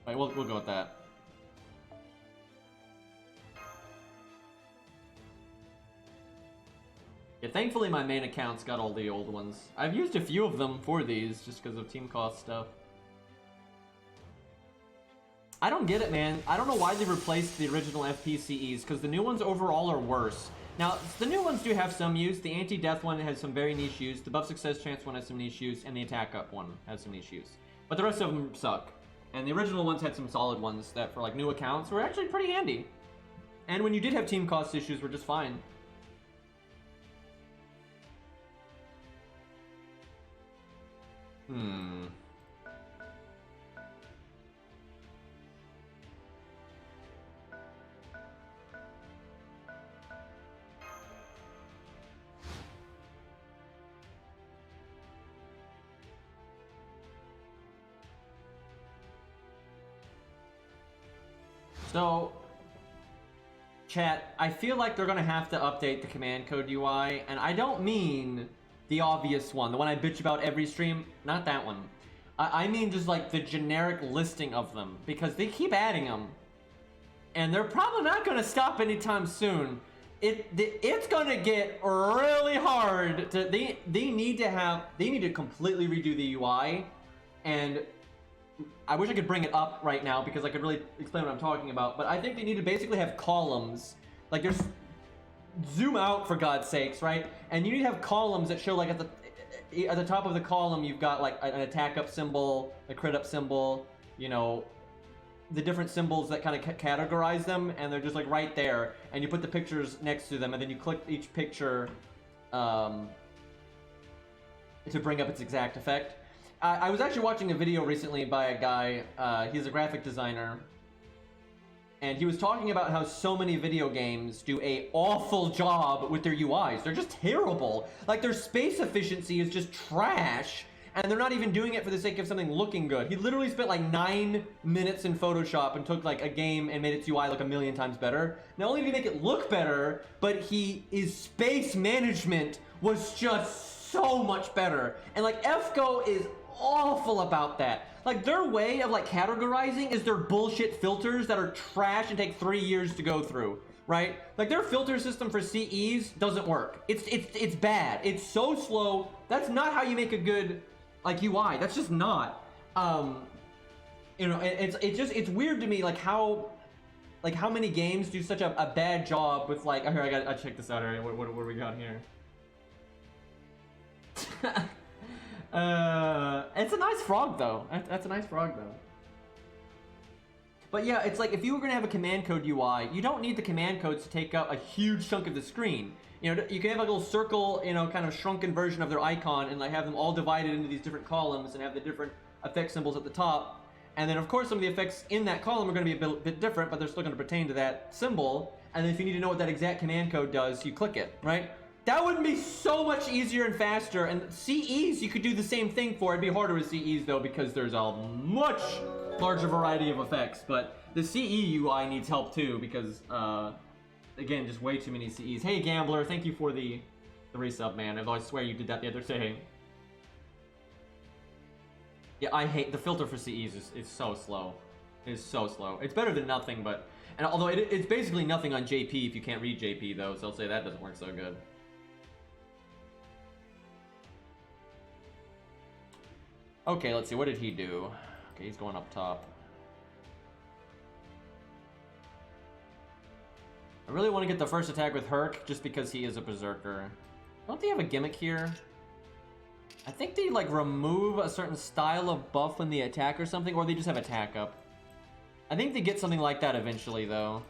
Right, we'll go with that. Yeah, thankfully my main account's got all the old ones. I've used a few of them for these, just because of team cost stuff. I don't get it, man. I don't know why they replaced the original FPCEs, because the new ones overall are worse. Now, the new ones do have some use. The anti-death one has some very niche use. The buff success chance one has some niche use. And the attack up one has some niche use. But the rest of them suck. And the original ones had some solid ones that, for like new accounts, were actually pretty handy. And when you did have team cost issues, were just fine. So, chat, I feel like they're gonna have to update the command code UI, and I don't mean the obvious one, the one I bitch about every stream, not that one. I mean just like the generic listing of them, because they keep adding them, and they're probably not gonna stop anytime soon. It's gonna get really hard to, they need to completely redo the UI, and I wish I could bring it up right now because I could really explain what I'm talking about, but I think they need to basically have columns. Like there's, zoom out for God's sakes, right? And you need to have columns that show like at the top of the column you've got like an attack up symbol, a crit up symbol, you know, the different symbols that kind of categorize them, and they're just like right there, and you put the pictures next to them, and then you click each picture to bring up its exact effect. I was actually watching a video recently by a guy, he's a graphic designer, and he was talking about how so many video games do a awful job with their UIs. They're just terrible. Like their space efficiency is just trash, and they're not even doing it for the sake of something looking good. He literally spent like 9 minutes in Photoshop and took like a game and made its UI look 1,000,000 times better. Not only did he make it look better, but his space management was just so much better. And like FGO is awful about that. Like their way of like categorizing is their bullshit filters that are trash and take 3 years to go through, right? Like their filter system for CEs doesn't work. It's bad. It's so slow. That's not how you make a good like UI. That's just not. You know, it's weird to me like how many games do such a bad job with like. Oh, here I gotta check this out. All right, what do we got here? It's a nice frog though. That's a nice frog though. But yeah, it's like if you were gonna have a command code UI, you don't need the command codes to take up a huge chunk of the screen. You know, you can have like a little circle, you know, kind of shrunken version of their icon and like have them all divided into these different columns and have the different effect symbols at the top. And then of course some of the effects in that column are gonna be a bit different, but they're still gonna pertain to that symbol. And then if you need to know what that exact command code does, you click it, right? That would be so much easier and faster. And CEs, you could do the same thing for. It'd be harder with CEs though because there's a much larger variety of effects. But the CE UI needs help too because, again, just way too many CEs. Hey Gambler, thank you for the resub, man. Although I swear you did that the other day. Yeah, I hate the filter for CEs. It's so slow. It's so slow. It's better than nothing, but and although it's basically nothing on JP if you can't read JP though, so I'll say that doesn't work so good. Okay, let's see. What did he do? Okay, he's going up top. I really want to get the first attack with Herc just because he is a berserker. Don't they have a gimmick here? I think they like remove a certain style of buff when they attack or something, or they just have attack up. I think they get something like that eventually though.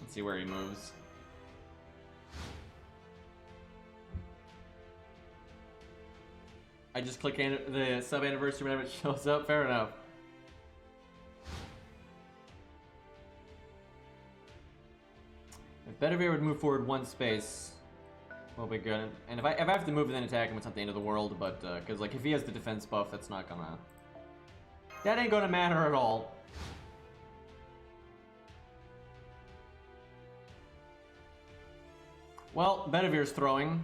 Let's see where he moves. I just click the sub anniversary whenever it shows up. Fair enough. If Bedivere would move forward one space, we'll be good. And if I have to move and then attack him, it's not the end of the world. But because like if he has the defense buff, that's not gonna. That ain't gonna matter at all. Well, Bedivere's throwing.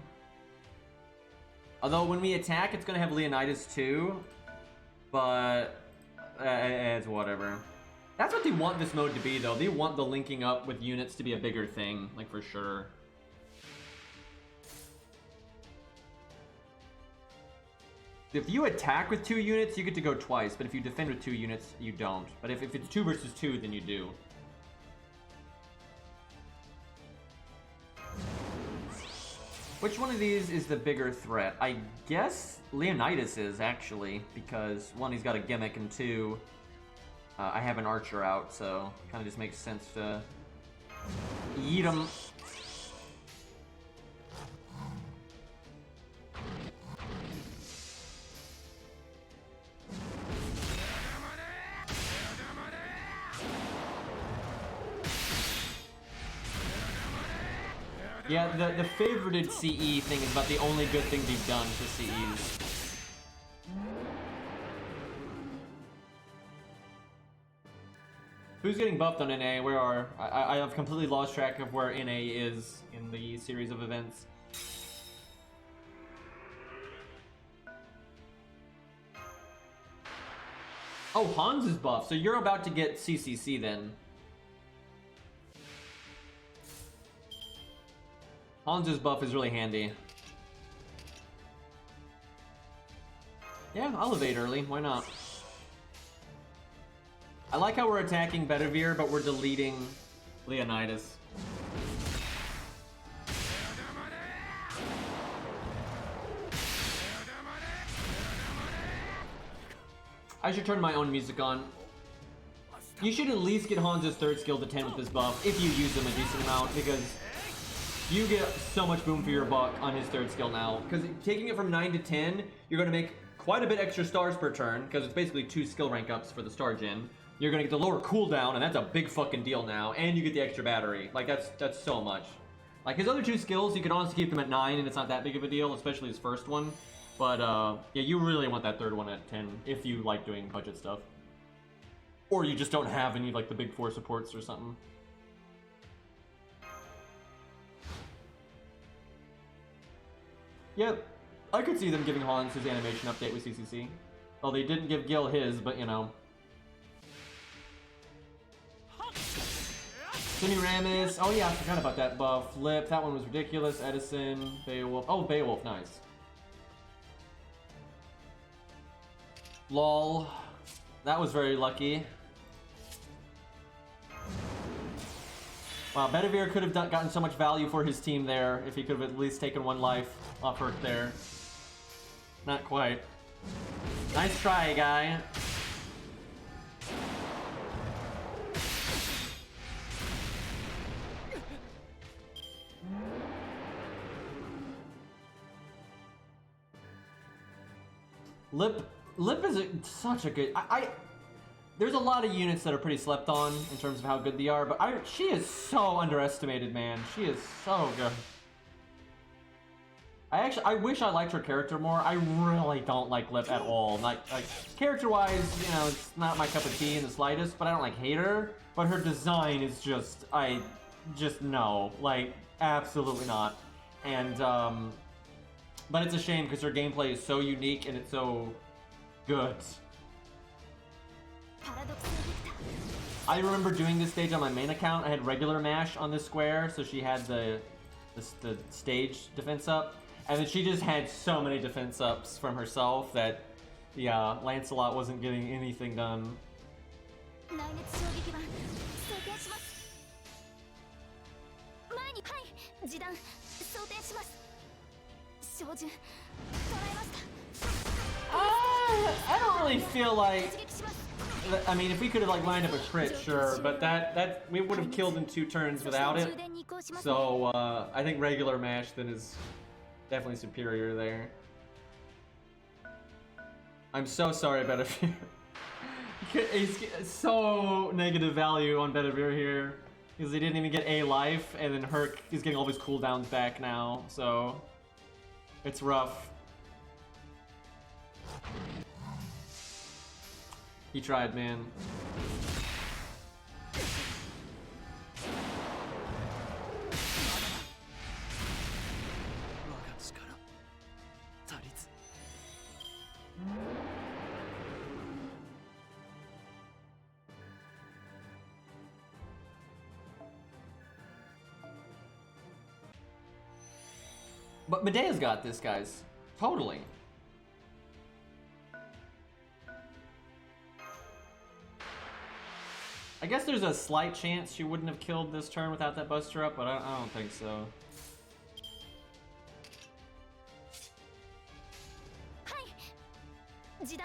Although when we attack, it's gonna have Leonidas too, but it's whatever. That's what they want this mode to be, though. They want the linking up with units to be a bigger thing, like for sure. If you attack with 2 units, you get to go twice, but if you defend with 2 units, you don't. But if it's 2 versus 2, then you do. Which one of these is the bigger threat? I guess Leonidas is, actually, because 1, he's got a gimmick, and 2, I have an archer out, so kind of just makes sense to eat him. Yeah, the favorited CE thing is about the only good thing they've done for CEs. Who's getting buffed on NA? Where are... I have completely lost track of where NA is in the series of events. Oh, Hans is buffed, so you're about to get CCC then. Hans's buff is really handy. Yeah, I'll evade early. Why not? I like how we're attacking Bedivere, but we're deleting Leonidas. I should turn my own music on. You should at least get Hans's 3rd skill to 10 with this buff, if you use him a decent amount, because you get so much boom for your buck on his 3rd skill now. Because taking it from 9 to 10, you're going to make quite a bit extra stars per turn, because it's basically 2 skill rank ups for the star gen. You're going to get the lower cooldown, and that's a big fucking deal now, and you get the extra battery. Like, that's so much. Like, his other 2 skills, you can honestly keep them at 9, and it's not that big of a deal, especially his 1st one. But, yeah, you really want that 3rd one at 10, if you like doing budget stuff. Or you just don't have any, like, the big 4 supports or something. Yep, I could see them giving Hans his animation update with CCC. Well, they didn't give Gil his, but you know. Semiramis. Oh yeah, I forgot about that buff. Flip. That one was ridiculous. Edison. Beowulf. Oh, Beowulf. Nice. Lol. That was very lucky. Wow, Bedivere could have gotten so much value for his team there if he could have at least taken one life off Herc there. Not quite. Nice try, guy. Lip is such a good. There's a lot of units that are pretty slept on in terms of how good they are, but she is so underestimated, man. She is so good. I wish I liked her character more. I really don't like Lip at all. Like character-wise, you know, it's not my cup of tea in the slightest, but I don't like hate her. But her design is just, no. Like, absolutely not. And, but it's a shame because her gameplay is so unique and it's so good. I remember doing this stage on my main account. I had regular mash on this square, so she had the stage defense up. And then she just had so many defense ups from herself that, yeah, Lancelot wasn't getting anything done. I don't really feel like... I mean, if we could have like lined up a crit, sure, but that we would have killed in 2 turns without it. So I think regular mash then is definitely superior there. I'm so sorry, Bedivere. He's so negative value on Bedivere here because he didn't even get a life, and then Herc is getting all his cooldowns back now, so it's rough. He tried, man. But Medea's got this, guys. Totally. I guess there's a slight chance she wouldn't have killed this turn without that buster up, but I don't think so. It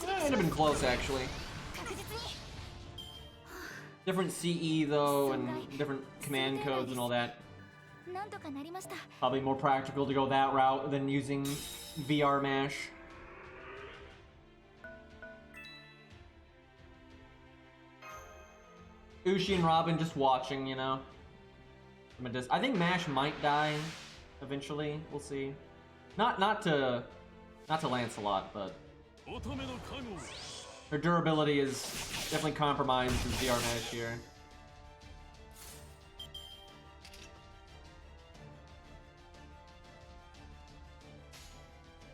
would have been close, actually. Different CE, though, and different command codes and all that. Probably more practical to go that route than using VR mash. Ushi and Robin just watching, you know. I think mash might die eventually. We'll see. Not to Lancelot, but her durability is definitely compromised in VR mash here.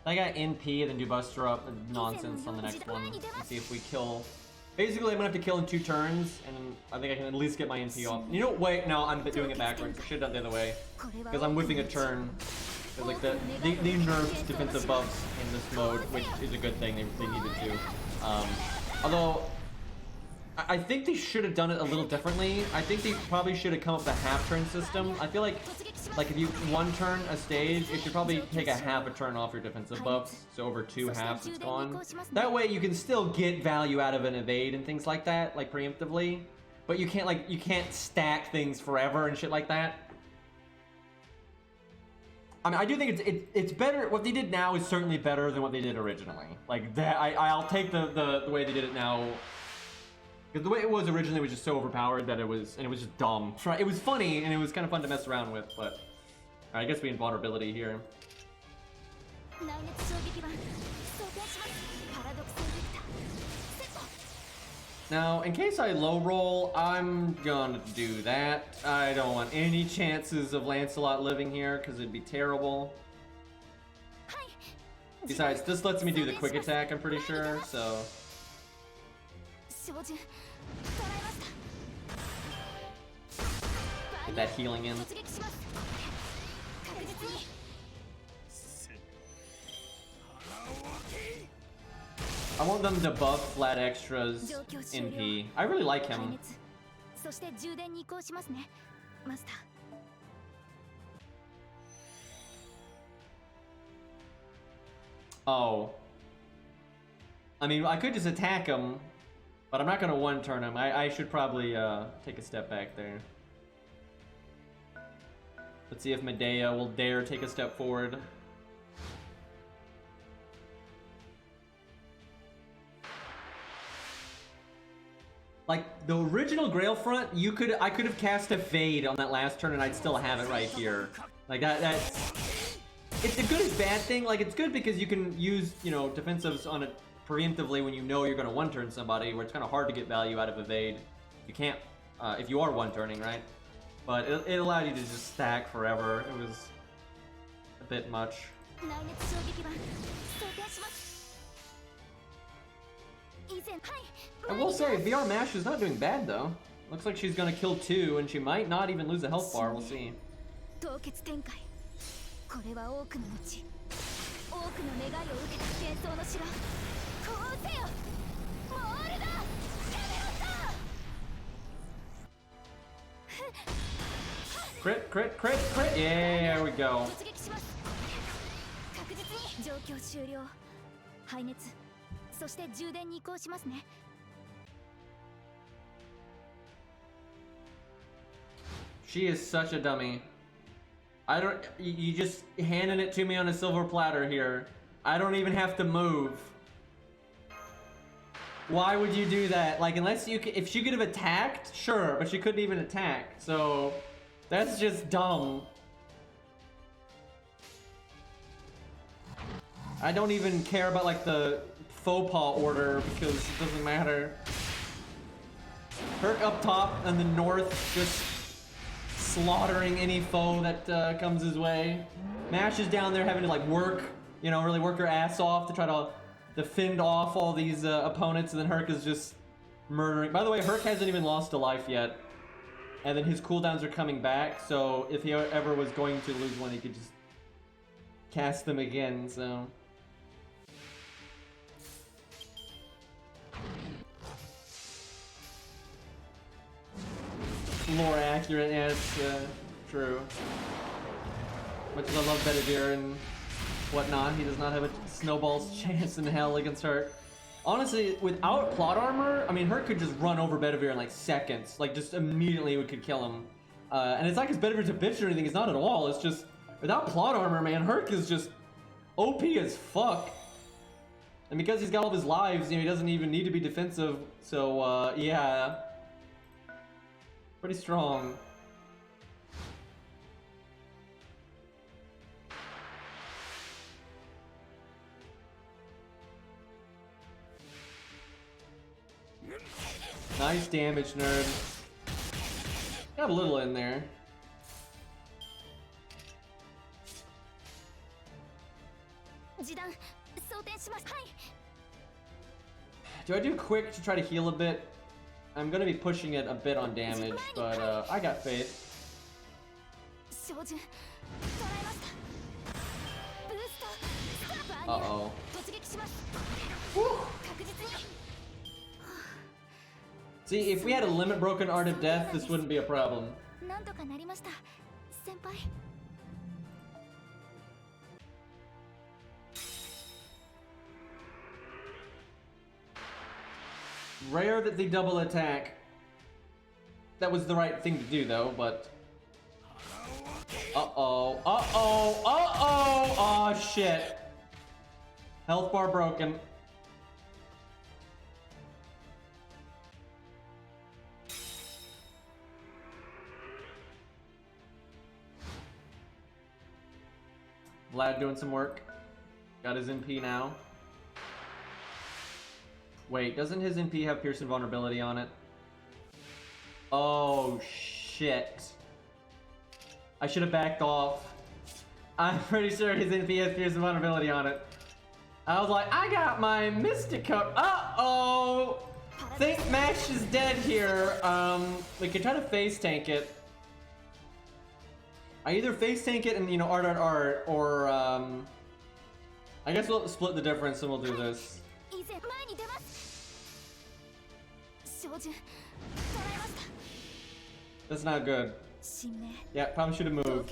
I got NP and then do buster up and nonsense on the next one and see if we kill. Basically, I'm gonna have to kill in 2 turns, and I think I can at least get my NP off. You know, wait, no, I'm doing it backwards. I should have done the other way because I'm whiffing a turn. Like they nerfed defensive buffs in this mode, which is a good thing. They needed to. Although I think they should have done it a little differently. I think they probably should have come up with a half-turn system. I feel like if you 1-turn a stage, it should probably take a half a turn off your defensive buffs. So over 2 halves, it's gone. That way you can still get value out of an evade and things like that, like preemptively. But you can't stack things forever and shit like that. I mean, I do think it's better. What they did now is certainly better than what they did originally. Like that, I'll take the way they did it now. Because the way it was originally was just so overpowered that it was just dumb. It was funny and it was kind of fun to mess around with, but I guess we invulnerability here. Now, in case I low roll, I'm gonna do that. I don't want any chances of Lancelot living here, because it'd be terrible. Besides, this lets me do the quick attack, I'm pretty sure, so... Get that healing in. I want them to buff flat extras NP. I really like him. Oh. I mean, I could just attack him, but I'm not gonna one-turn him. I should probably take a step back there. Let's see if Medea will dare take a step forward. Like, the original Grail front, I could have cast a Fade on that last turn and I'd still have it right here. Like, that's... It's a good and bad thing. Like, it's good because you can use, you know, defensives on it preemptively when you know you're going to one-turn somebody, where it's kind of hard to get value out of Evade. You can't, if you are one-turning, right? But it allowed you to just stack forever. It was a bit much. I will say, VR Mash is not doing bad, though. Looks like she's gonna kill 2, and she might not even lose a health bar, we'll see. Crit, crit, crit, crit! Yeah, there we go. She is such a dummy. I don't... You just handing it to me on a silver platter here. I don't even have to move. Why would you do that? Like, unless you could... If she could have attacked, sure, but she couldn't even attack. So, that's just dumb. I don't even care about, like, the faux pas order, because it doesn't matter. Herc up top in the north, just slaughtering any foe that comes his way. Mash is down there having to, like, work, you know, really work her ass off to try to defend off all these opponents, and then Herc is just murdering. By the way, Herc hasn't even lost a life yet. And then his cooldowns are coming back, so if he ever was going to lose one, he could just cast them again, so... Lore accurate, yeah, it's true. Much as I love Bedivere and whatnot, he does not have a snowball's chance in hell against her. Honestly, without plot armor, I mean, Herc could just run over Bedivere in like seconds. Like, just immediately we could kill him. And it's not because Bedivere's a bitch or anything, it's not at all. It's just, without plot armor, man, Herc is just OP as fuck. And because he's got all of his lives, you know, he doesn't even need to be defensive. So, yeah. Pretty strong. Nice damage, nerd. Got a little in there. Do I do quick to try to heal a bit? I'm gonna be pushing it a bit on damage, but I got faith. Uh-oh. Woo. See, if we had a limit broken Art of Death, this wouldn't be a problem. Rare that they double attack. That was the right thing to do, though, but... Uh-oh. Uh-oh. Uh-oh! Aw, shit. Health bar broken. Vlad doing some work. Got his MP now. Wait, doesn't his NP have Pierce and Vulnerability on it? Oh, shit. I should have backed off. I'm pretty sure his NP has Pierce and Vulnerability on it. I was like, I got my Mystico. Uh-oh! Think Mash is dead here. We could try to face tank it. I either face tank it and, you know, art, or, I guess we'll split the difference and we'll do this. That's not good. Yeah, probably should have moved.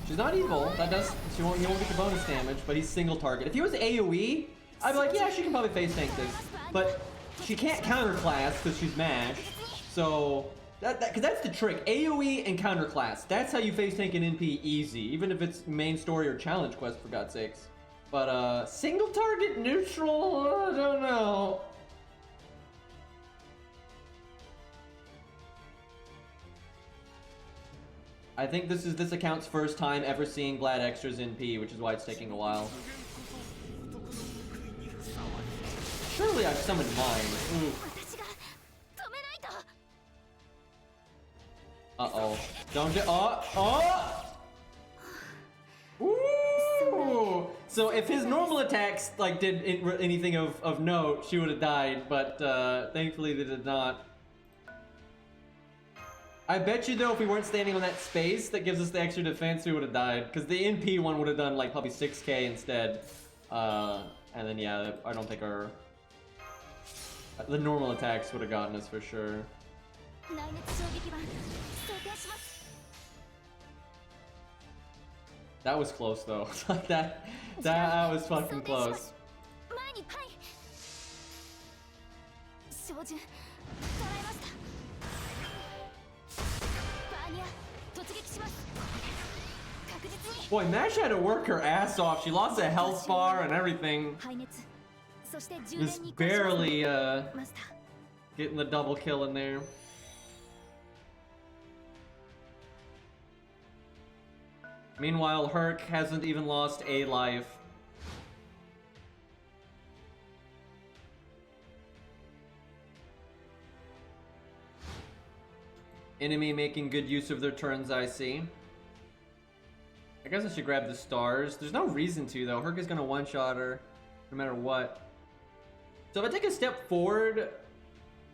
She's not evil. That does. He won't get the bonus damage, but he's single target. If he was AoE, I'd be like, yeah, she can probably face tank this. But she can't counterclass because she's mashed. So because that's the trick. AoE and counterclass. That's how you face tank an NP easy, even if it's main story or challenge quest, for God's sakes. But single target neutral, I don't know. I think this account's first time ever seeing Glad Extra's NP, which is why it's taking a while. Surely I've summoned mine. Ooh. Uh-oh. Don't do— oh! Ooh! So if his normal attacks, like, did anything of note, she would have died, but thankfully they did not. I bet you, though, if we weren't standing on that space that gives us the extra defense, we would have died. Because the NP one would have done, like, probably 6k instead. And then, yeah, I don't think our— the normal attacks would have gotten us for sure. That was close, though. that was fucking close. Boy, Mash had to work her ass off. She lost a health bar and everything. Just barely getting the double kill in there. Meanwhile, Herc hasn't even lost a life. Enemy making good use of their turns, I see. I guess I should grab the stars. There's no reason to, though. Herc is gonna one-shot her no matter what. So if I take a step forward,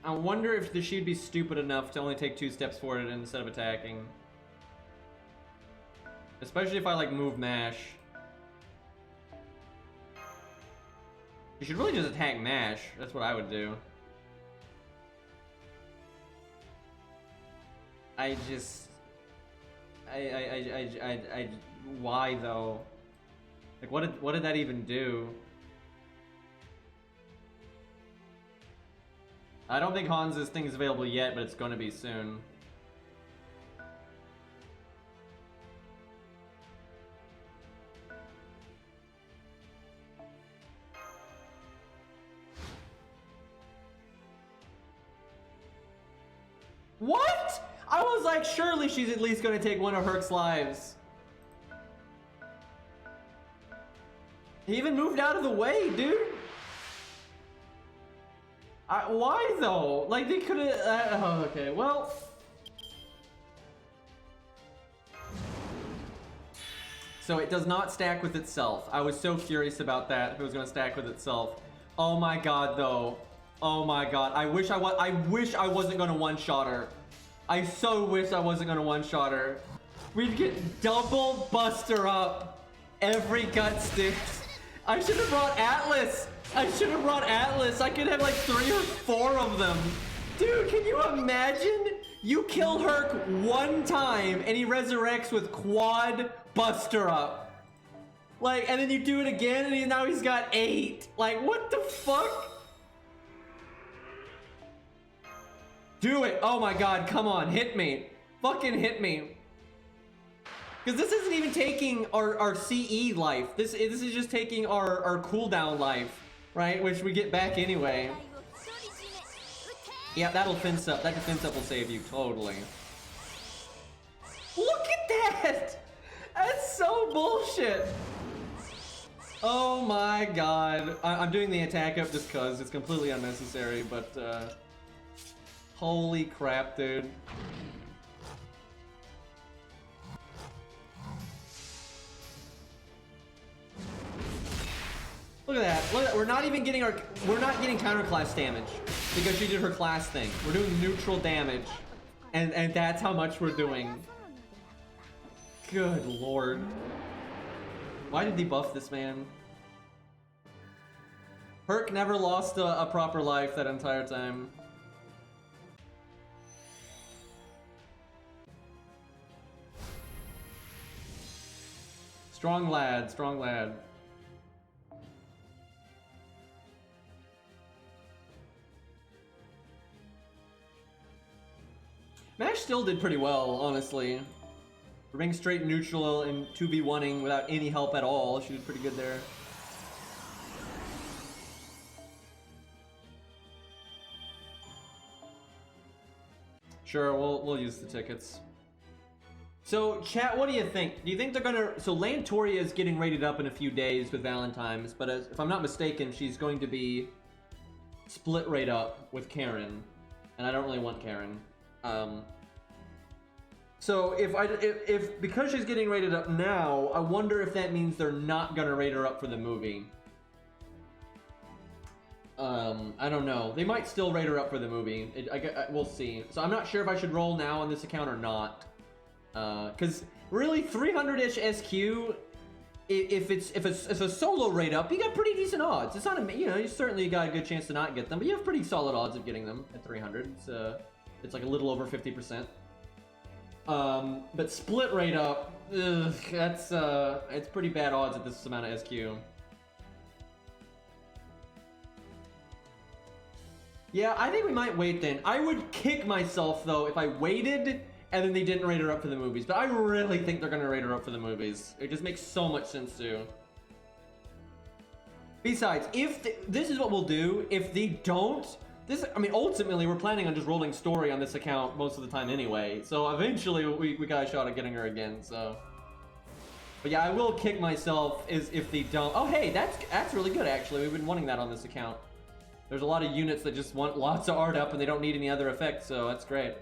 I wonder if she'd be stupid enough to only take 2 steps forward instead of attacking. Especially if I, like, move Mash. You should really just attack Mash. That's what I would do. Why though? Like, what did that even do? I don't think Hans's thing is available yet, but it's going to be soon. What? I was like, surely she's at least going to take one of Herc's lives. He even moved out of the way, dude. Why though? Like, they could have. Oh, okay, well. So it does not stack with itself. I was so curious about that, if it was going to stack with itself. Oh my god, though. Oh my god. I wish I wasn't going to one-shot her. I so wish I wasn't going to one-shot her. We'd get double Buster up every gut stick. I should have brought Atlas. I should have brought Atlas. I could have like 3 or 4 of them. Dude, can you imagine? You kill Herc one time and he resurrects with quad Buster up. Like, and then you do it again and now he's got 8. Like, what the fuck? Do it. Oh my god, come on, hit me. Fucking hit me. Because this isn't even taking our CE life. This is just taking our cooldown life, right? Which we get back anyway. Yeah, that'll fence up. That defense up will save you, totally. Look at that! That's so bullshit! Oh my god. I'm doing the attack up just cause it's completely unnecessary, but holy crap, dude. Look at that. Look at that. We're not getting counter class damage because she did her class thing. We're doing neutral damage. And that's how much we're doing. Good lord. Why did they buff this man? Herc never lost a proper life that entire time. Strong lad, strong lad. Mash still did pretty well, honestly. For being straight neutral and 2v1ing without any help at all, she did pretty good there. Sure, we'll use the tickets. So, chat, what do you think? Do you think they're gonna... So, Lantoria is getting rated up in a few days with Valentine's, but if I'm not mistaken, she's going to be split rate up with Karen. And I don't really want Karen. So if because she's getting rated up now, I wonder if that means they're not gonna rate her up for the movie. I don't know. They might still rate her up for the movie. We'll see. So I'm not sure if I should roll now on this account or not. Because really 300-ish SQ, if it's a solo rate up, you got pretty decent odds. It's not a, you certainly got a good chance to not get them, but you have pretty solid odds of getting them at 300. It's like a little over 50%. But split rate up, ugh, it's pretty bad odds at this amount of SQ. Yeah, I think we might wait then. I would kick myself though if I waited and then they didn't rate her up for the movies. But I really think they're gonna rate her up for the movies. It just makes so much sense to. Besides, this is what we'll do. If they don't, I mean, ultimately, we're planning on just rolling story on this account most of the time anyway. So eventually, we got a shot at getting her again, so. But yeah, I will kick myself if they don't. Oh, hey, that's really good, actually. We've been wanting that on this account. There's a lot of units that just want lots of art up and they don't need any other effects, so that's great.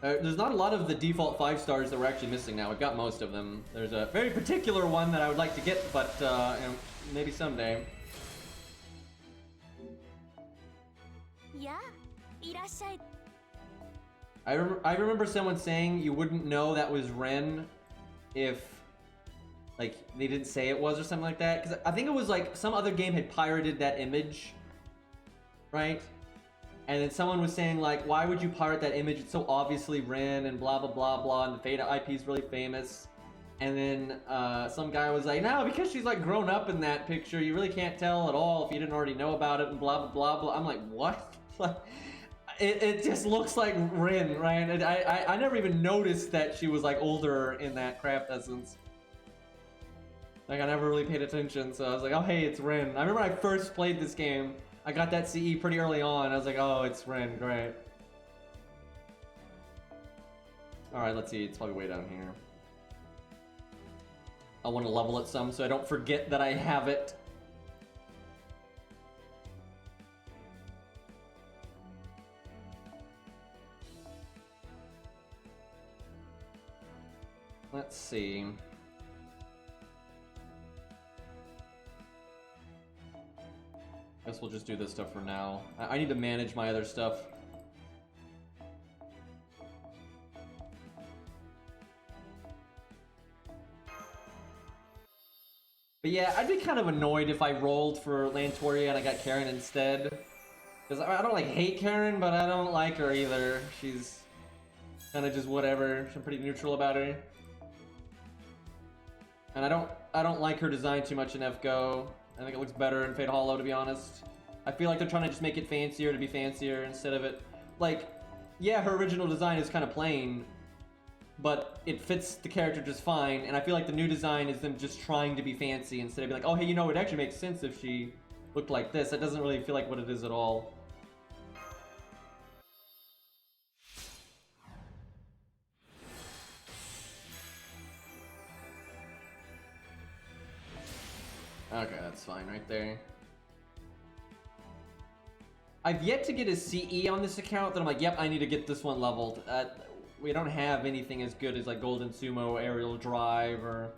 There's not a lot of the default 5 stars that we're actually missing now. We've got most of them. There's a very particular one that I would like to get, but maybe someday. I remember someone saying you wouldn't know that was Ren if, like, they didn't say it was or something like that. Because I think it was like some other game had pirated that image, right? And then someone was saying, like, why would you pirate that image? It's so obviously Ren and blah, blah, blah, blah. And the Theta IP is really famous. And then some guy was like, no, because she's, like, grown up in that picture, you really can't tell at all if you didn't already know about it and blah, blah, blah, blah. I'm like, what? It just looks like Rin, right? And I never even noticed that she was, like, older in that craft essence. Like, I never really paid attention, so I was like, oh, hey, it's Rin. I remember when I first played this game, I got that CE pretty early on. I was like, oh, it's Rin, great. Alright, let's see, it's probably way down here. I want to level it some so I don't forget that I have it. Let's see. Guess we'll just do this stuff for now. I need to manage my other stuff. But yeah, I'd be kind of annoyed if I rolled for Lantoria and I got Karen instead. Because I don't like hate Karen, but I don't like her either. She's kind of just whatever. I'm pretty neutral about her. And I don't like her design too much in FGO. I think it looks better in Fate Hollow, to be honest. I feel like they're trying to just make it fancier to be fancier instead of it... Like, yeah, her original design is kind of plain, but it fits the character just fine, and I feel like the new design is them just trying to be fancy instead of being like, oh, hey, you know, it actually makes sense if she looked like this. That doesn't really feel like what it is at all. That's fine right there. I've yet to get a CE on this account that I'm like, yep, I need to get this one leveled. We don't have anything as good as like Golden Sumo, Aerial Drive, or...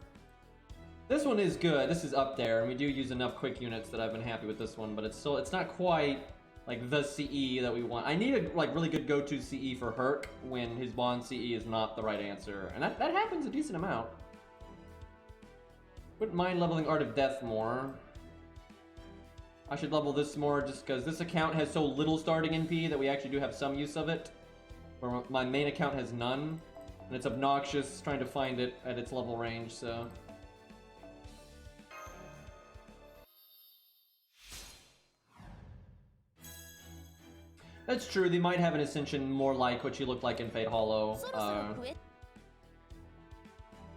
This one is good. This is up there, and we do use enough quick units that I've been happy with this one, but it's not quite like the CE that we want. I need a like really good go-to CE for Herc when his Bond CE is not the right answer, and that happens a decent amount. Wouldn't mind leveling Art of Death more. I should level this more just because this account has so little starting NP that we actually do have some use of it, where my main account has none, and it's obnoxious trying to find it at its level range, so... That's true, they might have an Ascension more like what you look like in Fate Hollow. I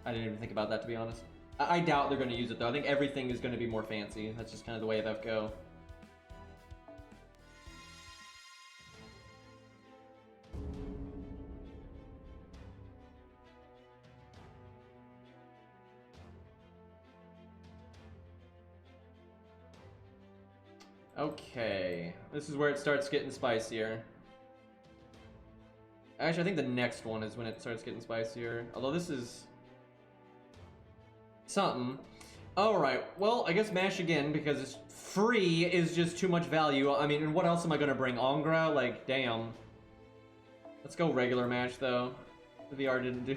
didn't even think about that, to be honest. I doubt they're going to use it, though. I think everything is going to be more fancy. That's just kind of the way of FGO. Okay, this is where it starts getting spicier. Actually, I think the next one is when it starts getting spicier. Although this is... something. Alright, well, I guess mash again, because it's free is just too much value. I mean, and what else am I gonna bring? Ongra? Like, damn. Let's go regular mash, though. The VR didn't do,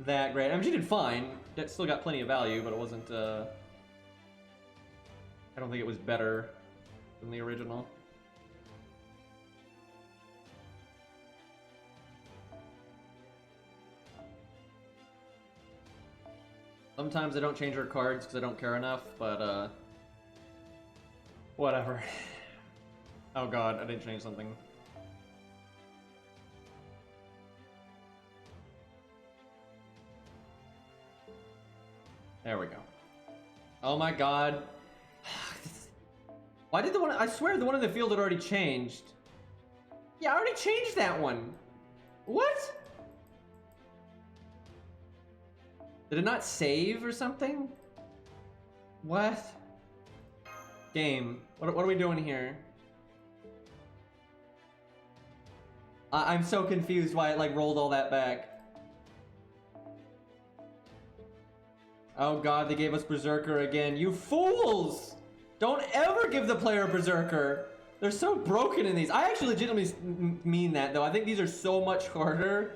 that great. I mean, she did fine. It still got plenty of value, but it wasn't, I don't think it was better than the original. Sometimes I don't change her cards because I don't care enough, but, whatever. Oh god, I didn't change something. There we go. Oh my god. Why did the one... I swear the one in the field had already changed. Yeah, I already changed that one. What? Did it not save or something? What? Game. What are we doing here? I'm so confused why it like rolled all that back. Oh god, they gave us Berserker again. You fools! Don't ever give the player Berserker! They're so broken in these. I actually legitimately mean that, though. I think these are so much harder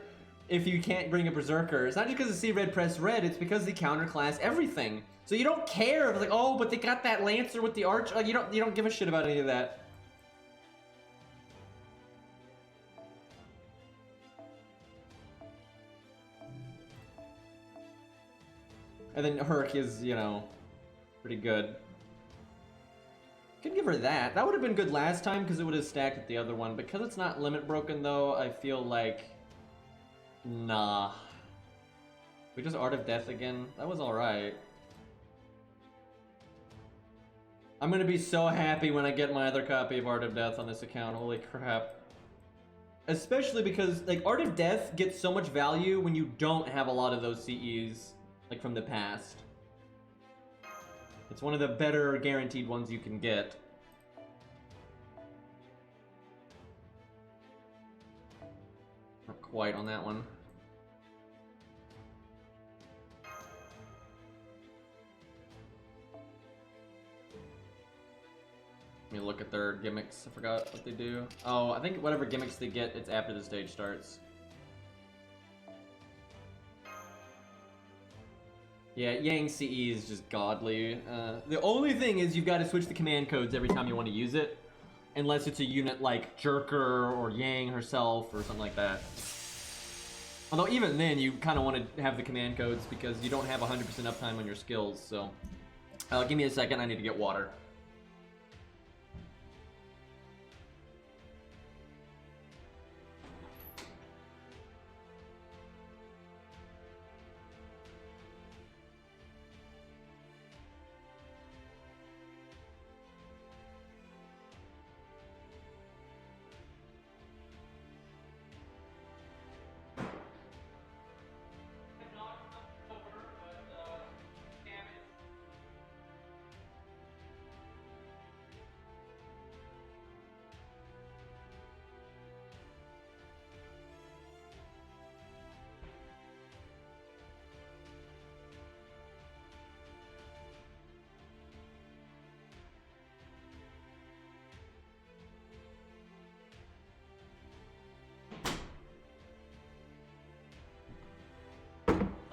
if you can't bring a Berserker. It's not just because of see red, press red, it's because they counterclass everything. So you don't care if it's like, oh, but they got that Lancer with the Arch. Like, you don't give a shit about any of that. And then Herc is, you know, pretty good. Could give her that. That would have been good last time because it would have stacked with the other one. Because it's not limit broken though, I feel like... Nah. We just Art of Death again? That was alright. I'm gonna be so happy when I get my other copy of Art of Death on this account. Holy crap. Especially because, like, Art of Death gets so much value when you don't have a lot of those CEs, like, from the past. It's one of the better guaranteed ones you can get. Not quite on that one. Let me look at their gimmicks. I forgot what they do. Oh, I think whatever gimmicks they get, it's after the stage starts. Yeah, Yang CE is just godly. The only thing is you've got to switch the command codes every time you want to use it. Unless it's a unit like Jerker or Yang herself or something like that. Although even then, you kind of want to have the command codes because you don't have 100% uptime on your skills, so... give me a second, I need to get water.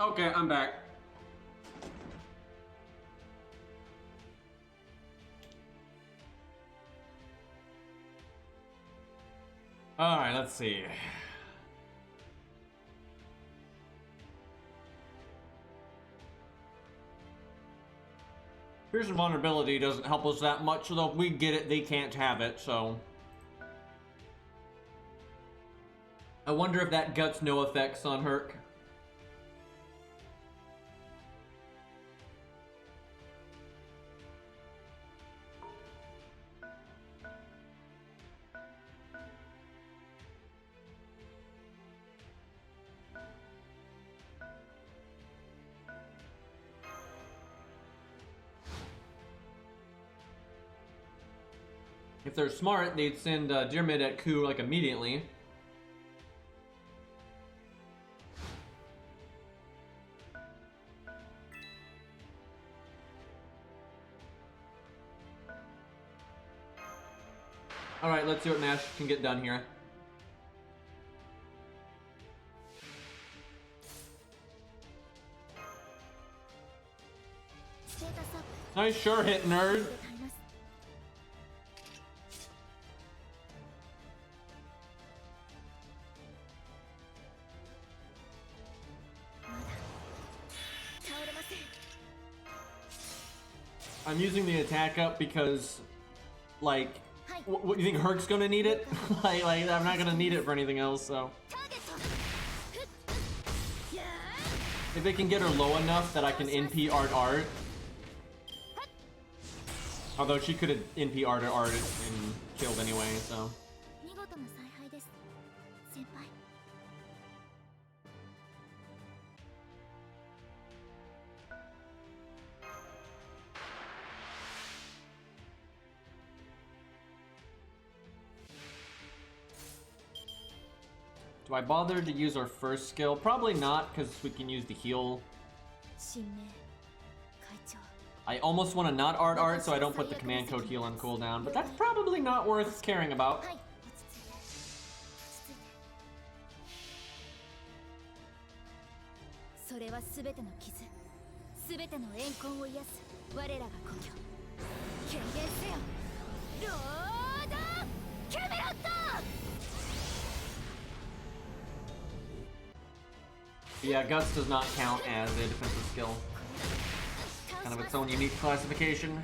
Okay, I'm back. Alright, let's see. Fears and vulnerability doesn't help us that much, although if we get it, they can't have it, so. I wonder if that guts no effects on Herc. If they're smart, they'd send Diarmid at Ku like immediately. Alright, let's see what Nash can get done here. Nice sure hit, nerd. I'm using the attack up because, like, what, you think Herc's gonna need it? like, I'm not gonna need it for anything else, so. If they can get her low enough that I can NP art. Although she could have NP art and killed anyway, so. Do I bother to use our first skill? Probably not, because we can use the heal. I almost want to not art, so I don't put the command code heal on cooldown, but that's probably not worth caring about. Yeah, Guts does not count as a defensive skill. Kind of its own unique classification.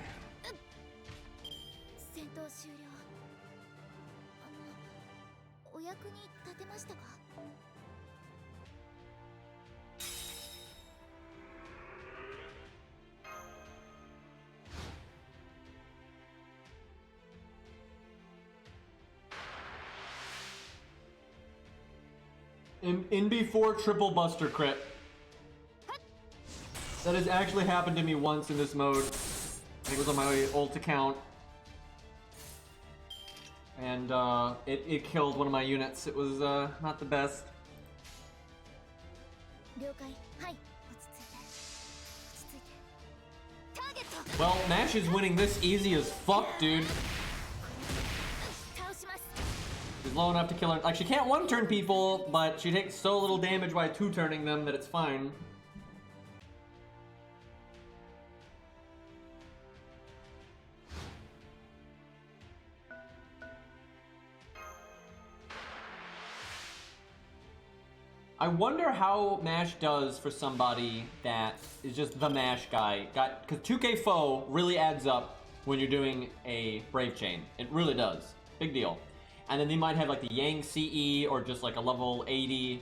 In before triple buster crit. That has actually happened to me once in this mode. I think it was on my ult account. And it killed one of my units. It was not the best. Well, Nash is winning this easy as fuck, dude. She's low enough to kill her. Like, she can't one-turn people, but she takes so little damage by two-turning them that it's fine. I wonder how MASH does for somebody that is just the MASH guy. Because 2K foe really adds up when you're doing a Brave Chain. It really does. Big deal. And then they might have like the Yang CE or just like a level 80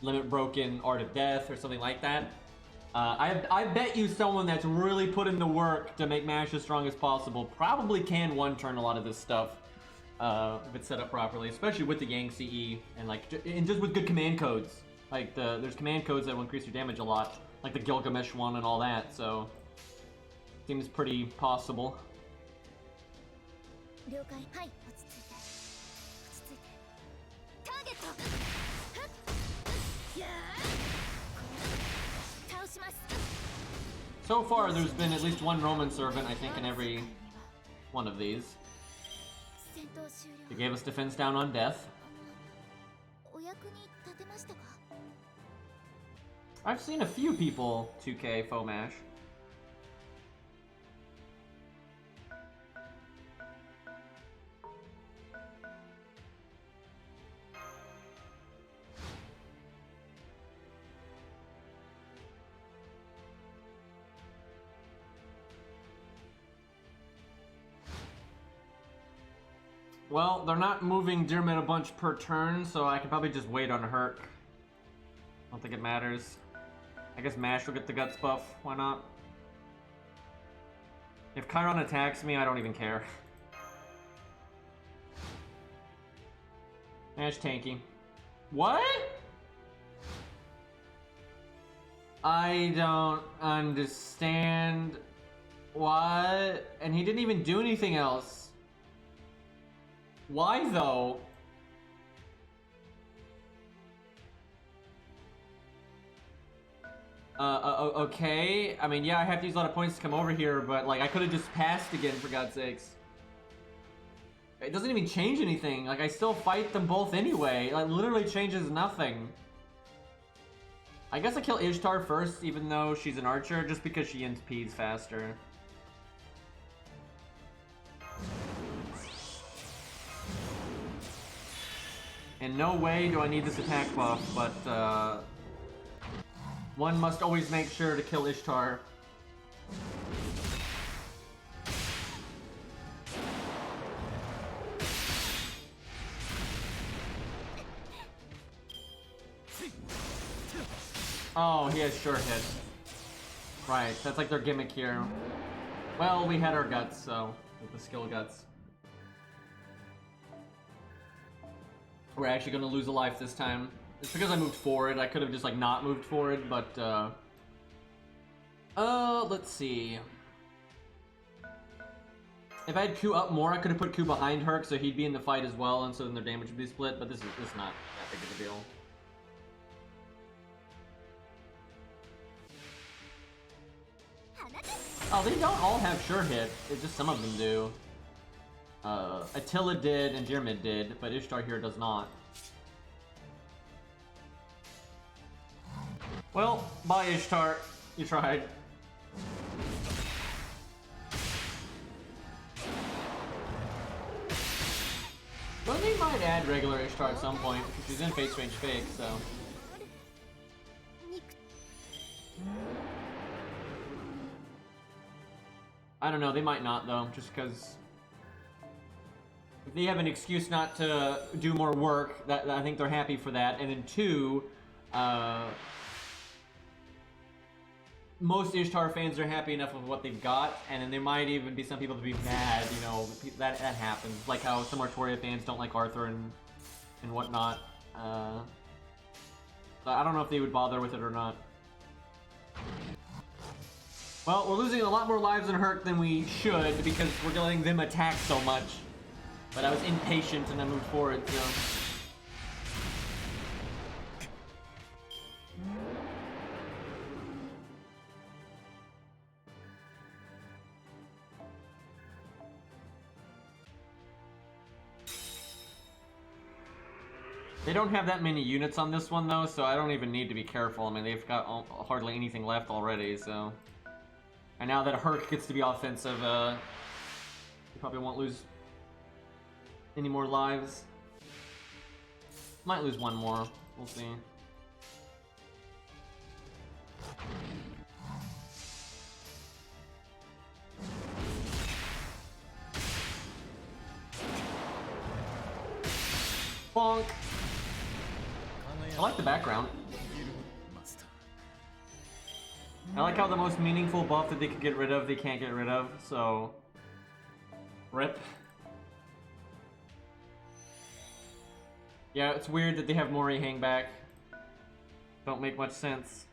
limit broken Art of Death or something like that. I bet you someone that's really put in the work to make MASH as strong as possible probably can one-turn a lot of this stuff if it's set up properly, especially with the Yang CE and just with good command codes. Like there's command codes that will increase your damage a lot, like the Gilgamesh one and all that. So seems pretty possible. So far, there's been at least one Roman servant, I think, in every one of these. They gave us defense down on death. I've seen a few people 2K Fomash. Well, they're not moving Dearman a bunch per turn, so I can probably just wait on Herc. I don't think it matters. I guess Mash will get the Guts buff. Why not? If Chiron attacks me, I don't even care. Mash tanky. What? I don't understand. What? And he didn't even do anything else. Why though? Okay. I mean, yeah, I have to use a lot of points to come over here, but like I could have just passed again for God's sakes. It doesn't even change anything. Like I still fight them both anyway. Like literally changes nothing. I guess I kill Ishtar first, even though she's an archer, just because she NPs faster. In no way do I need this attack buff, but one must always make sure to kill Ishtar. Oh, he has sure hit. Right, that's like their gimmick here. Well, we had our guts, so with the skill guts. We're actually gonna lose a life this time. It's because I moved forward. I could have just like not moved forward, but let's see. If I had Q up more, I could have put Q behind Herc, so he'd be in the fight as well, and so then their damage would be split. But this is not that big of a deal. Oh, they don't all have sure hit. It's just some of them do. Attila did and Diarmid did, but Ishtar here does not. Well, bye Ishtar. You tried. Well, they might add regular Ishtar at some point, because she's in Fate's Range Fake, so... I don't know, they might not though, just because... If they have an excuse not to do more work, that I think they're happy for that. And then two, most Ishtar fans are happy enough with what they've got, and then there might even be some people to be mad, you know, that happens. Like how some Artoria fans don't like Arthur and whatnot. So I don't know if they would bother with it or not. Well, we're losing a lot more lives in Herc than we should because we're letting them attack so much. But I was impatient and I moved forward, so... They don't have that many units on this one though, so I don't even need to be careful. I mean, they've got hardly anything left already, so... And now that Herc gets to be offensive, you probably won't lose any more lives. Might lose one more. We'll see. Bonk! I like the background. I like how the most meaningful buff that they could get rid of, they can't get rid of, so... RIP. Yeah, it's weird that they have Mori hang back. Don't make much sense.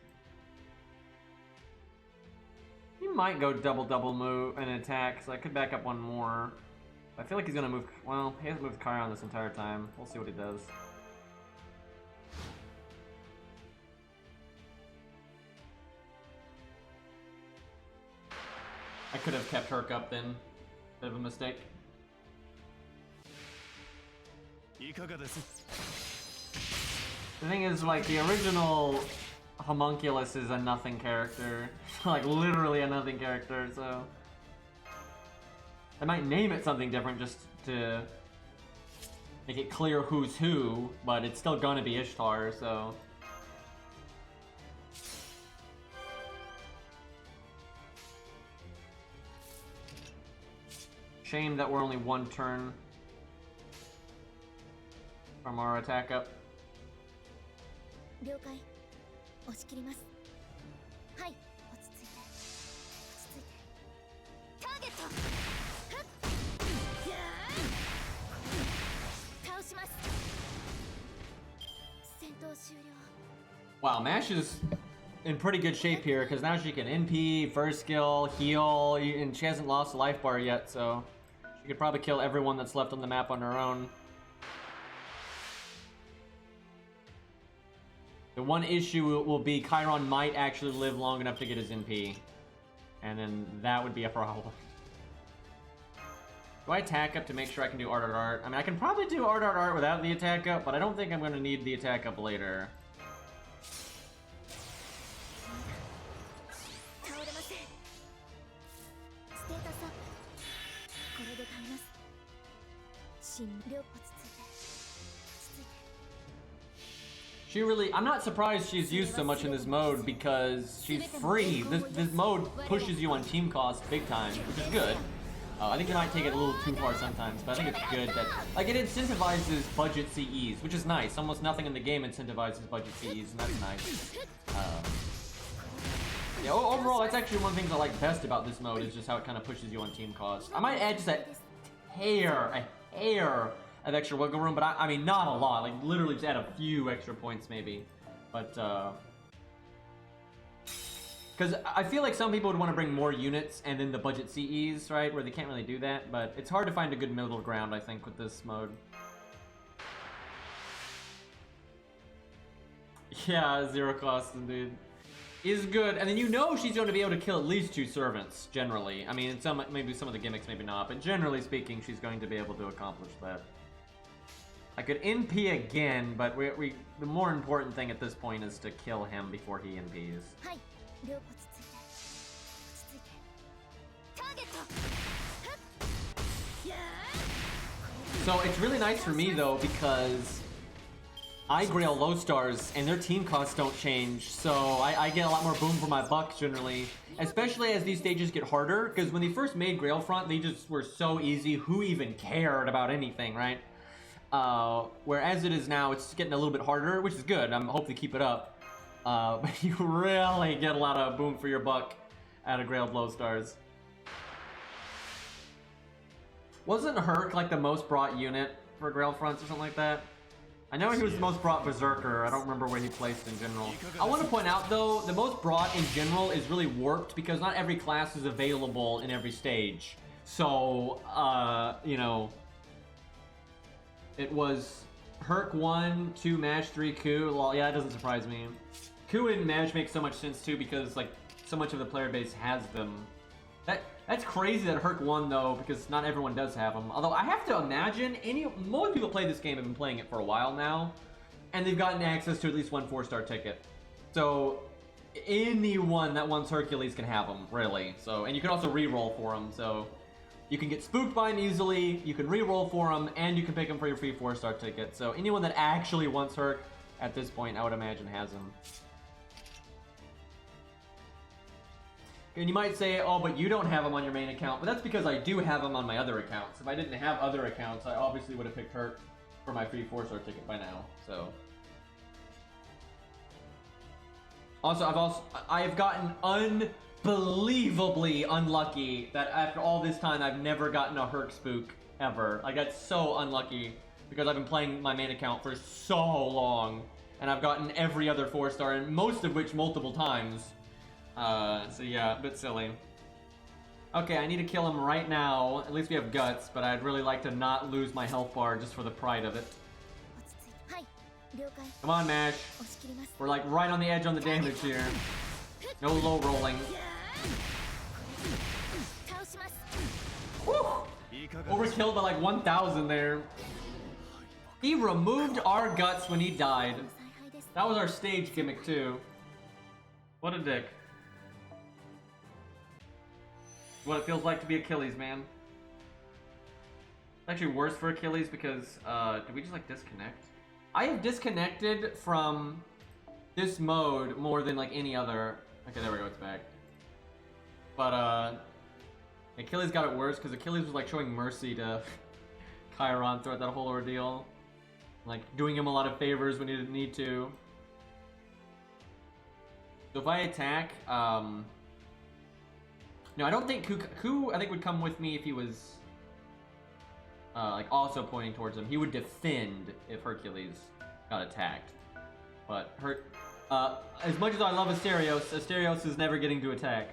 He might go double move and attack, so I could back up one more. I feel like he's gonna move. Well, he hasn't moved Chiron this entire time. We'll see what he does. I could have kept Herc up then. Bit of a mistake. The thing is, like, the original Homunculus is a nothing character. Like, literally a nothing character, so... I might name it something different just to make it clear who's who, but it's still gonna be Ishtar, so... Shame that we're only one turn from our attack up. 了解。押し切ります。はい、落ち着いて。落ち着いて。ターゲット。はっ。やー。倒します。戦闘終了。 Wow, Mash is in pretty good shape here because now she can NP, first skill, heal, and she hasn't lost a life bar yet, so she could probably kill everyone that's left on the map on her own. The one issue will be Chiron might actually live long enough to get his NP, and then that would be a problem. Do I attack up to make sure I can do art art art? I mean, I can probably do art art art without the attack up, but I don't think I'm going to need the attack up later. 倒れません。ステータスアップ。これで耐えます。心療落ち着いて。落ち着いて。 She really, I'm not surprised she's used so much in this mode because she's free. This mode pushes you on team cost big time, which is good. I think you might take it a little too far sometimes, but I think it's good that, like, it incentivizes budget CEs, which is nice. Almost nothing in the game incentivizes budget CEs, and that's nice. Yeah, overall, that's actually one of the things I like best about this mode is just how it kind of pushes you on team cost. I might add just a hair of extra wiggle room, but I mean, not a lot. Like, literally just add a few extra points, maybe. But, because I feel like some people would want to bring more units and then the budget CEs, right? Where they can't really do that, but it's hard to find a good middle ground, I think, with this mode. Yeah, zero cost, indeed. Is good, and then you know she's going to be able to kill at least 2 servants, generally. I mean, maybe some of the gimmicks, maybe not, but generally speaking, she's going to be able to accomplish that. I could NP again, but the more important thing at this point is to kill him before he NPs. So it's really nice for me though because I Grail low stars and their team costs don't change, so I get a lot more boom for my buck generally, especially as these stages get harder, because when they first made Grail Front, they just were so easy, who even cared about anything, right? Whereas it is now, it's getting a little bit harder, which is good. I'm hoping to keep it up. But you really get a lot of boom for your buck out of Grail low stars. Wasn't Herc like the most brought unit for Grail Fronts or something like that? I know he was the most brought Berserker. I don't remember where he placed in general. I want to point out though, the most brought in general is really warped because not every class is available in every stage. So, you know, it was Herc 1, 2 Mash, 3 Coup. Well, yeah, it doesn't surprise me. Coup and Mash make so much sense too because like so much of the player base has them. That's crazy that Herc won though, because not everyone does have them. Although I have to imagine most people play this game have been playing it for a while now, and they've gotten access to at least one 4-star ticket. So anyone that wants Hercules can have them, really. So, and you can also re-roll for them. So you can get spooked by them easily, you can re-roll for them, and you can pick them for your free 4-star ticket. So anyone that actually wants Herc at this point, I would imagine has them. And you might say, oh, but you don't have them on your main account. But that's because I do have them on my other accounts. If I didn't have other accounts, I obviously would have picked Herc for my free 4-star ticket by now. So. Also, I've gotten unbelievably unlucky that after all this time, I've never gotten a Herc spook ever. I got so unlucky because I've been playing my main account for so long. And I've gotten every other 4-star, and most of which multiple times. So yeah, a bit silly. Okay, I need to kill him right now. At least we have guts, but I'd really like to not lose my health bar just for the pride of it. Come on, Mash. We're like right on the edge on the damage here. No low rolling. Woo! Overkilled by like 1,000 there. He removed our guts when he died. That was our stage gimmick too. What a dick. What it feels like to be Achilles, man. It's actually worse for Achilles because, did we just like disconnect? I have disconnected from this mode more than like any other. Okay, there we go, it's back. But, Achilles got it worse because Achilles was like showing mercy to Chiron throughout that whole ordeal. Like, doing him a lot of favors when he didn't need to. So if I attack, no, I don't think Ku I think would come with me if he was, like also pointing towards him. He would defend if Hercules got attacked. But as much as I love Asterios is never getting to attack.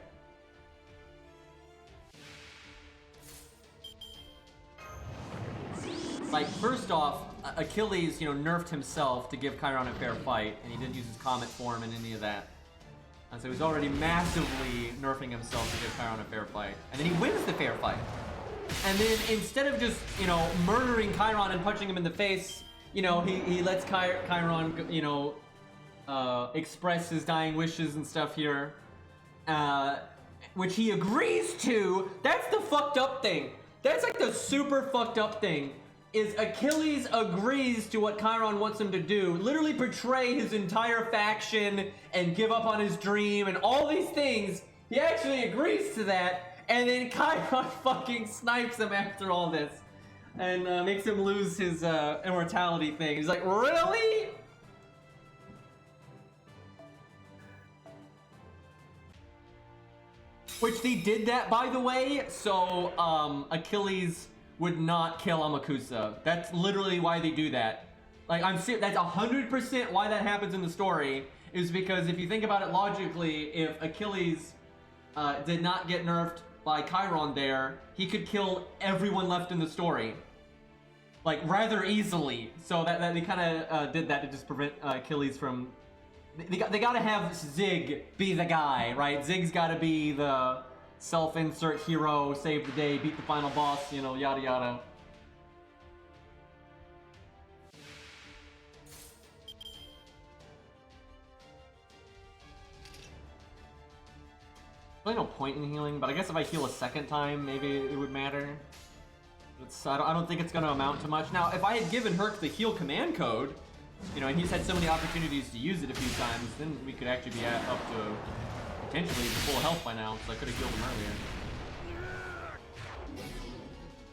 Like, first off, Achilles, you know, nerfed himself to give Chiron a fair fight, and he didn't use his comet form in any of that. And so he's already massively nerfing himself to give Chiron a fair fight. And then he wins the fair fight. And then instead of just, you know, murdering Chiron and punching him in the face, you know, he lets Chiron, you know, express his dying wishes and stuff here. Which he agrees to. That's the fucked up thing. That's like the super fucked up thing. Is Achilles agrees to what Chiron wants him to do, literally betray his entire faction and give up on his dream and all these things. He actually agrees to that, and then Chiron fucking snipes him after all this and makes him lose his immortality thing. He's like, really? Which they did that, by the way, so Achilles would not kill Amakusa. That's literally why they do that. Like, I'm serious, that's 100% why that happens in the story, is because if you think about it logically, if Achilles did not get nerfed by Chiron there, he could kill everyone left in the story. Like, rather easily. So that they kind of did that to just prevent Achilles from... They gotta have Zig be the guy, right? Zig's gotta be the self-insert hero, save the day, beat the final boss, you know, yada yada. Really no point in healing, but I guess if I heal a second time, maybe it would matter. I don't think it's going to amount to much. Now, if I had given Herc the heal command code, you know, and he's had so many opportunities to use it a few times, then we could actually be up to potentially the full health by now, because I could have killed him earlier.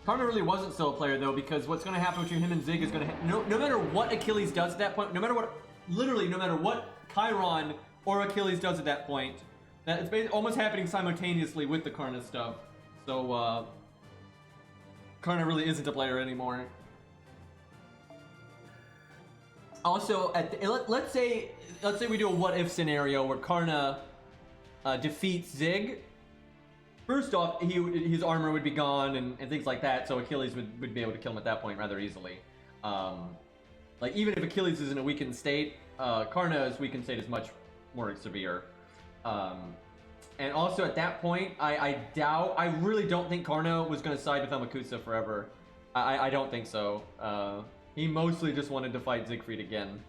Karna really wasn't still a player though, because what's going to happen between him and Zig is going to no matter what Achilles does at that point, no matter what, literally no matter what Chiron or Achilles does at that point, that it's basically almost happening simultaneously with the Karna stuff. So Karna really isn't a player anymore. Also, let's say we do a what if scenario where Karna defeats Zig. First off, his armor would be gone and things like that, so Achilles would be able to kill him at that point rather easily. Like, even if Achilles is in a weakened state, Karna's weakened state is much more severe. And also at that point, I really don't think Karna was going to side with Amakusa forever. I don't think so. He mostly just wanted to fight Siegfried again.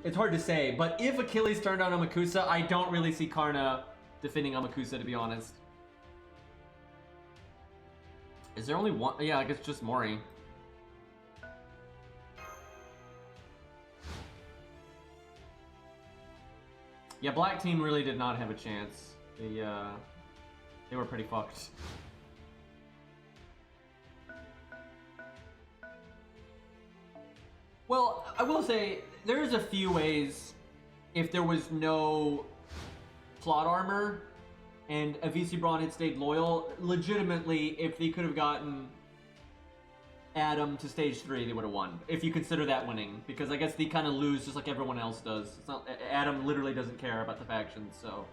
It's hard to say, but if Achilles turned on Amakusa, I don't really see Karna defending Amakusa, to be honest. Is there only one? Yeah, I guess just Mori. Yeah, Black Team really did not have a chance. They were pretty fucked. Well, I will say, there's a few ways, if there was no plot armor, and Avicii Braun had stayed loyal, legitimately, if they could have gotten Adam to stage 3, they would have won. If you consider that winning. Because I guess they kind of lose just like everyone else does. It's not, Adam literally doesn't care about the factions, so...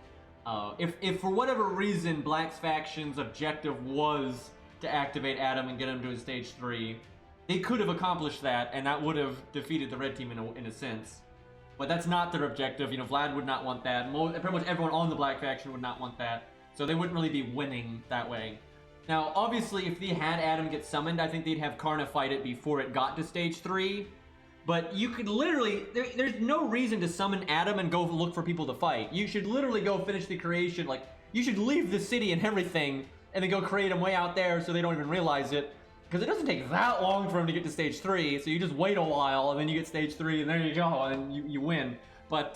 if for whatever reason Black's faction's objective was to activate Adam and get him to his stage 3, they could have accomplished that, and that would have defeated the red team in a sense. But that's not their objective. You know, Vlad would not want that. Pretty much everyone on the Black faction would not want that. So they wouldn't really be winning that way. Now, obviously, if they had Adam get summoned, I think they'd have Karna fight it before it got to stage 3. But you could literally, there's no reason to summon Adam and go look for people to fight. You should literally go finish the creation. Like, you should leave the city and everything and then go create them way out there so they don't even realize it. Because it doesn't take that long for him to get to stage 3, so you just wait a while and then you get stage 3 and there you go, and you win. But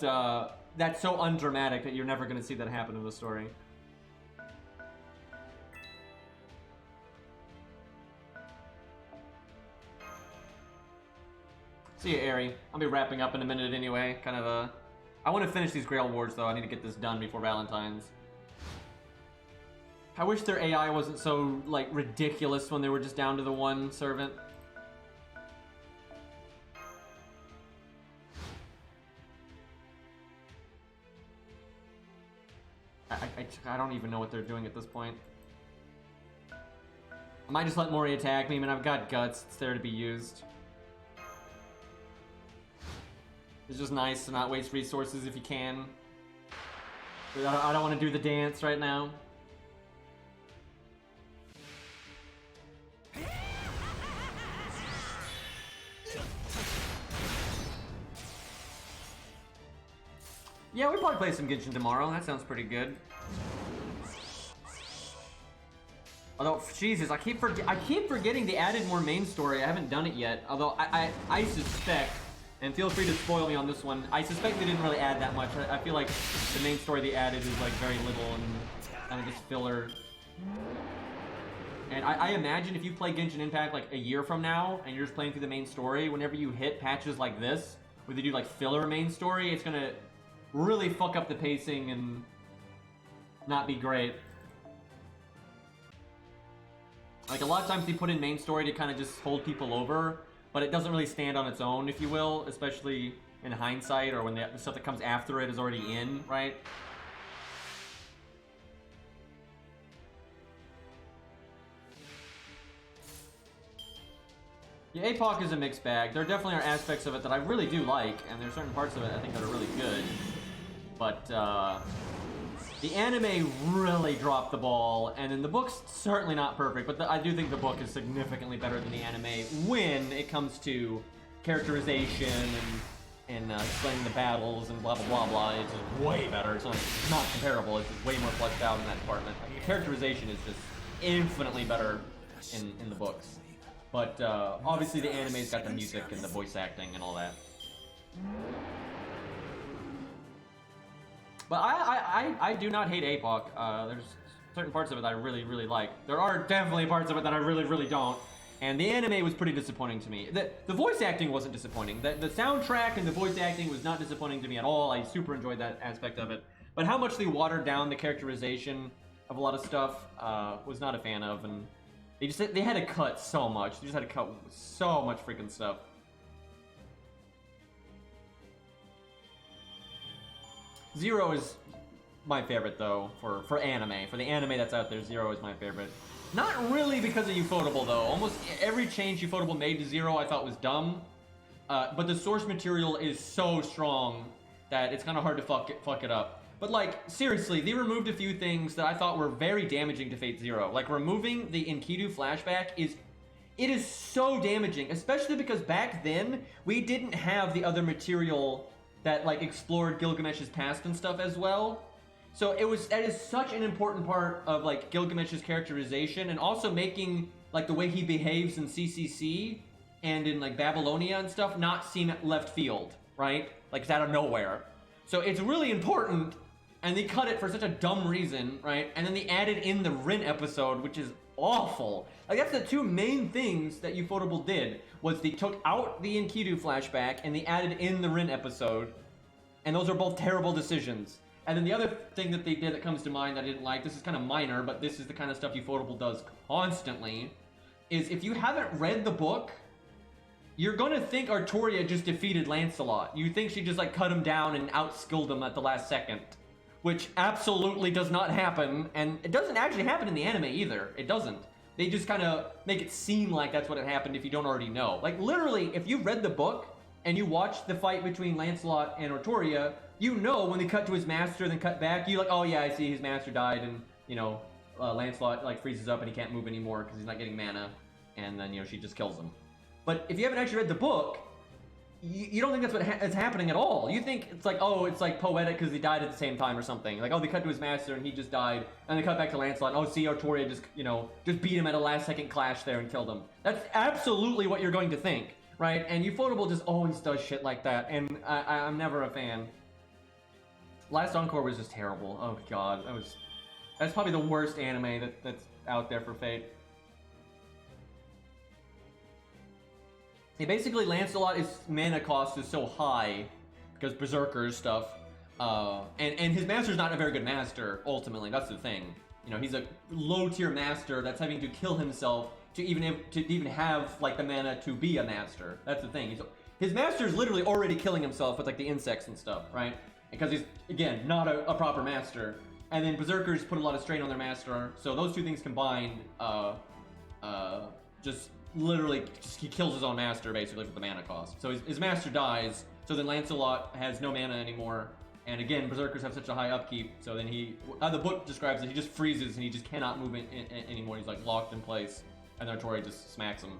that's so undramatic that you're never going to see that happen in the story. See ya, Aerie. I'll be wrapping up in a minute anyway. Kind of I want to finish these Grail Wars though. I need to get this done before Valentine's. I wish their AI wasn't so, like, ridiculous when they were just down to the one servant. I don't even know what they're doing at this point. I might just let Mori attack me. I mean, I've got guts. It's there to be used. It's just nice to not waste resources if you can. I don't want to do the dance right now. Yeah, we'll probably play some Genshin tomorrow. That sounds pretty good. Although, Jesus, I keep forgetting they added more main story. I haven't done it yet. Although I suspect, and feel free to spoil me on this one, I suspect they didn't really add that much. I feel like the main story they added is like very little and kind of just filler. And I imagine if you play Genshin Impact like a year from now and you're just playing through the main story, whenever you hit patches like this, where they do like filler main story, it's gonna really fuck up the pacing and not be great. Like, a lot of times they put in main story to kind of just hold people over, but it doesn't really stand on its own, if you will, especially in hindsight or when the stuff that comes after it is already in, right? Yeah, APOC is a mixed bag. There definitely are aspects of it that I really do like, and there's certain parts of it I think that are really good. But the anime really dropped the ball, and then the book's certainly not perfect, but I do think the book is significantly better than the anime when it comes to characterization and explaining the battles and blah blah blah blah. It's just way better. It's not comparable. It's just way more fleshed out in that department. I mean, the characterization is just infinitely better in the books. But obviously the anime's got the music and the voice acting and all that. But I do not hate APOC. There's certain parts of it that I really, really like. There are definitely parts of it that I really, really don't. And the anime was pretty disappointing to me. The voice acting wasn't disappointing. The soundtrack and the voice acting was not disappointing to me at all. I super enjoyed that aspect of it. But how much they watered down the characterization of a lot of stuff was not a fan of. And they had to cut so much. They just had to cut so much freaking stuff. Zero is my favorite though for anime. For the anime that's out there, Zero is my favorite. Not really because of Ufotable though. Almost every change Ufotable made to Zero I thought was dumb. But the source material is so strong that it's kind of hard to fuck it up. But like, seriously, they removed a few things that I thought were very damaging to Fate Zero. Like removing the Enkidu flashback is so damaging, especially because back then we didn't have the other material that like explored Gilgamesh's past and stuff as well. So that is such an important part of like Gilgamesh's characterization, and also making like the way he behaves in CCC and in like Babylonia and stuff not seem left field, right? Like it's out of nowhere. So it's really important, and they cut it for such a dumb reason, right? And then they added in the Rin episode, which is awful. Like that's the two main things that Ufotable did, was they took out the Enkidu flashback and they added in the Rin episode. And those are both terrible decisions. And then the other thing that they did that comes to mind that I didn't like, this is kind of minor, but this is the kind of stuff Ufotable does constantly, is if you haven't read the book, you're gonna think Artoria just defeated Lancelot. You think she just like cut him down and outskilled him at the last second. Which absolutely does not happen, and it doesn't actually happen in the anime either. It doesn't. They just kind of make it seem like that's what had happened if you don't already know. Like literally, if you read the book and you watch the fight between Lancelot and Artoria, you know when they cut to his master, then cut back, you're like, oh yeah, I see his master died, and you know, Lancelot like freezes up and he can't move anymore because he's not getting mana, and then you know she just kills him. But if you haven't actually read the book, you don't think that's what is happening at all. You think it's like, oh, it's like poetic because he died at the same time or something. Like, oh, they cut to his master and he just died, and they cut back to Lancelot. Oh, see, Artoria just, just beat him at a last-second clash there and killed him. That's absolutely what you're going to think, right? And Ufotable just always does shit like that, and I'm never a fan. Last Encore was just terrible. Oh god, that's probably the worst anime that's out there for Fate. Yeah, basically, Lancelot's mana cost is so high because Berserker's stuff, and his master's not a very good master. Ultimately, that's the thing. He's a low-tier master that's having to kill himself to even have like the mana to be a master. That's the thing. His master's literally already killing himself with like the insects and stuff, right? Because he's again not a proper master. And then Berserkers put a lot of strain on their master, so those two things combined, just literally he kills his own master basically for the mana cost. So his master dies, so then Lancelot has no mana anymore, and again Berserkers have such a high upkeep, so then the book describes it, he just freezes and he just cannot move anymore. He's like locked in place, and then Artoria just smacks him.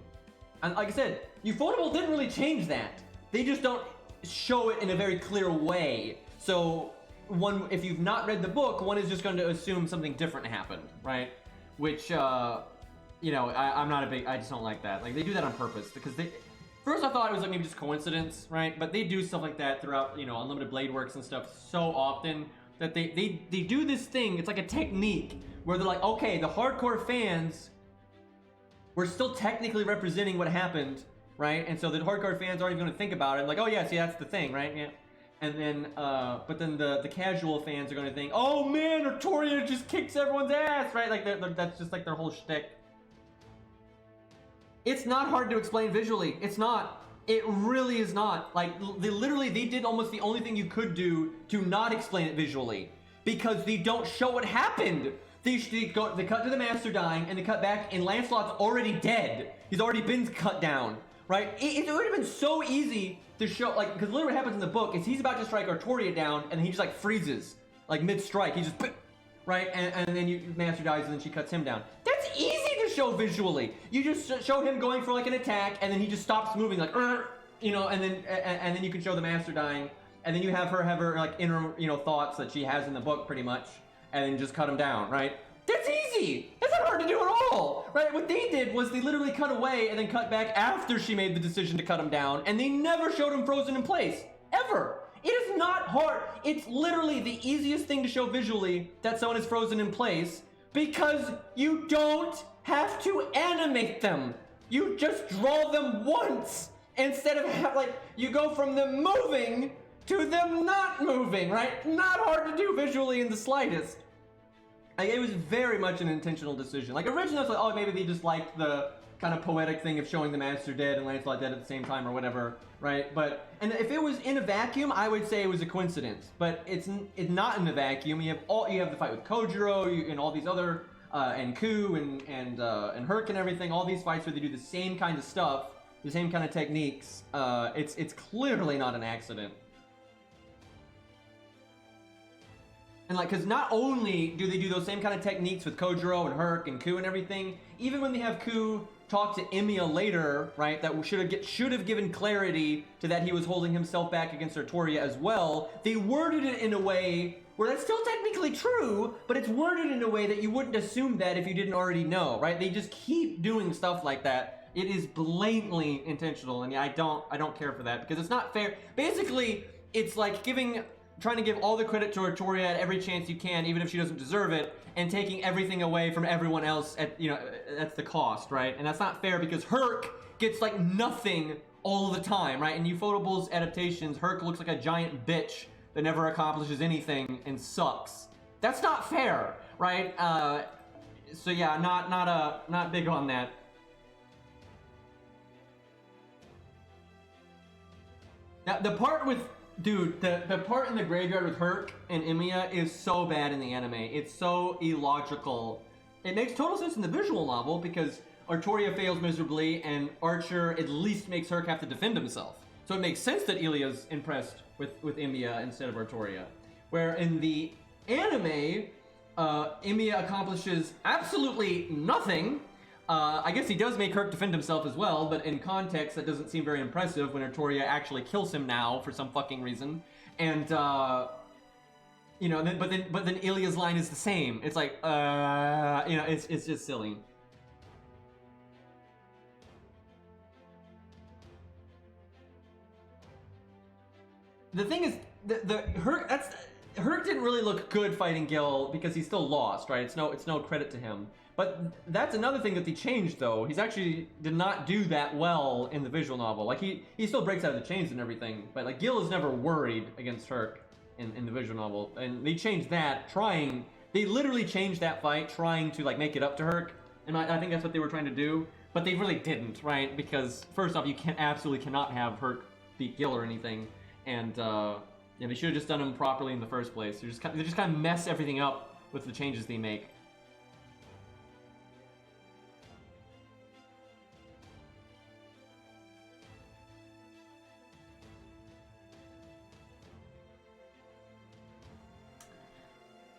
And like I said, Ufotable didn't really change that. They just don't show it in a very clear way. So if you've not read the book, one is just going to assume something different happened, right? Which I'm not a big, I just don't like that. Like, they do that on purpose, because first I thought it was like maybe just coincidence, right? But they do stuff like that throughout, Unlimited Blade Works and stuff so often that they do this thing, it's like a technique, where they're like, okay, the hardcore fans, we're still technically representing what happened, right? And so the hardcore fans aren't even going to think about it, like, oh yeah, see, that's the thing, right? Yeah. And then, but then the casual fans are going to think, oh man, Artoria just kicks everyone's ass, right? Like, that's just like their whole shtick. It's not hard to explain visually. It's not. It really is not. Like, they did almost the only thing you could do to not explain it visually, because they don't show what happened. They cut to the master dying, and they cut back, and Lancelot's already dead. He's already been cut down, right? It would have been so easy to show, like, because literally what happens in the book is he's about to strike Artoria down, and he just, like, freezes, like, mid-strike. He just, right? And then master dies, and then she cuts him down. That's easy to show visually. You just show him going for, like, an attack, and then he just stops moving, like, and then you can show the master dying, and then you have her, like, inner, thoughts that she has in the book, pretty much, and then just cut him down, right? That's easy! That's not hard to do at all! Right? What they did was they literally cut away and then cut back after she made the decision to cut him down, and they never showed him frozen in place. Ever! It is not hard. It's literally the easiest thing to show visually that someone is frozen in place, because you don't have to animate them. You just draw them once, instead of, you go from them moving to them not moving, right? Not hard to do visually in the slightest. Like, it was very much an intentional decision. Like, originally I was like, oh, maybe they just liked the kind of poetic thing of showing the master dead and Lancelot dead at the same time or whatever, right? And if it was in a vacuum, I would say it was a coincidence. But it's not in a vacuum. You have the fight with Kojiro and all these other, and Ku and Herc and everything, all these fights where they do the same kind of stuff, the same kind of techniques. It's clearly not an accident. And because not only do they do those same kind of techniques with Kojiro and Herc and Ku and everything, even when they have Ku talk to Emiya later, right, that should have given clarity to that he was holding himself back against Artoria as well, they worded it in a way where that's still technically true, but it's worded in a way that you wouldn't assume that if you didn't already know, right? They just keep doing stuff like that. It is blatantly intentional, and yeah, I don't care for that, because it's not fair. Basically, it's like trying to give all the credit to Artoria at every chance you can, even if she doesn't deserve it, and taking everything away from everyone else that's the cost, right? And that's not fair, because Herc gets like nothing all the time, right? In Ufotable's adaptations, Herc looks like a giant bitch that never accomplishes anything and sucks. That's not fair, right? So yeah, not big on that. Now the part with dude, the part in the graveyard with Herc and Emiya is so bad in the anime. It's so illogical. It makes total sense in the visual novel because Artoria fails miserably and Archer at least makes Herc have to defend himself. So it makes sense that Ilya's impressed with Emiya instead of Artoria. Where in the anime, Emiya accomplishes absolutely nothing. I guess he does make Herc defend himself as well, but in context, that doesn't seem very impressive when Artoria actually kills him now for some fucking reason. And, you know, but then Ilya's line is the same. It's like, you know, it's just silly. The thing is, Herc didn't really look good fighting Gil because he still lost, right? It's no credit to him. But that's another thing that they changed, though. He's actually did not do that well in the visual novel. Like he still breaks out of the chains and everything, but like Gil is never worried against Herc in the visual novel, and they changed that. They literally changed that fight, trying to like make it up to Herc, and I think that's what they were trying to do. But they really didn't, right? Because first off, you absolutely cannot have Herc beat Gil or anything. And yeah, they should have just done them properly in the first place. They just kind of mess everything up with the changes they make.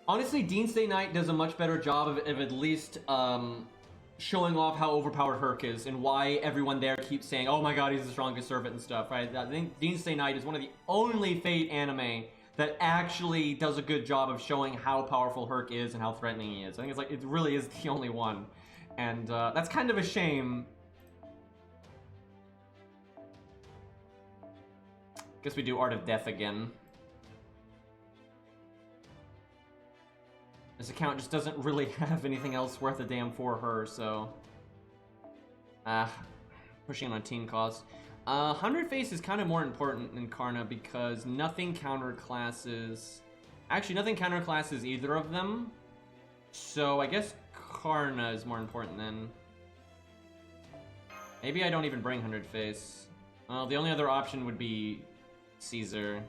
Honestly, Dean Stay Night does a much better job of at least showing off how overpowered Herc is and why everyone there keeps saying, oh my god, he's the strongest servant and stuff, right? I think Dean Stay Night is one of the only Fate anime that actually does a good job of showing how powerful Herc is and how threatening he is. I think it's like, it really is the only one. And that's kind of a shame. Guess we do Art of Death again. This account just doesn't really have anything else worth a damn for her, so... pushing on team cost. 100 Face is kind of more important than Karna because nothing counterclasses... Actually, nothing counterclasses either of them. So I guess Karna is more important then. Maybe I don't even bring 100 Face. Well, the only other option would be Caesar.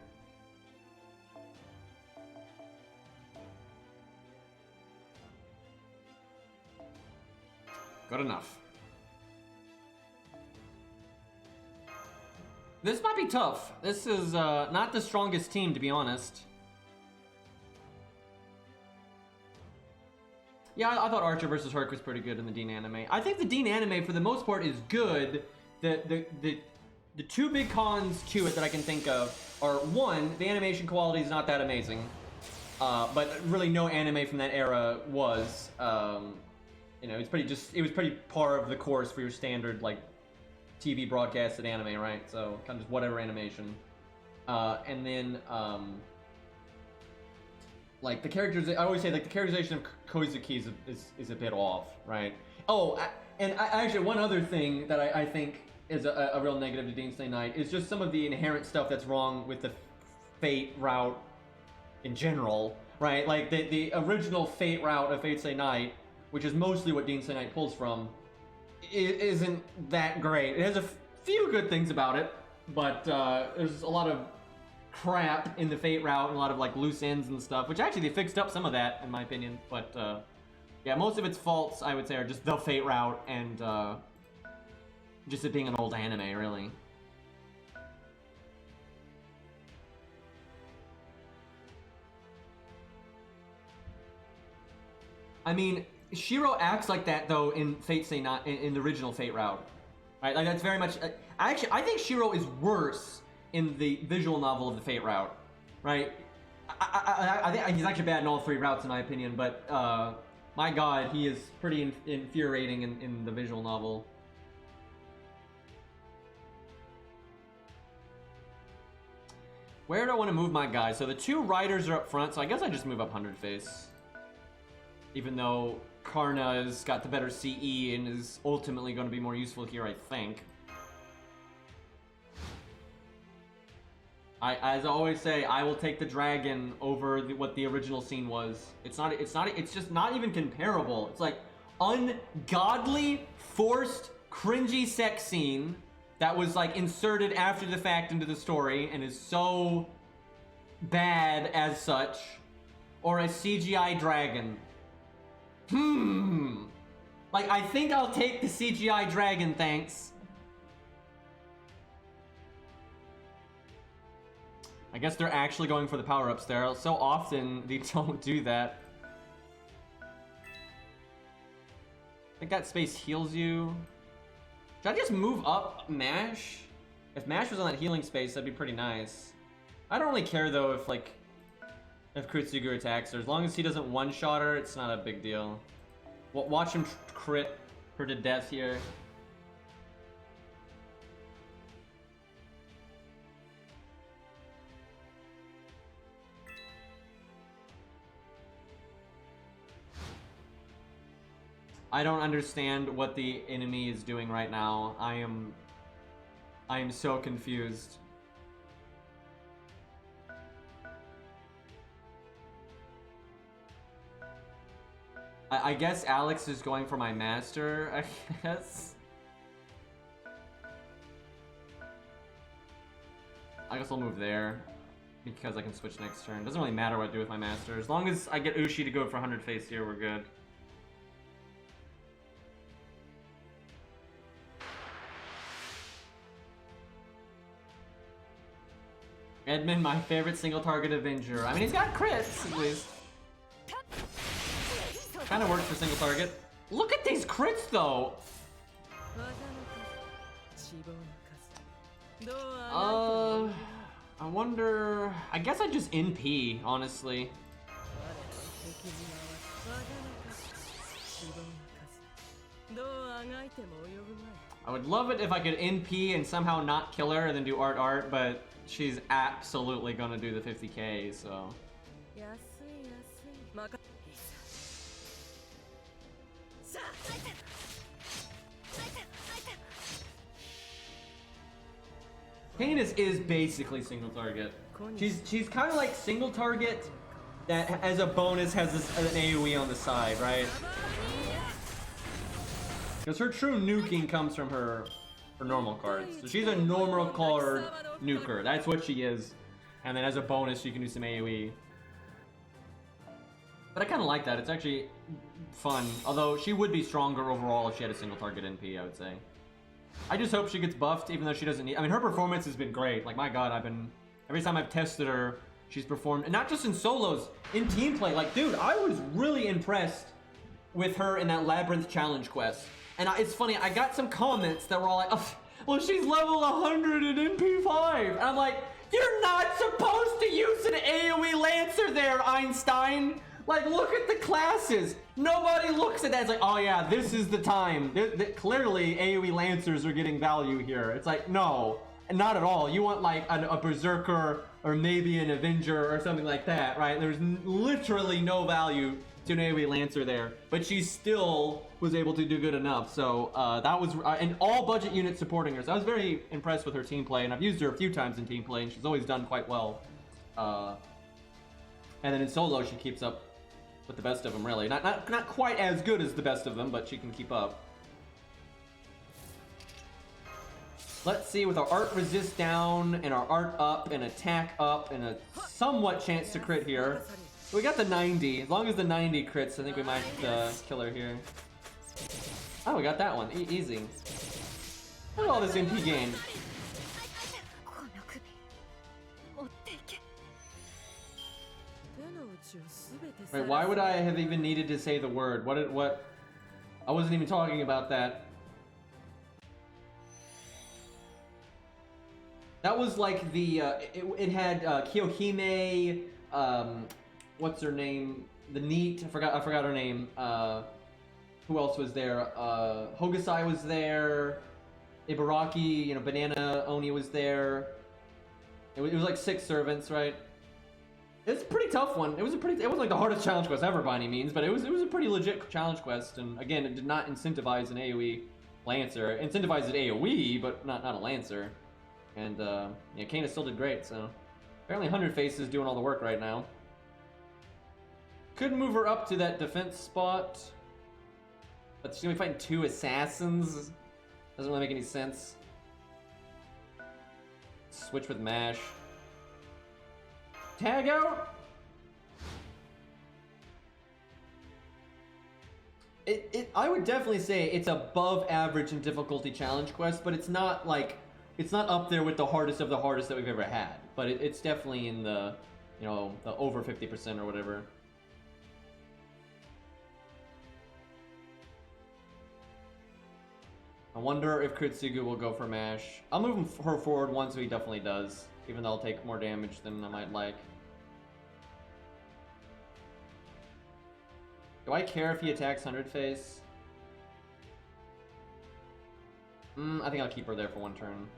Good enough. This might be tough. This is not the strongest team, to be honest. Yeah, I thought Archer versus Herc was pretty good in the Dean anime. I think the Dean anime, for the most part, is good. The two big cons to it that I can think of are, one, the animation quality is not that amazing. But really no anime from that era was. You know, it was pretty par of the course for your standard, like, TV broadcasted anime, right? So, kind of just whatever animation. And then, like, the characters, I always say, like, the characterization of Koizuki is a bit off, right? Oh, and actually, one other thing that I think is a real negative to Dean Stay Night is just some of the inherent stuff that's wrong with the Fate route in general, right? Like, the original Fate route of Fate Stay Night, which is mostly what Dean Stay Night pulls from, isn't that great. It has a few good things about it, but there's a lot of crap in the Fate route and a lot of like loose ends and stuff, which actually they fixed up some of that in my opinion, but yeah, most of its faults I would say are just the Fate route and just it being an old anime, really. I mean, Shiro acts like that though in Fate Stay Night, in the original Fate route, right? Like that's very much. I think Shiro is worse in the visual novel of the Fate route, right? I think he's actually bad in all three routes in my opinion, but my God, he is pretty infuriating in the visual novel. Where do I want to move my guys? So the two riders are up front, so I guess I just move up 100 Face. Even though Karna's got the better CE and is ultimately going to be more useful here, I think. As I always say, I will take the dragon over what the original scene was. It's just not even comparable. It's like ungodly, forced, cringy sex scene that was like inserted after the fact into the story and is so bad as such, or a CGI dragon. Like, I think I'll take the CGI dragon, thanks. I guess they're actually going for the power-ups there. So often, they don't do that. I think that space heals you. Should I just move up Mash? If Mash was on that healing space, that'd be pretty nice. I don't really care though if Kritsugu attacks her. As long as he doesn't one-shot her, it's not a big deal. Watch him crit her to death here. I don't understand what the enemy is doing right now. I am so confused. I guess Alex is going for my master, I guess. I guess I'll move there because I can switch next turn. Doesn't really matter what I do with my master. As long as I get Ushi to go for 100 face here, we're good. Edmund, my favorite single target Avenger. I mean, he's got crits, at least. Kind of works for single target. Look at these crits, though! I wonder... I guess I just NP, honestly. I would love it if I could NP and somehow not kill her and then do art, but she's absolutely gonna do the 50k, so... Caenis is basically single target. She's kind of like single target that as a bonus has an AoE on the side, right? Because her true nuking comes from her normal cards. So she's a normal card nuker. That's what she is. And then as a bonus, she can do some AoE. But I kind of like that. It's actually fun. Although she would be stronger overall if she had a single target NP, I would say. I just hope she gets buffed, even though she doesn't need... I mean, her performance has been great. Like, my god, every time I've tested her, she's performed... And not just in solos, in team play. Like, dude, I was really impressed with her in that Labyrinth challenge quest. And it's funny, I got some comments that were all like, oh, well, she's level 100 in NP5. And I'm like, you're not supposed to use an AoE Lancer there, Einstein. Like, look at the classes. Nobody looks at that. It's like, oh yeah, this is the time. Clearly, AoE Lancers are getting value here. It's like, no, not at all. You want like a Berserker or maybe an Avenger or something like that, right? There's literally no value to an AoE Lancer there, but she still was able to do good enough. So that was, and all budget units supporting her. So I was very impressed with her team play, and I've used her a few times in team play, and she's always done quite well. And then in solo, she keeps up with the best of them, really. Not quite as good as the best of them, but she can keep up. Let's see, with our art resist down, and our art up, and attack up, and a somewhat chance to crit here. We got the 90. As long as the 90 crits, I think we might kill her here. Oh, we got that one. Easy. Look at all this MP gain. Right, why would I have even needed to say the word? What? I wasn't even talking about that. That was like the, it had Kiyohime, what's her name? The Neat, I forgot her name. Who else was there? Hokusai was there. Ibaraki, Banana Oni was there. It was like 6 servants, right? It's a pretty tough one. It wasn't like the hardest challenge quest ever by any means, but it was a pretty legit challenge quest. And again, it did not incentivize an AoE Lancer. It incentivized an AoE, but not a Lancer. And yeah, Caenis still did great. So apparently 100 Face is doing all the work right now. Could move her up to that defense spot, but she's gonna be fighting 2 assassins. Doesn't really make any sense. Switch with Mash. Tag out! I would definitely say it's above average in difficulty challenge quest, but it's not like, it's not up there with the hardest of the hardest that we've ever had. But it's definitely in the, the over 50% or whatever. I wonder if Kritsugu will go for mash. I'll move her forward one, so he definitely does. Even though I'll take more damage than I might like. Do I care if he attacks 100 face? I think I'll keep her there for one turn.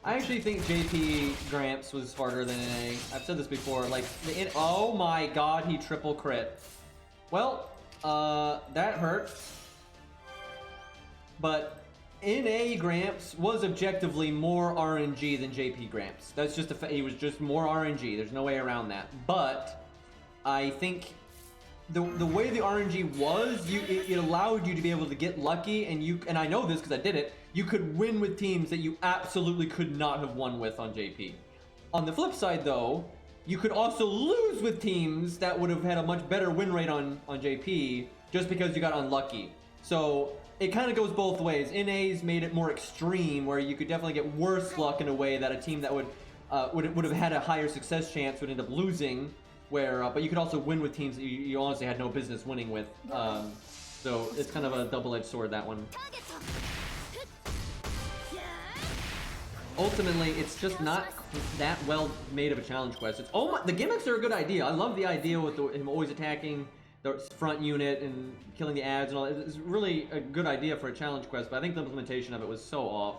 I actually think JP Gramps was harder than NA. I've said this before. Like, oh my god, he triple crit. Well, that hurts. But NA Gramps was objectively more RNG than JP Gramps. That's just he was just more RNG. There's no way around that. But I think the way the RNG was, it allowed you to be able to get lucky, and I know this because I did it. You could win with teams that you absolutely could not have won with on JP. On the flip side, though, you could also lose with teams that would have had a much better win rate on JP just because you got unlucky. So it kind of goes both ways. NA's made it more extreme, where you could definitely get worse luck in a way that a team that would have had a higher success chance would end up losing. But you could also win with teams that you honestly had no business winning with. So it's kind of a double-edged sword, that one. Ultimately, it's just not that well made of a challenge quest. It's the gimmicks are a good idea. I love the idea with him always attacking the front unit and killing the ads and all. It's really a good idea for a challenge quest, but I think the implementation of it was so off.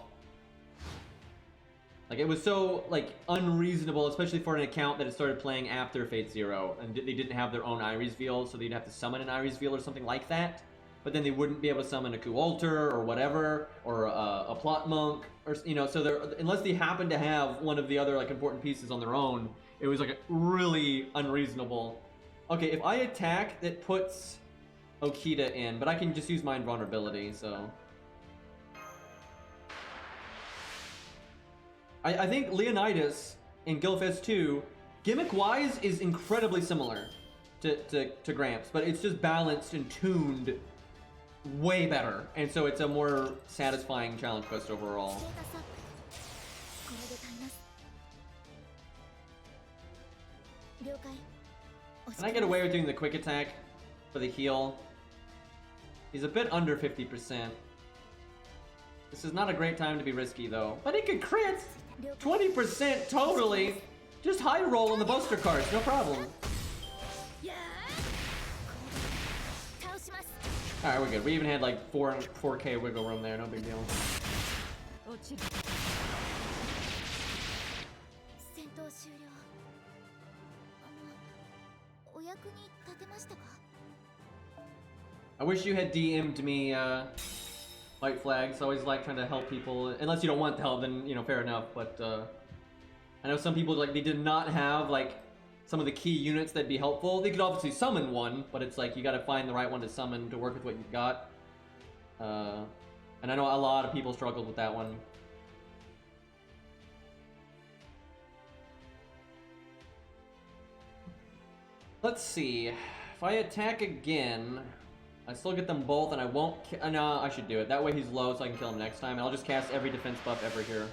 Like, it was so, like, unreasonable, especially for an account that had started playing after Fate Zero, and they didn't have their own Iris Veil, so they'd have to summon an Iris Veil or something like that. But then they wouldn't be able to summon a Coup Alter or whatever, or a Plot Monk, or, you know, so unless they happened to have one of the other, like, important pieces on their own, it was, like, really unreasonable. Okay, if I attack, that puts Okita in, but I can just use my invulnerability, so... I think Leonidas in Guildfest 2, gimmick-wise, is incredibly similar to Gramps, but it's just balanced and tuned way better, and so it's a more satisfying challenge quest overall. Can I get away with doing the quick attack for the heal? He's a bit under 50%. This is not a great time to be risky, though. But he could crit! 20% totally! Just high roll on the Buster cards, no problem. Alright, we're good. We even had like 4K wiggle room there, no big deal. I wish you had DM'd me, White Flags. Always like trying to help people. Unless you don't want the help, then, you know, fair enough. But, I know some people, like, they did not have, like, some of the key units that'd be helpful. They could obviously summon one, but it's like, you gotta find the right one to summon to work with what you've got. And I know a lot of people struggled with that one. Let's see. If I attack again, I still get them both, and I won't. No, I should do it. That way he's low, so I can kill him next time. And I'll just cast every defense buff ever here.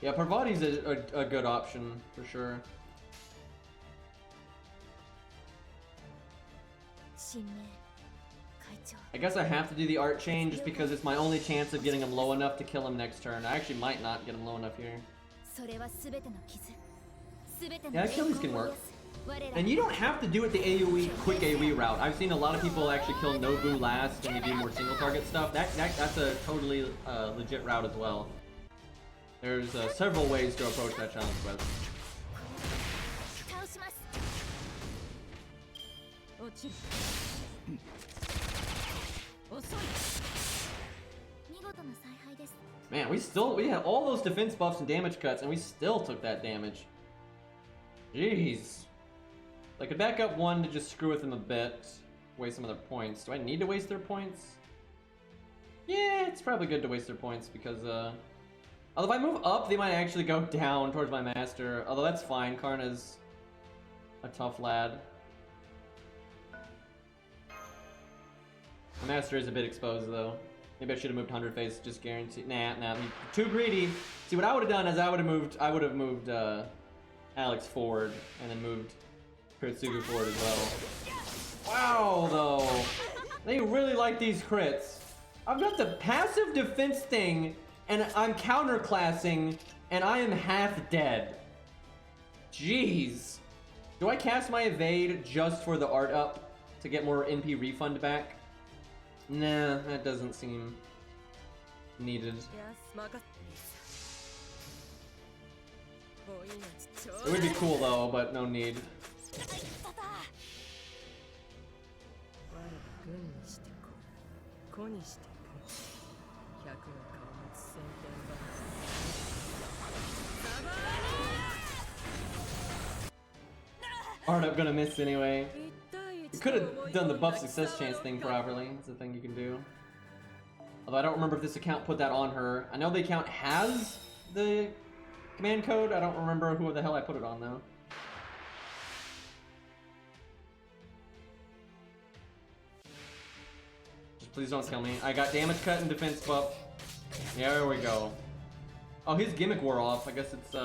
Yeah, Parvati's a good option for sure. I guess I have to do the art chain just because it's my only chance of getting him low enough to kill him next turn. I actually might not get him low enough here. Yeah, Achilles can work. And you don't have to do it the AoE, quick AoE route. I've seen a lot of people actually kill Nobu last and they do more single target stuff. That's a totally legit route as well. There's several ways to approach that challenge quest. Man, we had all those defense buffs and damage cuts, and we still took that damage. Jeez. I could back up one to just screw with them a bit, waste some of their points. Do I need to waste their points? Yeah, it's probably good to waste their points because, although if I move up, they might actually go down towards my master. Although that's fine, Karna's a tough lad. The master is a bit exposed though. Maybe I should have moved 100 face, just guaranteed. Nah, too greedy. See, what I would have done is I would have moved Alex forward and then moved Kurtsugu forward as well. Wow, though. They really like these crits. I've got the passive defense thing, and I'm counterclassing, and I am half dead. Jeez. Do I cast my evade just for the art up to get more NP refund back? Nah, that doesn't seem needed. It would be cool though, but no need. Art up gonna miss anyway. You could have done the buff success chance thing properly. It's a thing you can do. Although I don't remember if this account put that on her. I know the account has the command code. I don't remember who the hell I put it on though. Just please don't kill me. I got damage cut and defense buff. Yeah, there we go. Oh, his gimmick wore off. I guess it's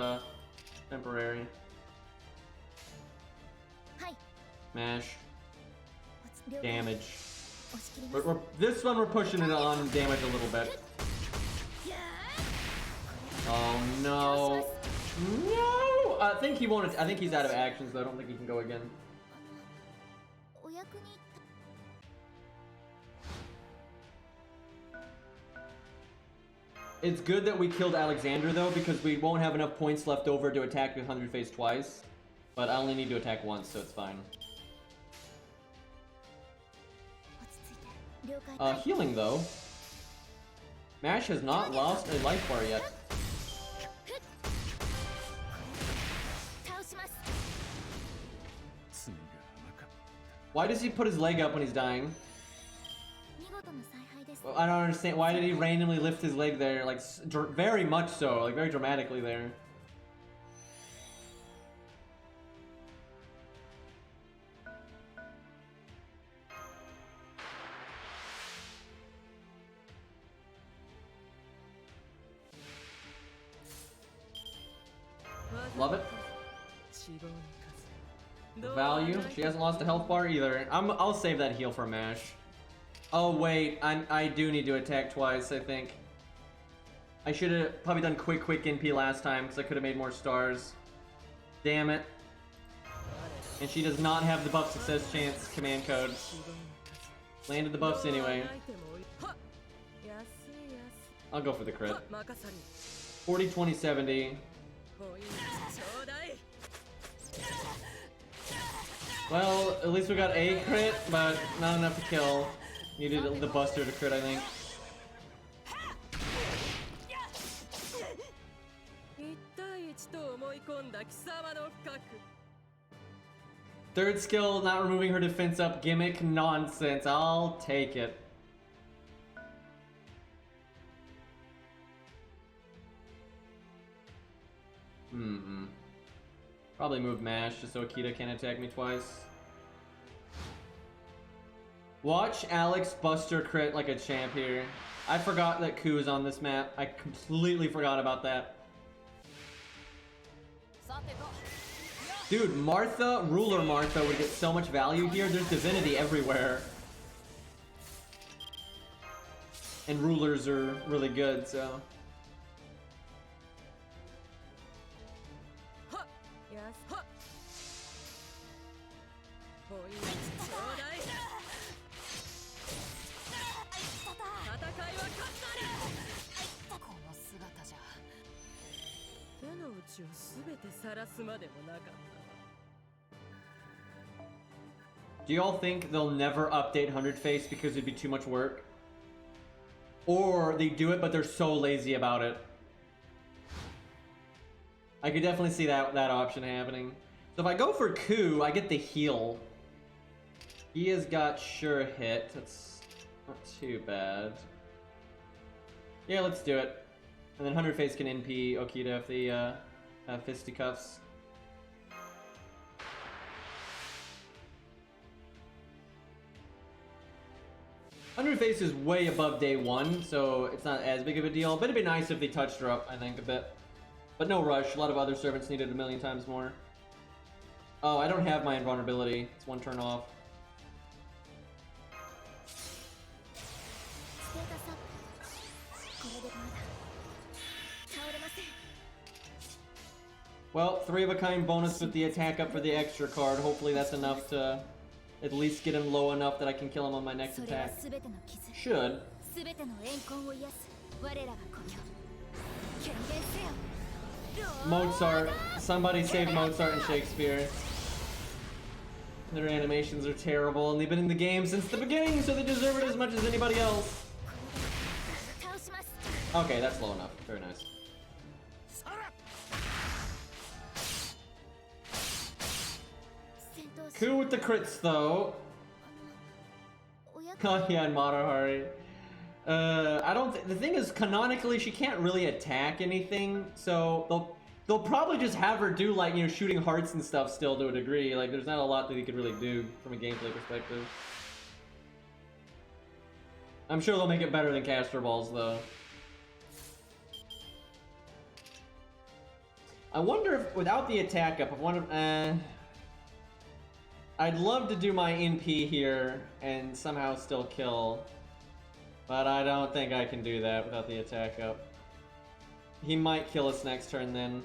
temporary. Mash. Damage. This one we're pushing it on damage a little bit. Oh no. No! I think he won't. I think he's out of actions though. I don't think he can go again. It's good that we killed Alexander though, because we won't have enough points left over to attack with 100 face twice. But I only need to attack once, so it's fine. Healing though. Mash has not lost a life bar yet. Why does he put his leg up when he's dying? Well, I don't understand. Why did he randomly lift his leg there? Like, very much so. Like, very dramatically there. Love it. The value. She hasn't lost a health bar either. I'll save that heal for Mash. Oh wait, I do need to attack twice, I think. I should have probably done quick NP last time because I could have made more stars. Damn it. And she does not have the buff success chance command code. Landed the buffs anyway. I'll go for the crit. 40, 20, 70. Well, at least we got a crit, but not enough to kill. Needed the Buster to crit, I think. Third skill, not removing her defense up gimmick, nonsense. I'll take it. Probably move Mash just so Akita can't attack me twice. Watch Alex Buster crit like a champ here. I forgot that Ku is on this map. I completely forgot about that. Dude, Martha, Ruler Martha would get so much value here. There's divinity everywhere. And rulers are really good, so. Do y'all think they'll never update 100 face because it'd be too much work? Or they do it but they're so lazy about it? I could definitely see that option happening. So if I go for Ku, I get the heal. He has got sure hit. That's not too bad. Yeah, let's do it. And then 100 face can NP Okita if they have fisticuffs. 100 face is way above day 1, so it's not as big of a deal. But it'd be nice if they touched her up, I think, a bit. But no rush. A lot of other servants needed a million times more. Oh, I don't have my invulnerability. It's 1 turn off. Well, 3 of a kind bonus with the attack up for the extra card. Hopefully that's enough to at least get him low enough that I can kill him on my next attack. Should. Mozart. Somebody save Mozart and Shakespeare. Their animations are terrible, and they've been in the game since the beginning, so they deserve it as much as anybody else. Okay, that's low enough. Very nice. Cool with the crits, though. Oh yeah, and Matahari. I don't. The thing is, canonically, she can't really attack anything, so they'll probably just have her do, like, you know, shooting hearts and stuff still to a degree. Like, there's not a lot that he could really do from a gameplay perspective. I'm sure they'll make it better than caster balls, though. I wonder if, without the attack up, I'd love to do my NP here and somehow still kill. But I don't think I can do that without the attack up. He might kill us next turn then.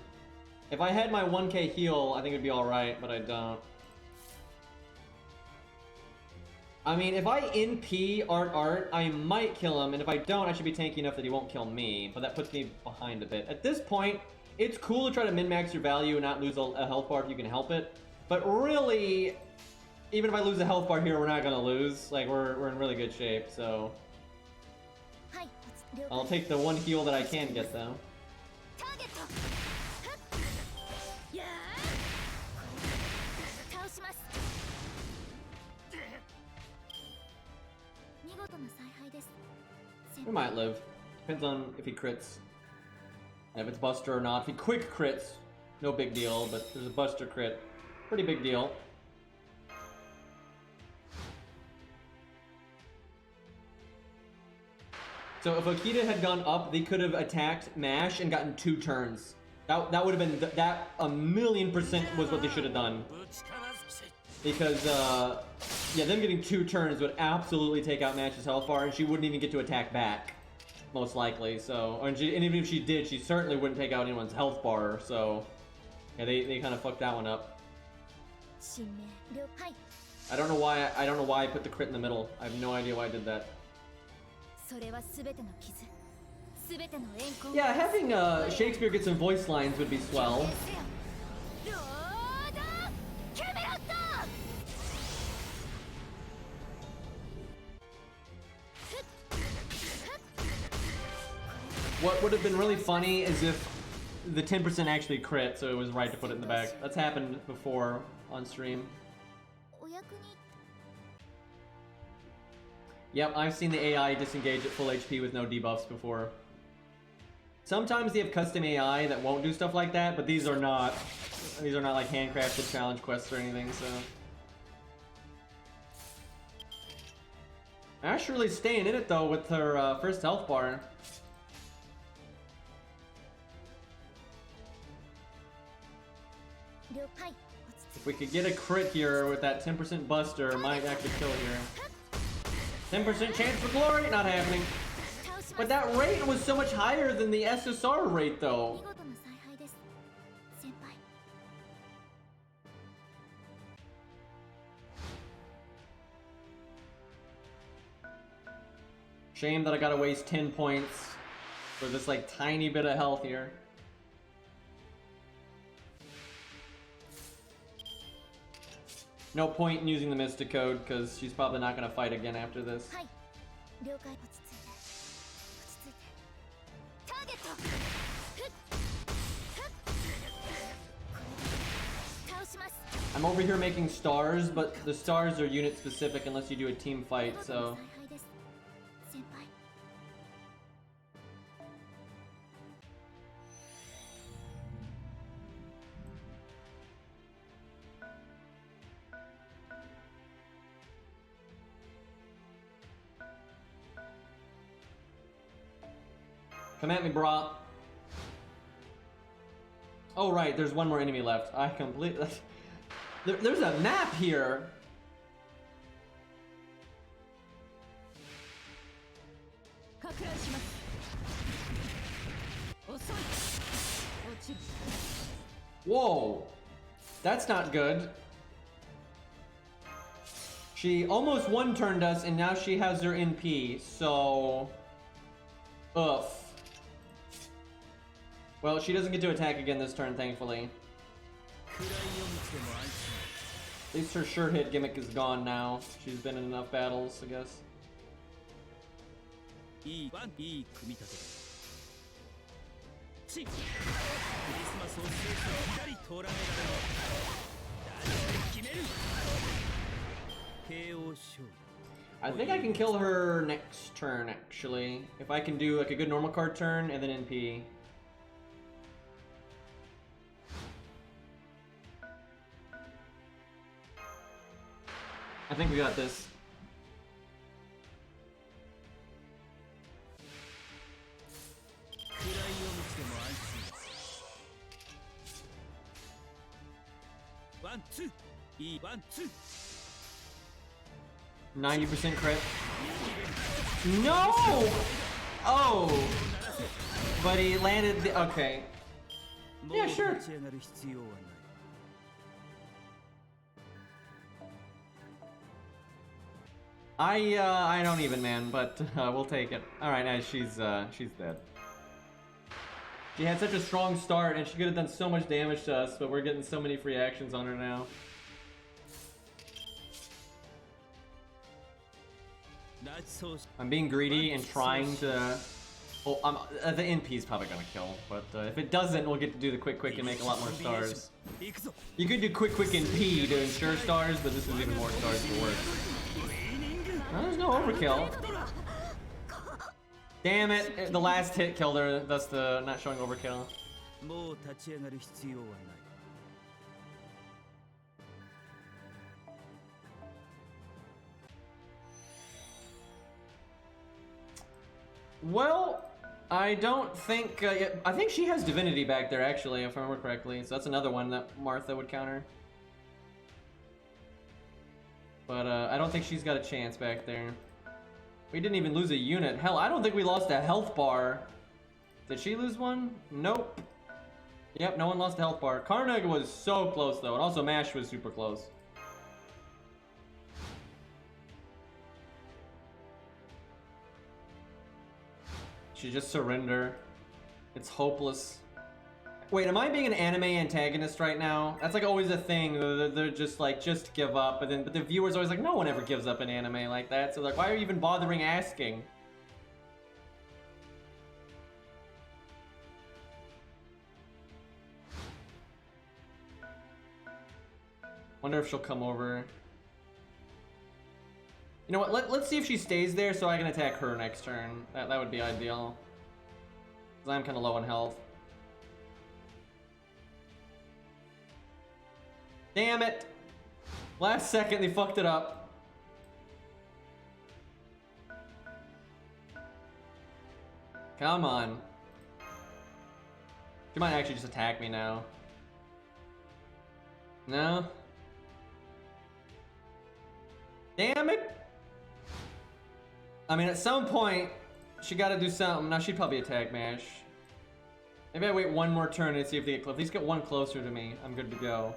If I had my 1k heal, I think it'd be alright, but I don't. I mean, if I NP Art, I might kill him, and if I don't, I should be tanky enough that he won't kill me, but that puts me behind a bit. At this point, it's cool to try to min-max your value and not lose a health bar if you can help it, but really, even if I lose a health bar here, we're not gonna lose. Like, we're in really good shape, so... I'll take the 1 heal that I can get, though. We might live. Depends on if he crits. And if it's Buster or not. If he quick crits, no big deal, but there's a Buster crit. Pretty big deal. So if Akita had gone up, they could have attacked Mash and gotten 2 turns. That would have been, that 1,000,000% was what they should have done. Because, yeah, them getting 2 turns would absolutely take out Mash's health bar, and she wouldn't even get to attack back, most likely. So, and even if she did, she certainly wouldn't take out anyone's health bar. So, yeah, they kind of fucked that one up. I don't know why I put the crit in the middle. I have no idea why I did that. Yeah, having Shakespeare get some voice lines would be swell. What would have been really funny is if the 10% actually crit, so it was right to put it in the back. That's happened before on stream. Yep, I've seen the AI disengage at full HP with no debuffs before. Sometimes they have custom AI that won't do stuff like that, but these are not like handcrafted challenge quests or anything, so. Ash really staying in it though with her first health bar. If we could get a crit here with that 10% Buster, might actually kill here. 10% chance for glory, not happening. But that rate was so much higher than the SSR rate, though. Shame that I gotta waste 10 points for this, like, tiny bit of health here. No point in using the Mystic Code, because she's probably not going to fight again after this. I'm over here making stars, but the stars are unit specific unless you do a team fight, so... Come at me, brah. Oh, right, there's one more enemy left. I completely... There's a map here! Whoa! That's not good. She almost one-turned us, and now she has her NP, so... Ugh. Well, she doesn't get to attack again this turn, thankfully. At least her sure hit gimmick is gone now. She's been in enough battles, I guess. I think I can kill her next turn, actually. If I can do like a good normal card turn and then NP. I think we got this. One, two. 90% crit. No! Oh! But he landed the... Okay. Yeah, sure. I don't even, man, but we'll take it. Alright, nice, she's dead. She had such a strong start, and she could have done so much damage to us, but we're getting so many free actions on her now. I'm being greedy and trying to... Oh, the NP's probably gonna kill, but if it doesn't, we'll get to do the quick and make a lot more stars. You could do quick NP to ensure stars, but this is even more stars to work. Oh, there's no overkill. Damn it, the last hit killed her, thus the not showing overkill. Well, I don't think, I think she has Divinity back there actually, if I remember correctly, so that's another one that Martha would counter. But I don't think she's got a chance back there. We didn't even lose a unit. Hell, I don't think we lost a health bar. Did she lose one? Nope. Yep, no one lost a health bar. Karnag was so close though, and also Mash was super close. She just surrender. It's hopeless. Wait, am I being an anime antagonist right now? That's like always a thing. They're just like, just give up. But the viewers always like, no one ever gives up in anime like that. So like, why are you even bothering asking? Wonder if she'll come over. You know what? Let's see if she stays there so I can attack her next turn. That would be ideal. Because I'm kind of low on health. Damn it! Last second, they fucked it up. Come on. She might actually just attack me now. No? Damn it! I mean, at some point, she gotta do something. Now, she'd probably attack Mash. Maybe I wait one more turn and see if they get close. If these get one closer to me, I'm good to go.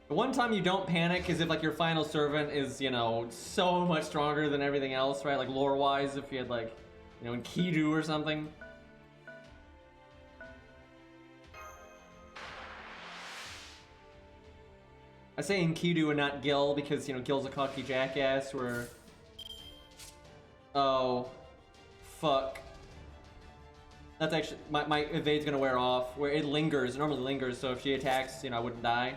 The one time you don't panic is if like your final servant is, you know, so much stronger than everything else, right? Like lore-wise, if you had like, you know, Enkidu or something. I say Enkidu and not Gil because, you know, Gil's a cocky jackass where... Oh. Fuck. That's actually... My evade's gonna wear off, where it lingers, it normally lingers, so if she attacks, you know, I wouldn't die.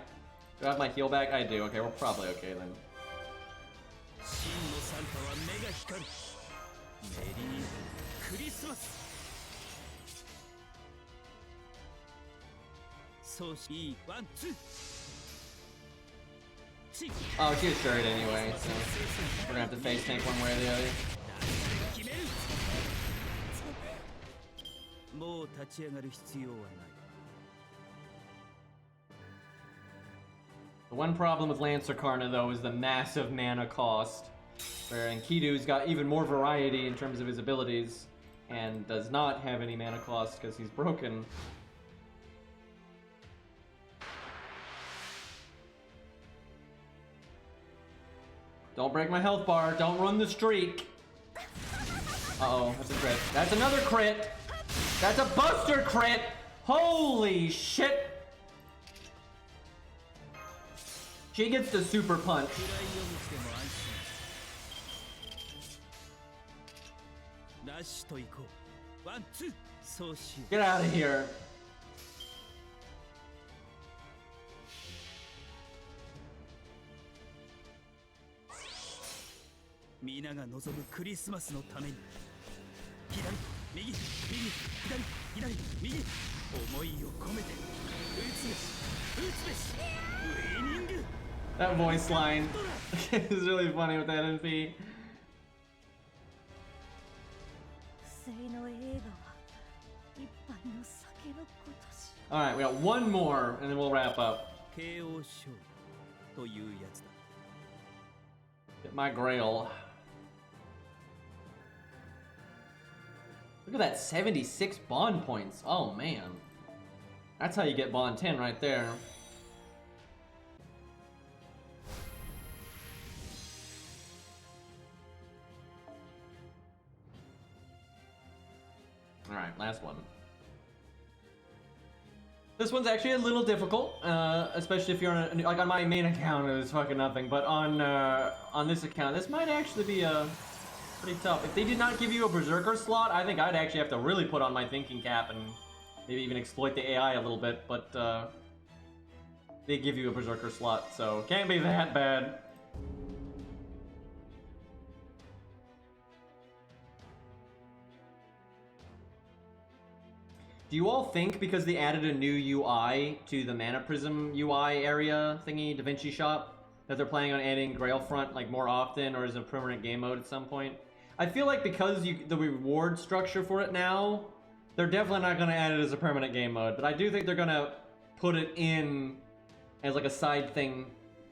Do I have my heal back? I do. Okay, we're probably okay then. ち Oh, she was sure anyway, so we're gonna have to face tank one way or the other. 決めるもう立ち上がる必要はない The one problem with Lancer Karna, though, is the massive mana cost. Where Enkidu's got even more variety in terms of his abilities, and does not have any mana cost because he's broken. Don't break my health bar. Don't run the streak. Uh-oh, that's a crit. That's another crit. That's a buster crit. Holy shit. She gets the super punch. 暗い夜道でも安心ラッシュと行こうワンツーそうしよう Get out of here. 皆が望むクリスマスのために左右右左左右思いを込めて打つべし打つべしウイニング That voice line is really funny with that NP. 不正の映画は一杯の酒のことし Alright, we got one more, and then we'll wrap up. KO 勝利というやつだ Get my Grail. Look at that 76 bond points. Oh man. That's how you get bond 10 right there. Alright, last one. This one's actually a little difficult, especially if you're on like on my main account it was fucking nothing, but on this account this might actually be pretty tough. If they did not give you a berserker slot, I think I'd actually have to really put on my thinking cap and maybe even exploit the AI a little bit, but they give you a berserker slot, so can't be that bad. Do you all think because they added a new UI to the Mana Prism UI area thingy, DaVinci Shop, that they're planning on adding Grail Front like more often, or as a permanent game mode at some point? I feel like because the reward structure for it now, they're definitely not going to add it as a permanent game mode, but I do think they're going to put it in as like a side thing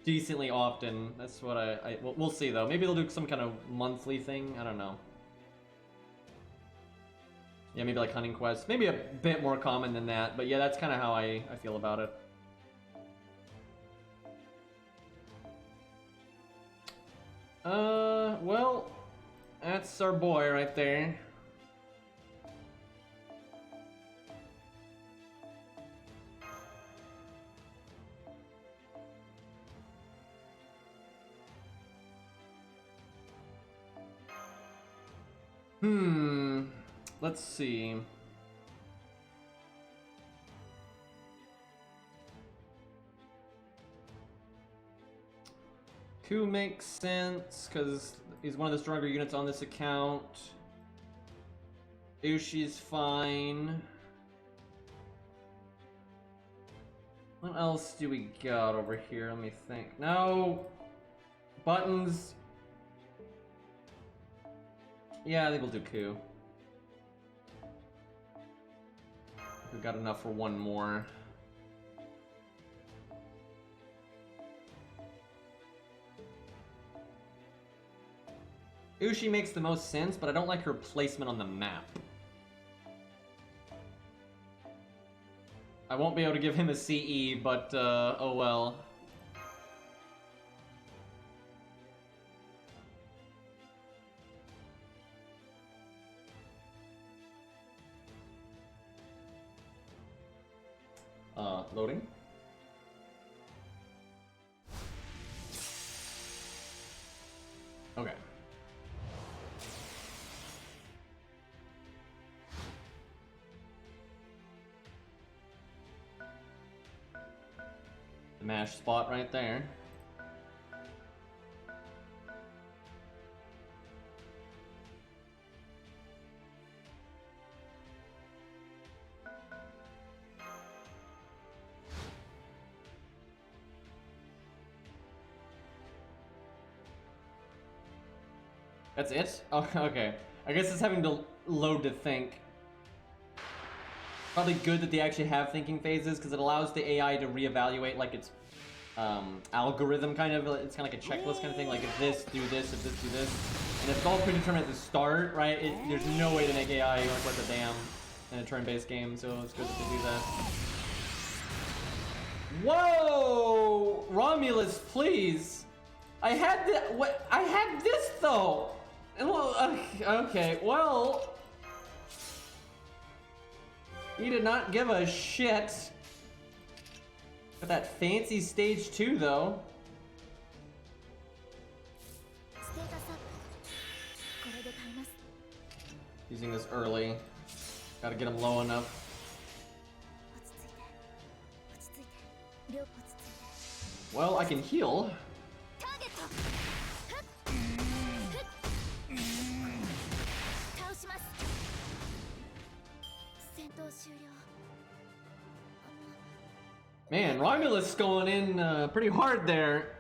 decently often. That's what we'll see though. Maybe they'll do some kind of monthly thing. I don't know. Yeah, maybe like Hunting Quest. Maybe a bit more common than that, but yeah, that's kind of how I feel about it. Well, that's our boy right there. Let's see. Ku makes sense, because he's one of the stronger units on this account. Ushi's fine. What else do we got over here? Let me think. No! Buttons. Yeah, I think we'll do Ku. We've got enough for one more. Ushi makes the most sense, but I don't like her placement on the map. I won't be able to give him a CE, but oh well. Loading. Okay. The mash spot right there. That's it? Oh, okay. I guess it's having to load to think. Probably good that they actually have thinking phases, because it allows the AI to reevaluate like its algorithm kind of. It's kind of like a checklist kind of thing. Like if this, do this, if this, do this. And if it's all predetermined at the start, right? There's no way to make AI like worth a damn in a turn-based game, so it's good that they do that. Whoa! Romulus, please! I had what? I had this though! Okay, well... He did not give a shit. Got that fancy stage 2 though. Using this early. Gotta get him low enough. Well, I can heal. Man, Romulus going in pretty hard there.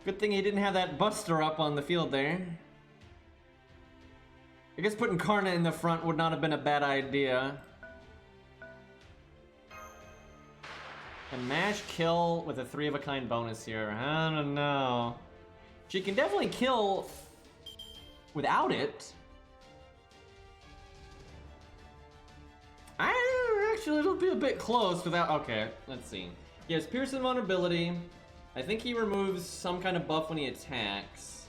Good thing he didn't have that Buster up on the field there. I guess putting Karna in the front would not have been a bad idea. Can Mash kill with a 3-of-a-kind bonus here? I don't know. She can definitely kill without it. Actually, it'll be a bit close without... Okay, let's see. He has Pierce and Vulnerability. I think he removes some kind of buff when he attacks.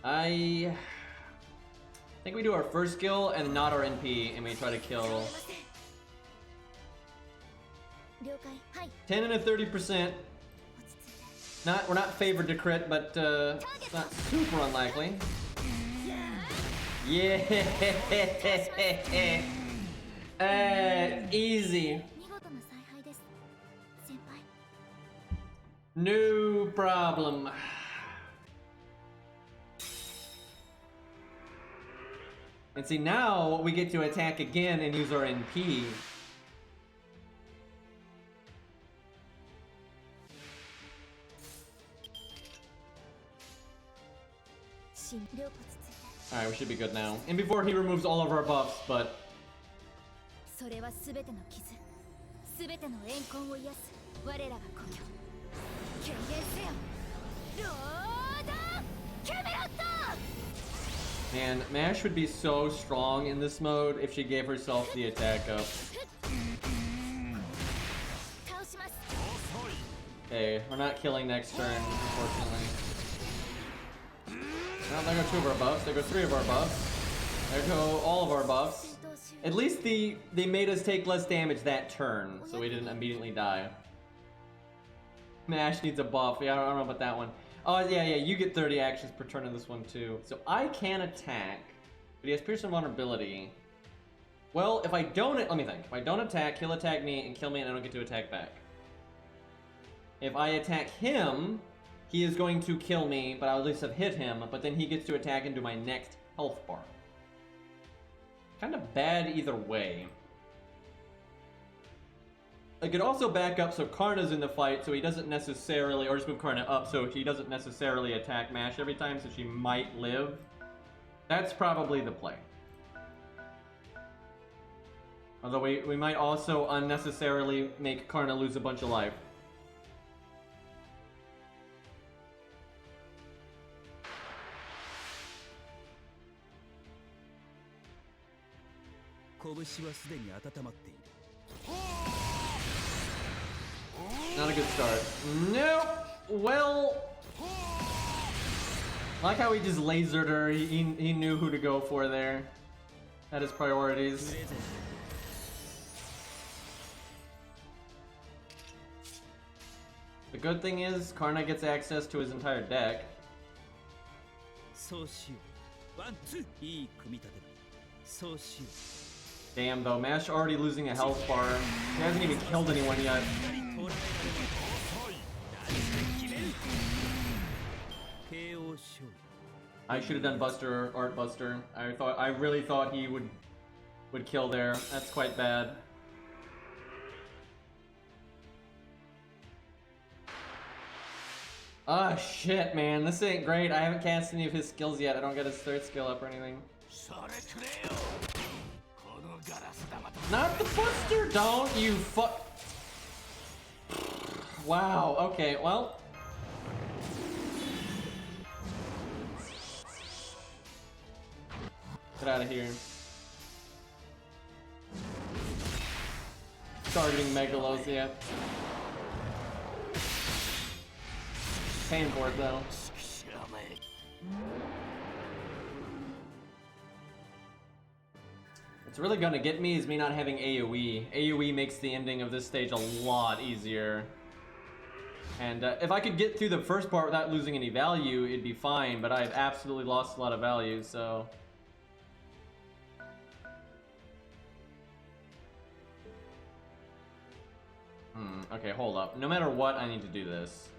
I think we do our first skill and not our NP, and we try to kill... 10 and a 30%. We're not favored to crit, but it's not super unlikely. Yeah. Easy. No problem. And see, now we get to attack again and use our NP. Alright, we should be good now. And before he removes all of our buffs, but... Man, Mash would be so strong in this mode if she gave herself the attack up. Okay, we're not killing next turn, unfortunately. Well, there go 2 of our buffs, there go 3 of our buffs. There go all of our buffs. At least they made us take less damage that turn, so we didn't immediately die. Mash needs a buff. Yeah, I don't know about that one. Oh, yeah, you get 30 actions per turn in this one, too. So I can attack, but he has Pierce and Vulnerability. Well, if I don't... Let me think. If I don't attack, he'll attack me and kill me, and I don't get to attack back. If I attack him, he is going to kill me, but I'll at least have hit him, but then he gets to attack into my next health bar. Kind of bad either way. I could also back up so Karna's in the fight, so he doesn't necessarily, or just move Karna up so he doesn't necessarily attack Mash every time, so she might live. That's probably the play. Although we might also unnecessarily make Karna lose a bunch of life. Not a good start. Nope. Well, I like how he just lasered her. He knew who to go for there. Had his priorities. The good thing is Karna gets access to his entire deck. Damn though, Mash already losing a health bar. He hasn't even killed anyone yet. I should have done Buster, Art Buster. I really thought he would kill there. That's quite bad. Oh shit, man, this ain't great. I haven't cast any of his skills yet. I don't get his third skill up or anything. Not the Buster! Don't you fuck. Wow, okay, well. Get out of here. Targeting Megalos, yeah. Paying for it though. What's really gonna get me is me not having AoE. AoE makes the ending of this stage a lot easier. And if I could get through the first part without losing any value, it'd be fine, but I've absolutely lost a lot of value, so... Okay, hold up. No matter what, I need to do this.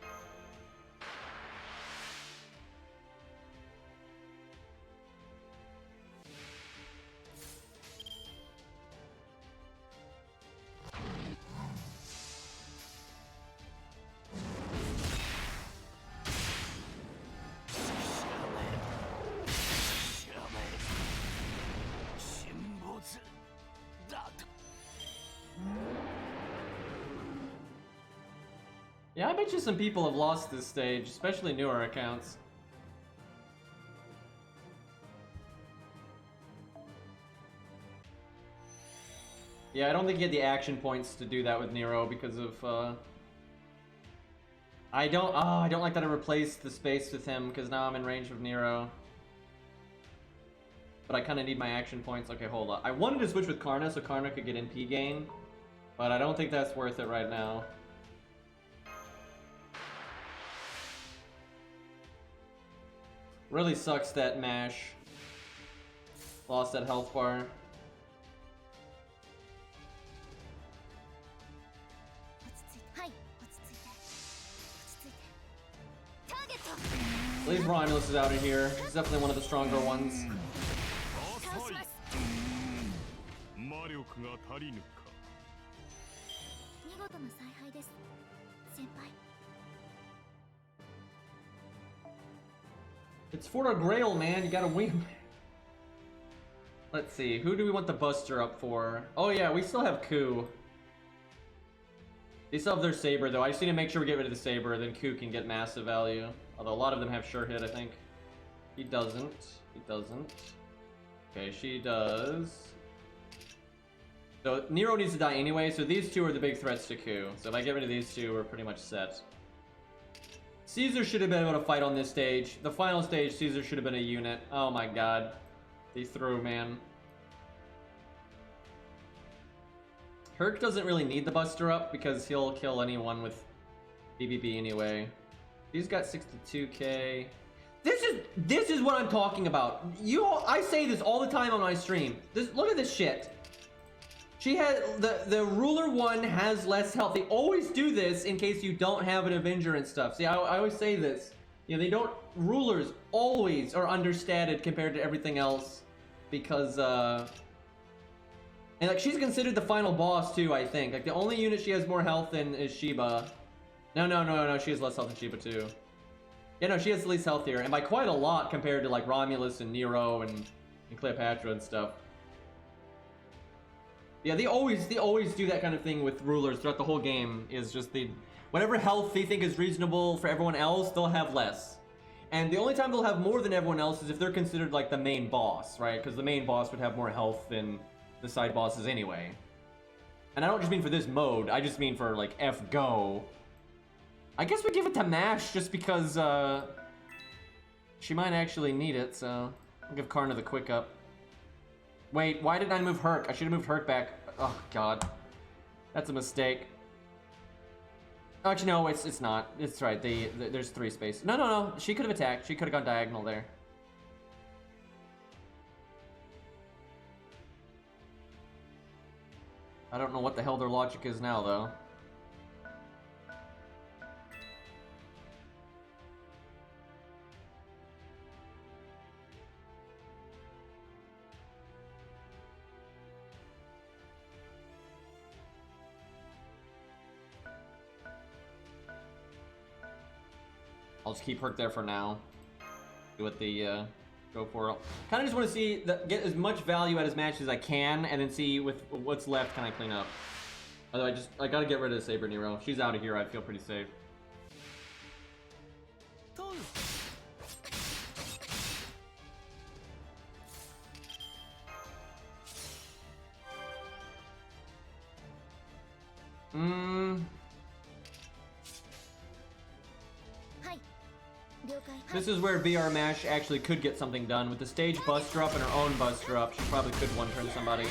Yeah, I bet you some people have lost this stage, especially newer accounts. Yeah, I don't think you get the action points to do that with Nero because of, I don't like that I replaced the space with him because now I'm in range of Nero. But I kind of need my action points. Okay, hold on. I wanted to switch with Karna so Karna could get NP gain, but I don't think that's worth it right now. Really sucks that Mash lost that health bar. At least Romulus is out of here. He's definitely one of the stronger ones. It's for a Grail, man. You gotta win. Let's see. Who do we want the Buster up for? Oh yeah, we still have Ku. They still have their Saber, though. I just need to make sure we get rid of the Saber, then Ku can get massive value. Although a lot of them have sure hit, I think. He doesn't. He doesn't. Okay, she does. So Nero needs to die anyway, so these two are the big threats to Ku. So if I get rid of these two, we're pretty much set. Caesar should have been able to fight on this stage. The final stage, Caesar should have been a unit. Oh my god. He threw, man. Herc doesn't really need the Buster up because he'll kill anyone with BBB anyway. He's got 62k. This is what I'm talking about. I say this all the time on my stream. Look at this shit. She has the ruler one has less health. They always do this in case you don't have an Avenger and stuff. See, I always say this. You know, they don't. Rulers always are understated compared to everything else because and like she's considered the final boss too. I think like the only unit she has more health than is Sheba. No. She has less health than Sheba too. Yeah, no, she has the least health here, and by quite a lot compared to like Romulus and Nero and Cleopatra and stuff. Yeah, they always do that kind of thing with rulers throughout the whole game. Is just whatever health they think is reasonable for everyone else, they'll have less. And the only time they'll have more than everyone else is if they're considered like the main boss, right? Because the main boss would have more health than the side bosses anyway. And I don't just mean for this mode, I just mean for like FGO. I guess we give it to Mash just because she might actually need it, so I'll give Karna the quick up. Wait, why did I move Herc? I should have moved Herc back. Oh god. That's a mistake. Actually, no, it's not. It's right. There's 3 spaces. No. She could have attacked. She could have gone diagonal there. I don't know what the hell their logic is now, though. I'll just keep Herc there for now. See what the go for. Kind of just want to see get as much value out of his match as I can, and then see with what's left can I clean up. Although I gotta get rid of Saber Nero. If she's out of here, I feel pretty safe. This is where VR Mash actually could get something done. With the stage buster up and her own buster up, she probably could one-turn somebody.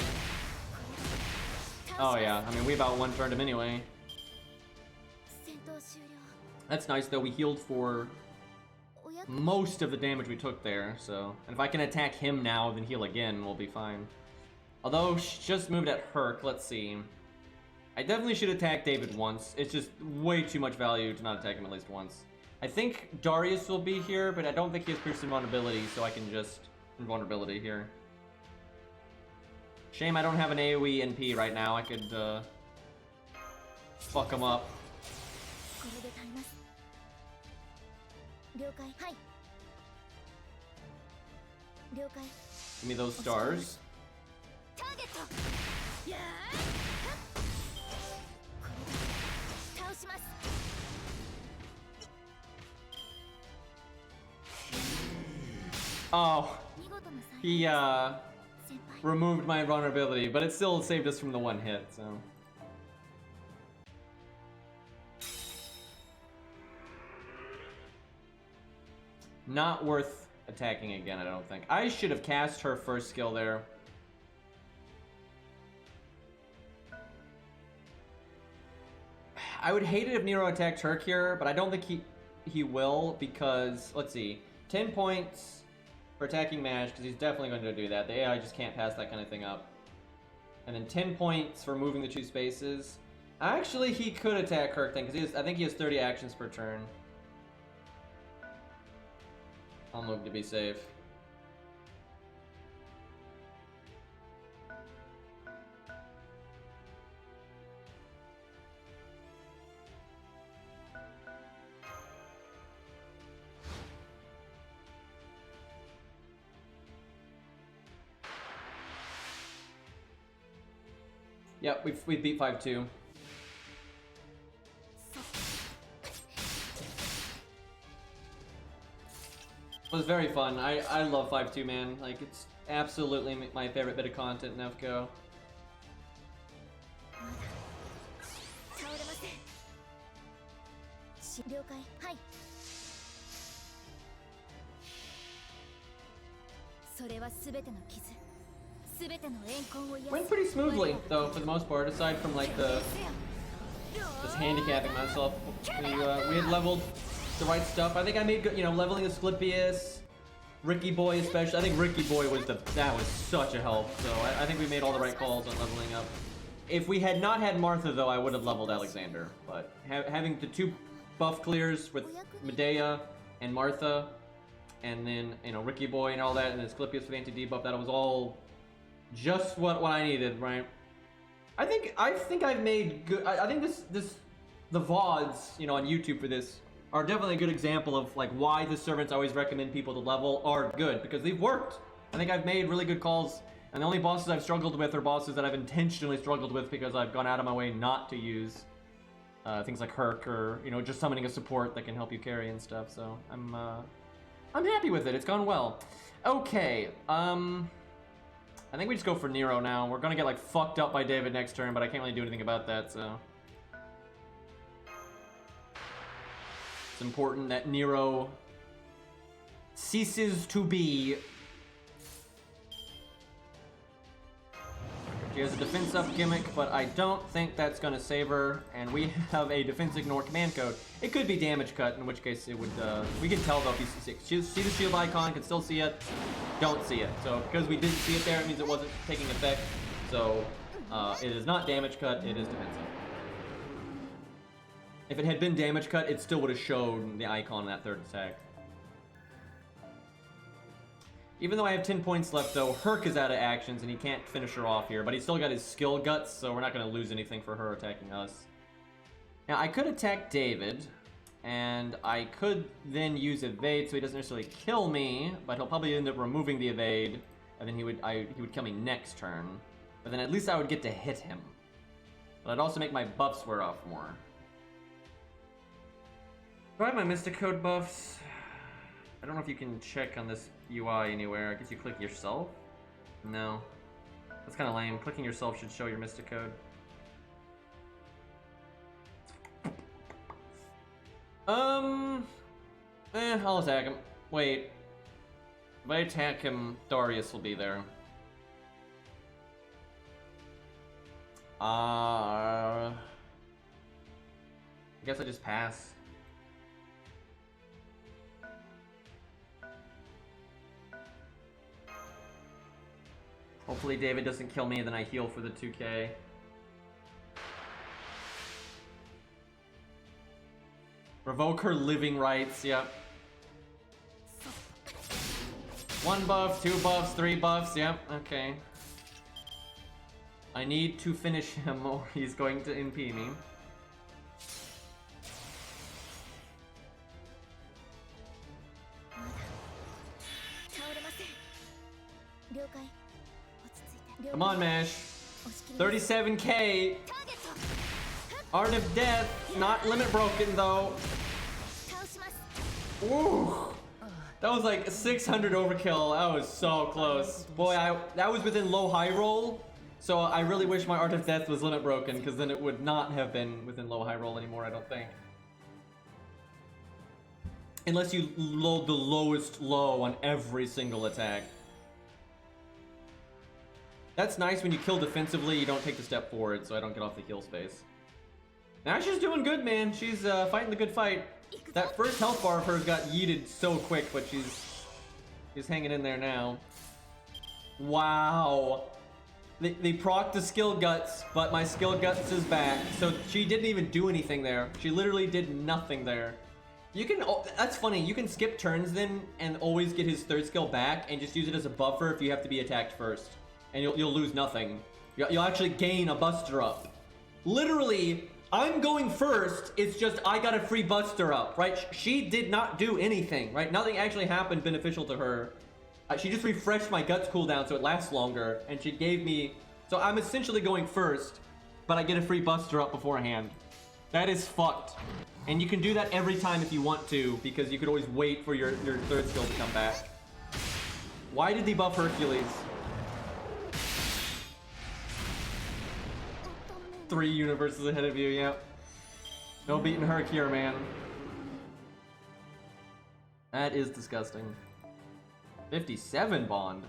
Oh yeah, I mean, we about one-turned him anyway. That's nice though, we healed for most of the damage we took there, so... And if I can attack him now, then heal again, we'll be fine. Although, she just moved at Herc, let's see. I definitely should attack David once. It's just way too much value to not attack him at least once. I think Darius will be here, but I don't think he has pierced invulnerability, so I can just invulnerability here. Shame I don't have an AoE NP right now. I could fuck him up. Give me those stars. Oh, he removed my vulnerability, but it still saved us from the one hit, so. Not worth attacking again, I don't think. I should have cast her first skill there. I would hate it if Nero attacked Herc here, but I don't think he will, because, let's see, 10 points for attacking Mash, because he's definitely going to do that. The AI just can't pass that kind of thing up. And then 10 points for moving the 2 spaces. Actually, he could attack Herc then, because I think he has 30 actions per turn. I'll move to be safe. Yep, we beat 5-2. It was very fun. I love 5-2, man. Like, it's absolutely my favorite bit of content in FGO. Went pretty smoothly, though, for the most part, aside from, like, just handicapping myself. We had leveled the right stuff. I think I made good, leveling Asclepius, Ricky Boy especially. I think Ricky Boy was that was such a help, so I think we made all the right calls on leveling up. If we had not had Martha, though, I would have leveled Alexander, but having the 2 buff clears with Medea and Martha, and then, Ricky Boy and all that, and Asclepius with anti-debuff, that was all just what I needed, right? I think I've made good. I think the VODs, on YouTube for this are definitely a good example of like why the servants I always recommend people to level are good, because they've worked. I think I've made really good calls, and the only bosses I've struggled with are bosses that I've intentionally struggled with because I've gone out of my way not to use things like Herc or just summoning a support that can help you carry and stuff. So I'm happy with it. It's gone well. Okay. I think we just go for Nero now. We're gonna get like fucked up by David next turn, but I can't really do anything about that, so. It's important that Nero ceases to be. She has a defense up gimmick, but I don't think that's gonna save her, and we have a defense ignore command code. It could be damage cut, in which case it would, we can tell though if you see the shield icon, can still see it, don't see it. So because we didn't see it there, it means it wasn't taking effect. So it is not damage cut, it is defensive. If it had been damage cut, it still would have showed the icon in that third attack. Even though I have 10 points left, though, Herc is out of actions and he can't finish her off here, but he's still got his skill guts, so we're not going to lose anything for her attacking us. Now, I could attack David, And I could then use evade so he doesn't necessarily kill me, but he'll probably end up removing the evade, and then he would kill me next turn. But then at least I would get to hit him. But I'd also make my buffs wear off more. Do I have my Mystic Code buffs? I don't know if you can check on this UI anywhere. I guess you click yourself? No. That's kind of lame. Clicking yourself should show your Mystic Code. I'll attack him. Wait. If I attack him, Darius will be there. I guess I just pass. Hopefully David doesn't kill me and then I heal for the 2k. Revoke her living rights, yep. 1 buff, 2 buffs, 3 buffs, yep, okay. I need to finish him or he's going to NP me. Come on, Mash. 37k. Art of Death, not limit broken though. Ooh. That was like 600 overkill. That was so close. Boy, that was within low high roll. So I really wish my Art of Death was limit broken, because then it would not have been within low high roll anymore, I don't think. Unless you load the lowest low on every single attack. That's nice when you kill defensively, you don't take the step forward, so I don't get off the heal space. Now she's doing good, man. She's fighting the good fight. That first health bar of hers got yeeted so quick, but she's hanging in there now. Wow. They procced the skill guts, but my skill guts is back. So she didn't even do anything there. She literally did nothing there. You can, that's funny, you can skip turns then and always get his third skill back and just use it as a buffer if you have to be attacked first. And you'll lose nothing. You'll actually gain a buster up. Literally, I'm going first, it's just I got a free buster up, right? She did not do anything, right? Nothing actually happened beneficial to her. She just refreshed my guts cooldown so it lasts longer, and she gave me... So I'm essentially going first, but I get a free buster up beforehand. That is fucked. And you can do that every time if you want to, because you could always wait for your third skill to come back. Why did they buff Hercules? 3 universes ahead of you, yep. No beating Herc here, man. That is disgusting. 57 bond.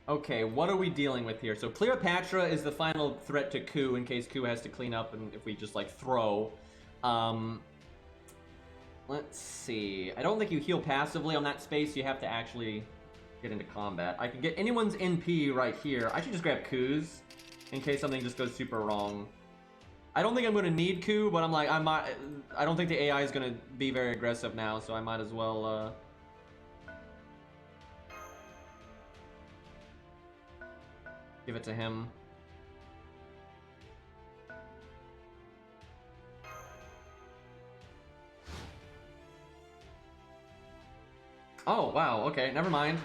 Okay, what are we dealing with here? So Cleopatra is the final threat to Ku in case Ku has to clean up and if we just like throw. Let's see. I don't think you heal passively on that space. You have to actually get into combat. I can get anyone's NP right here. I should just grab Ku's in case something just goes super wrong. I don't think I'm going to need Ku, but I'm like, I don't think the AI is going to be very aggressive now, so I might as well, give it to him. Oh, wow, okay, never mind.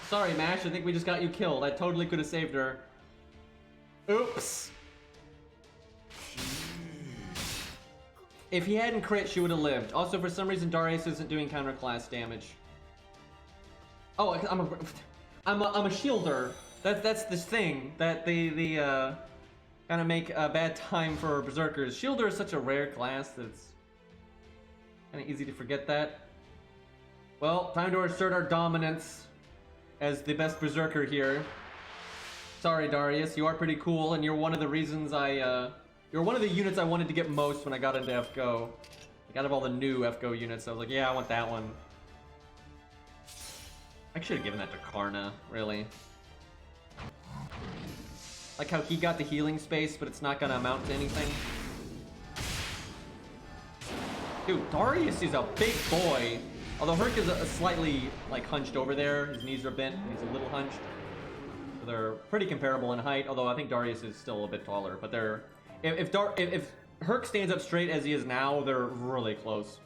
Sorry, Mash, I think we just got you killed. I totally could have saved her. Oops. If he hadn't crit, she would have lived. Also, for some reason, Darius isn't doing counterclass damage. Oh, I'm a shielder. That's this thing that they kind of make a bad time for berserkers. Shielder is such a rare class that's kind of easy to forget that. Well, time to assert our dominance as the best berserker here. Sorry, Darius, you are pretty cool, and you're one of the reasons you're one of the units I wanted to get most when I got into FGO. Like, out of all the new FGO units, I was like, yeah, I want that one. I should have given that to Karna, really. Like how he got the healing space, but it's not gonna amount to anything. Dude, Darius is a big boy. Although Herc is slightly, like, hunched over there. His knees are bent, and he's a little hunched. So they're pretty comparable in height, although I think Darius is still a bit taller. But they're if Herc stands up straight as he is now, they're really close.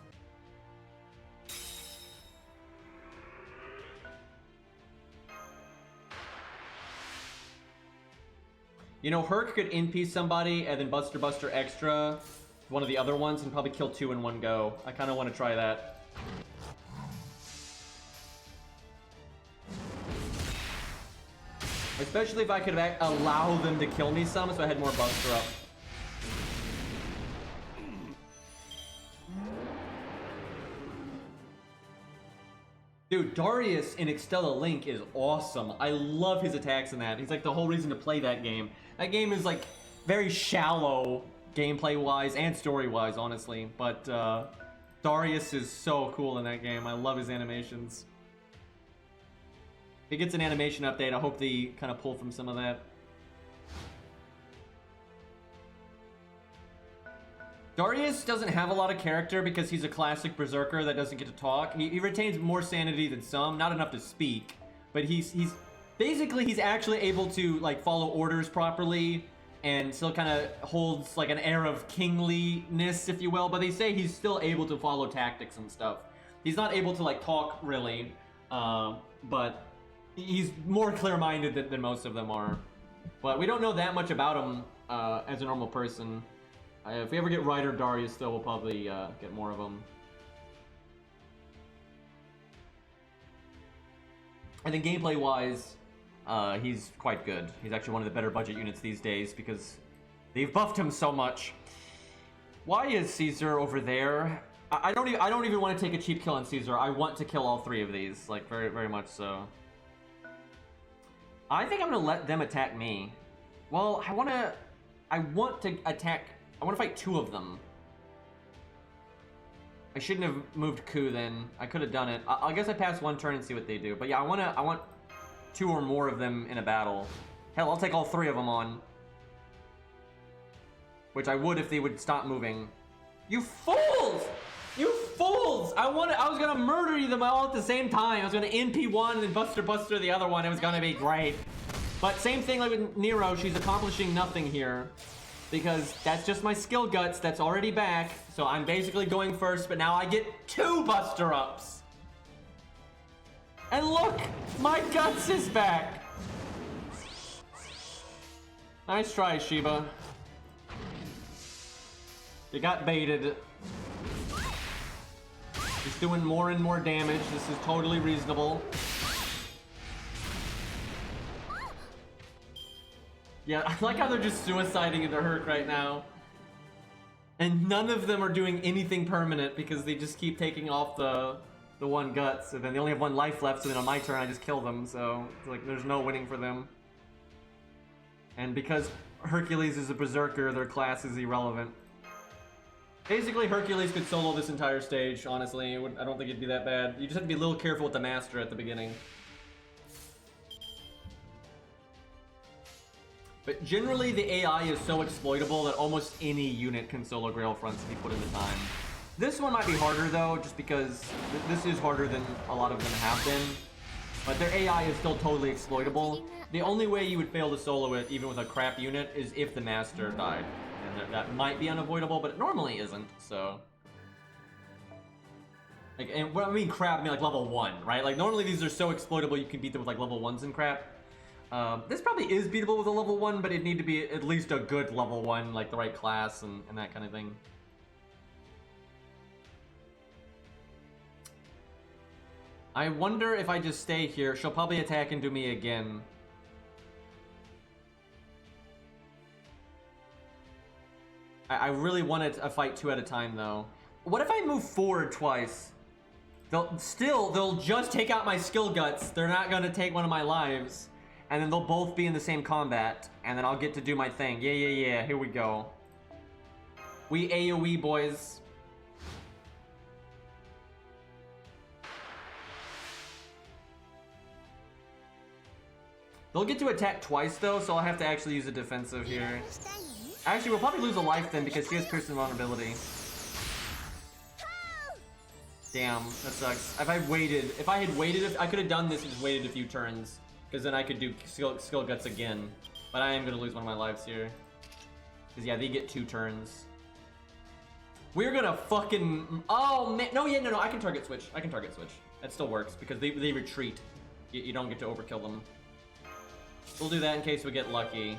You know, Herc could NP somebody and then Buster extra one of the other ones and probably kill 2 in one go. I kind of want to try that. Especially if I could allow them to kill me some, so I had more Buster up. Dude, Darius in Extella Link is awesome. I love his attacks in that. He's like the whole reason to play that game. That game is like very shallow gameplay-wise and story-wise, honestly. But Darius is so cool in that game. I love his animations. If he gets an animation update, I hope they kind of pull from some of that. Darius doesn't have a lot of character because he's a classic berserker that doesn't get to talk. He retains more sanity than some, not enough to speak, but he's basically he's actually able to like follow orders properly and still kind of holds like an air of kingliness, if you will. But they say he's still able to follow tactics and stuff. He's not able to like talk really, but he's more clear-minded than most of them are. But we don't know that much about him as a normal person. If we ever get Ryder Darius, though, we'll probably get more of them. And then gameplay-wise, he's quite good. He's actually one of the better budget units these days because they've buffed him so much. Why is Caesar over there? I don't even want to take a cheap kill on Caesar. I want to kill all 3 of these, like very, very much so. I think I'm gonna let them attack me. Well, I want to fight 2 of them. I shouldn't have moved Ku then. I could have done it. I guess I pass 1 turn and see what they do. But yeah, I want 2 or more of them in a battle. Hell, I'll take all 3 of them on. Which I would if they would stop moving. You fools! You fools! I was gonna murder them all at the same time. I was gonna NP one and then Buster the other one. It was gonna be great. But same thing like with Nero, she's accomplishing nothing here. Because that's just my skill guts that's already back. So I'm basically going first, but now I get 2 Buster ups. And look, my guts is back. Nice try, Shiba. You got baited. He's doing more and more damage. This is totally reasonable. Yeah, I like how they're just suiciding into Herc right now. And none of them are doing anything permanent because they just keep taking off the 1 guts. And then they only have 1 life left, so then on my turn I just kill them. So, it's like, there's no winning for them. And because Hercules is a berserker, their class is irrelevant. Basically, Hercules could solo this entire stage, honestly. I don't think it'd be that bad. You just have to be a little careful with the Master at the beginning. But generally, the AI is so exploitable that almost any unit can solo Grail fronts if you put in the time. This one might be harder, though, just because this is harder than a lot of them have been. But their AI is still totally exploitable. The only way you would fail to solo it, even with a crap unit, is if the Master died. And that might be unavoidable, but it normally isn't, so... Like, and when I mean crap, I mean like level 1, right? Like, normally these are so exploitable you can beat them with like level 1s and crap. This probably is beatable with a level 1, but it'd need to be at least a good level 1, like the right class and that kind of thing. I wonder if I just stay here, she'll probably attack into me again. I really wanted a fight 2 at a time, though. What if I move forward twice? They'll just take out my skill guts. They're not gonna take one of my lives. And then they'll both be in the same combat. And then I'll get to do my thing. Yeah, here we go. We AoE, boys. They'll get to attack twice, though, so I'll have to actually use a defensive here. Actually, we'll probably lose a life then because she has piercing vulnerability. Damn, that sucks. If I had waited, I could have done this and just waited a few turns. because then I could do skill guts again. But I am gonna lose one of my lives here. Because yeah, they get 2 turns. We're gonna fucking... Oh, man. No, yeah, no, I can target switch. I can target switch. That still works, because they retreat. You don't get to overkill them. We'll do that in case we get lucky.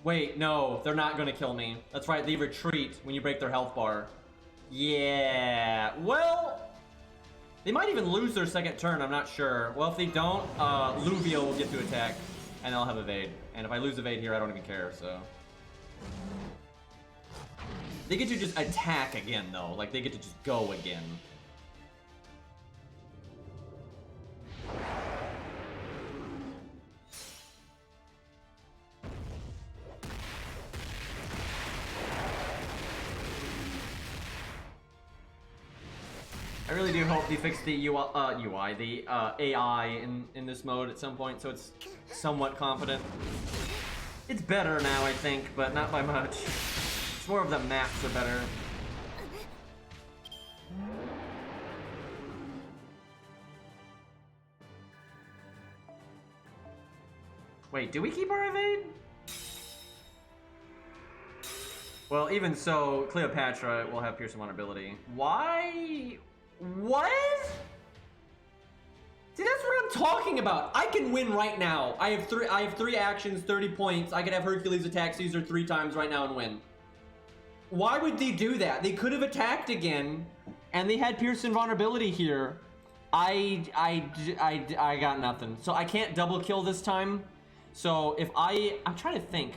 Wait, no, they're not gonna kill me. That's right, they retreat when you break their health bar. Yeah, well... They might even lose their second turn, I'm not sure. Well, if they don't, Luvia will get to attack, and I'll have evade. And if I lose evade here, I don't even care, so... They get to just attack again, though. Like, they get to just go again. I really do hope they fix the the AI in this mode at some point, so it's somewhat competent. It's better now, I think, but not by much. It's more of the maps are better. Wait, do we keep our evade? Well, even so, Cleopatra will have Pierce and Vulnerability. Why? What? See, that's what I'm talking about. I can win right now. I have three actions, 30 points. I could have Hercules attack Caesar 3 times right now and win. Why would they do that? They could have attacked again, and they had Pierce and Vulnerability here. I got nothing. So I can't double kill this time. So if I'm trying to think.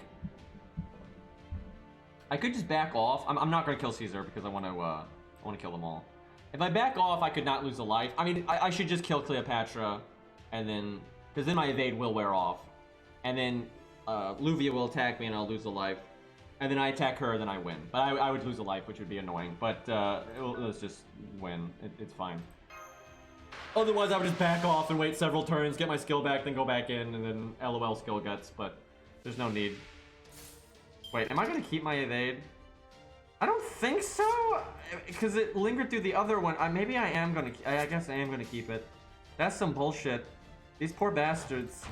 I could just back off. I'm not going to kill Caesar because I want to kill them all. If I back off, I could not lose a life. I mean, I should just kill Cleopatra, and then, because then my evade will wear off, and then Luvia will attack me, and I'll lose a life, and then I attack her, then I win. But I would lose a life, which would be annoying. But let's just win. It's fine. Otherwise, I would just back off and wait several turns, get my skill back, then go back in, and then LOL skill guts. But there's no need. Wait, am I gonna keep my evade? I don't think so, because it lingered through the other one. Maybe I am gonna. I guess I am gonna keep it. That's some bullshit. These poor bastards.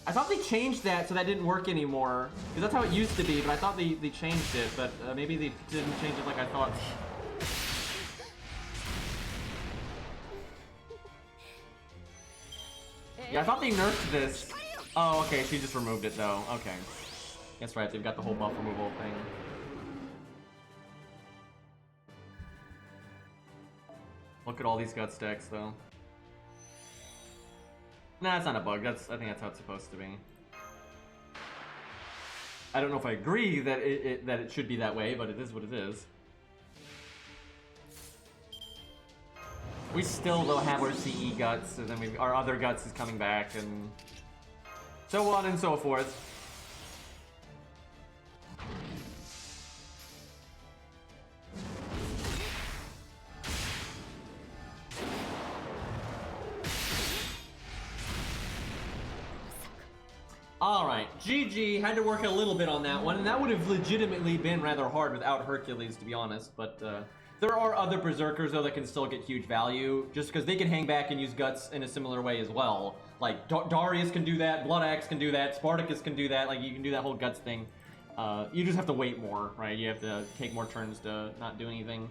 I thought they changed that so that didn't work anymore, because that's how it used to be. But I thought they changed it, but maybe they didn't change it like I thought. Yeah, I thought they nerfed this. Oh, okay. She just removed it though. Okay, that's right. They've got the whole buff removal thing. Look at all these gut stacks, though. Nah, it's not a bug. I think that's how it's supposed to be. I don't know if I agree that it should be that way, but it is what it is. We still though have our CE guts, and then our other guts is coming back, and so on and so forth. Alright, GG, had to work a little bit on that one, and that would have legitimately been rather hard without Hercules, to be honest, but there are other Berserkers, though, that can still get huge value, just because they can hang back and use guts in a similar way as well. Like, Darius can do that, Blood Axe can do that, Spartacus can do that, like, you can do that whole guts thing. You just have to wait more, right? You have to take more turns to not do anything.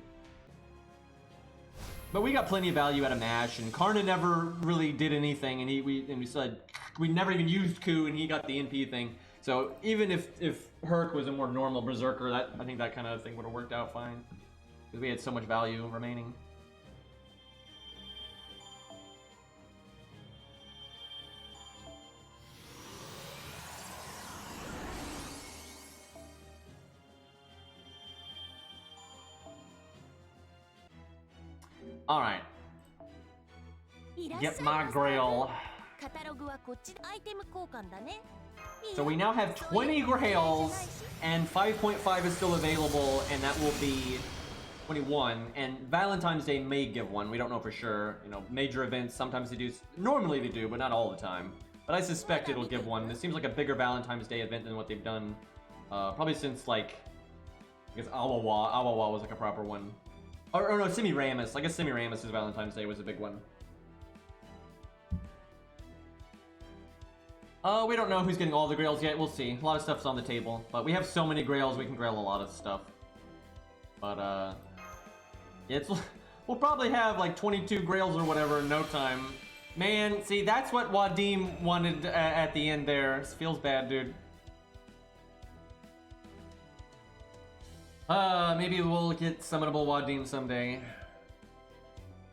But we got plenty of value out of Mash, and Karna never really did anything, and we said we never even used Ku, and he got the NP thing. So even if Herc was a more normal Berserker, I think that kind of thing would have worked out fine, because we had so much value remaining. All right. Get my Grail. So we now have 20 Grails, and 5.5 is still available, and that will be 21. And Valentine's Day may give one. We don't know for sure. You know, major events, sometimes they do. Normally they do, but not all the time. But I suspect it'll give one. This seems like a bigger Valentine's Day event than what they've done. Probably since, like, I guess Awawa was like a proper one. Or no, Semiramis. I guess Semiramis' Valentine's Day was a big one. We don't know who's getting all the Grails yet. We'll see. A lot of stuff's on the table. But we have so many Grails, we can Grail a lot of stuff. But, yeah, we'll probably have like 22 Grails or whatever in no time. Man, see, that's what Wadim wanted at the end there. This feels bad, dude. Maybe we'll get summonable Wadim someday.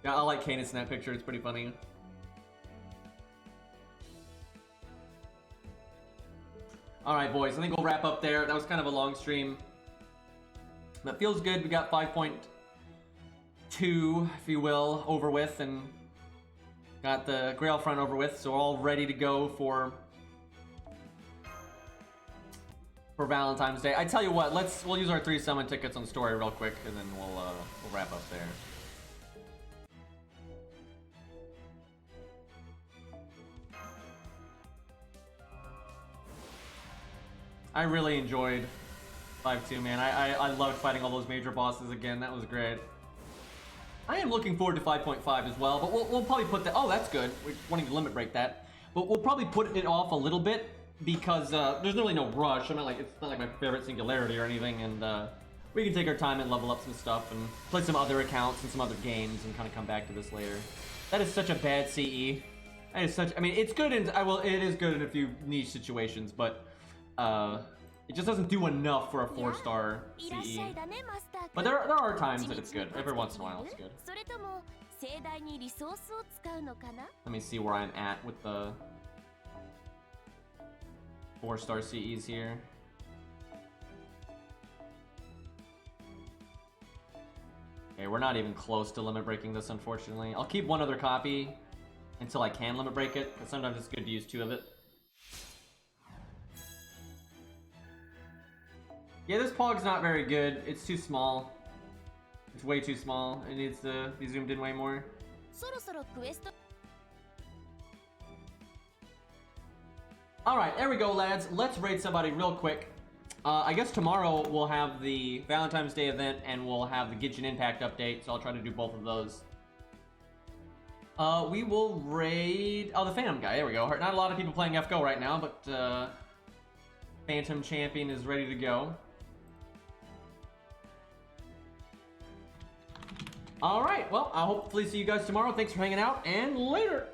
Yeah, I like Caenis in that picture. It's pretty funny. Alright, boys. I think we'll wrap up there. That was kind of a long stream. That feels good. We got 5.2, if you will, over with, and got the Grail front over with, so we're all ready to go for Valentine's Day. I tell you what, we'll use our 3 summon tickets on story real quick, and then we'll wrap up there. I really enjoyed 5-2, man. I loved fighting all those major bosses again. That was great. I am looking forward to 5.5 as well, but we'll probably put that... Oh, that's good. We're wanting to limit break that. But we'll probably put it off a little bit because there's really no rush. It's not like my favorite singularity or anything, and we can take our time and level up some stuff and play some other accounts and some other games and kind of come back to this later. That is such a bad CE. That is such... I mean, it's good in... It is good in a few niche situations, but... it just doesn't do enough for a 4-star CE. But there are times that it's good. Every once in a while it's good. Let me see where I'm at with the 4-star CEs here. Okay, we're not even close to limit breaking this, unfortunately. I'll keep one other copy until I can limit break it, because sometimes it's good to use 2 of it. Yeah, this Pog's not very good. It's too small. It's way too small. It needs to be zoomed in way more. Alright, there we go, lads. Let's raid somebody real quick. I guess tomorrow we'll have the Valentine's Day event and we'll have the Genshin Impact update, so I'll try to do both of those. We will raid... Oh, the Phantom guy. There we go. Not a lot of people playing FGO right now, but Phantom Champion is ready to go. Alright, well, I'll hopefully see you guys tomorrow. Thanks for hanging out, and later!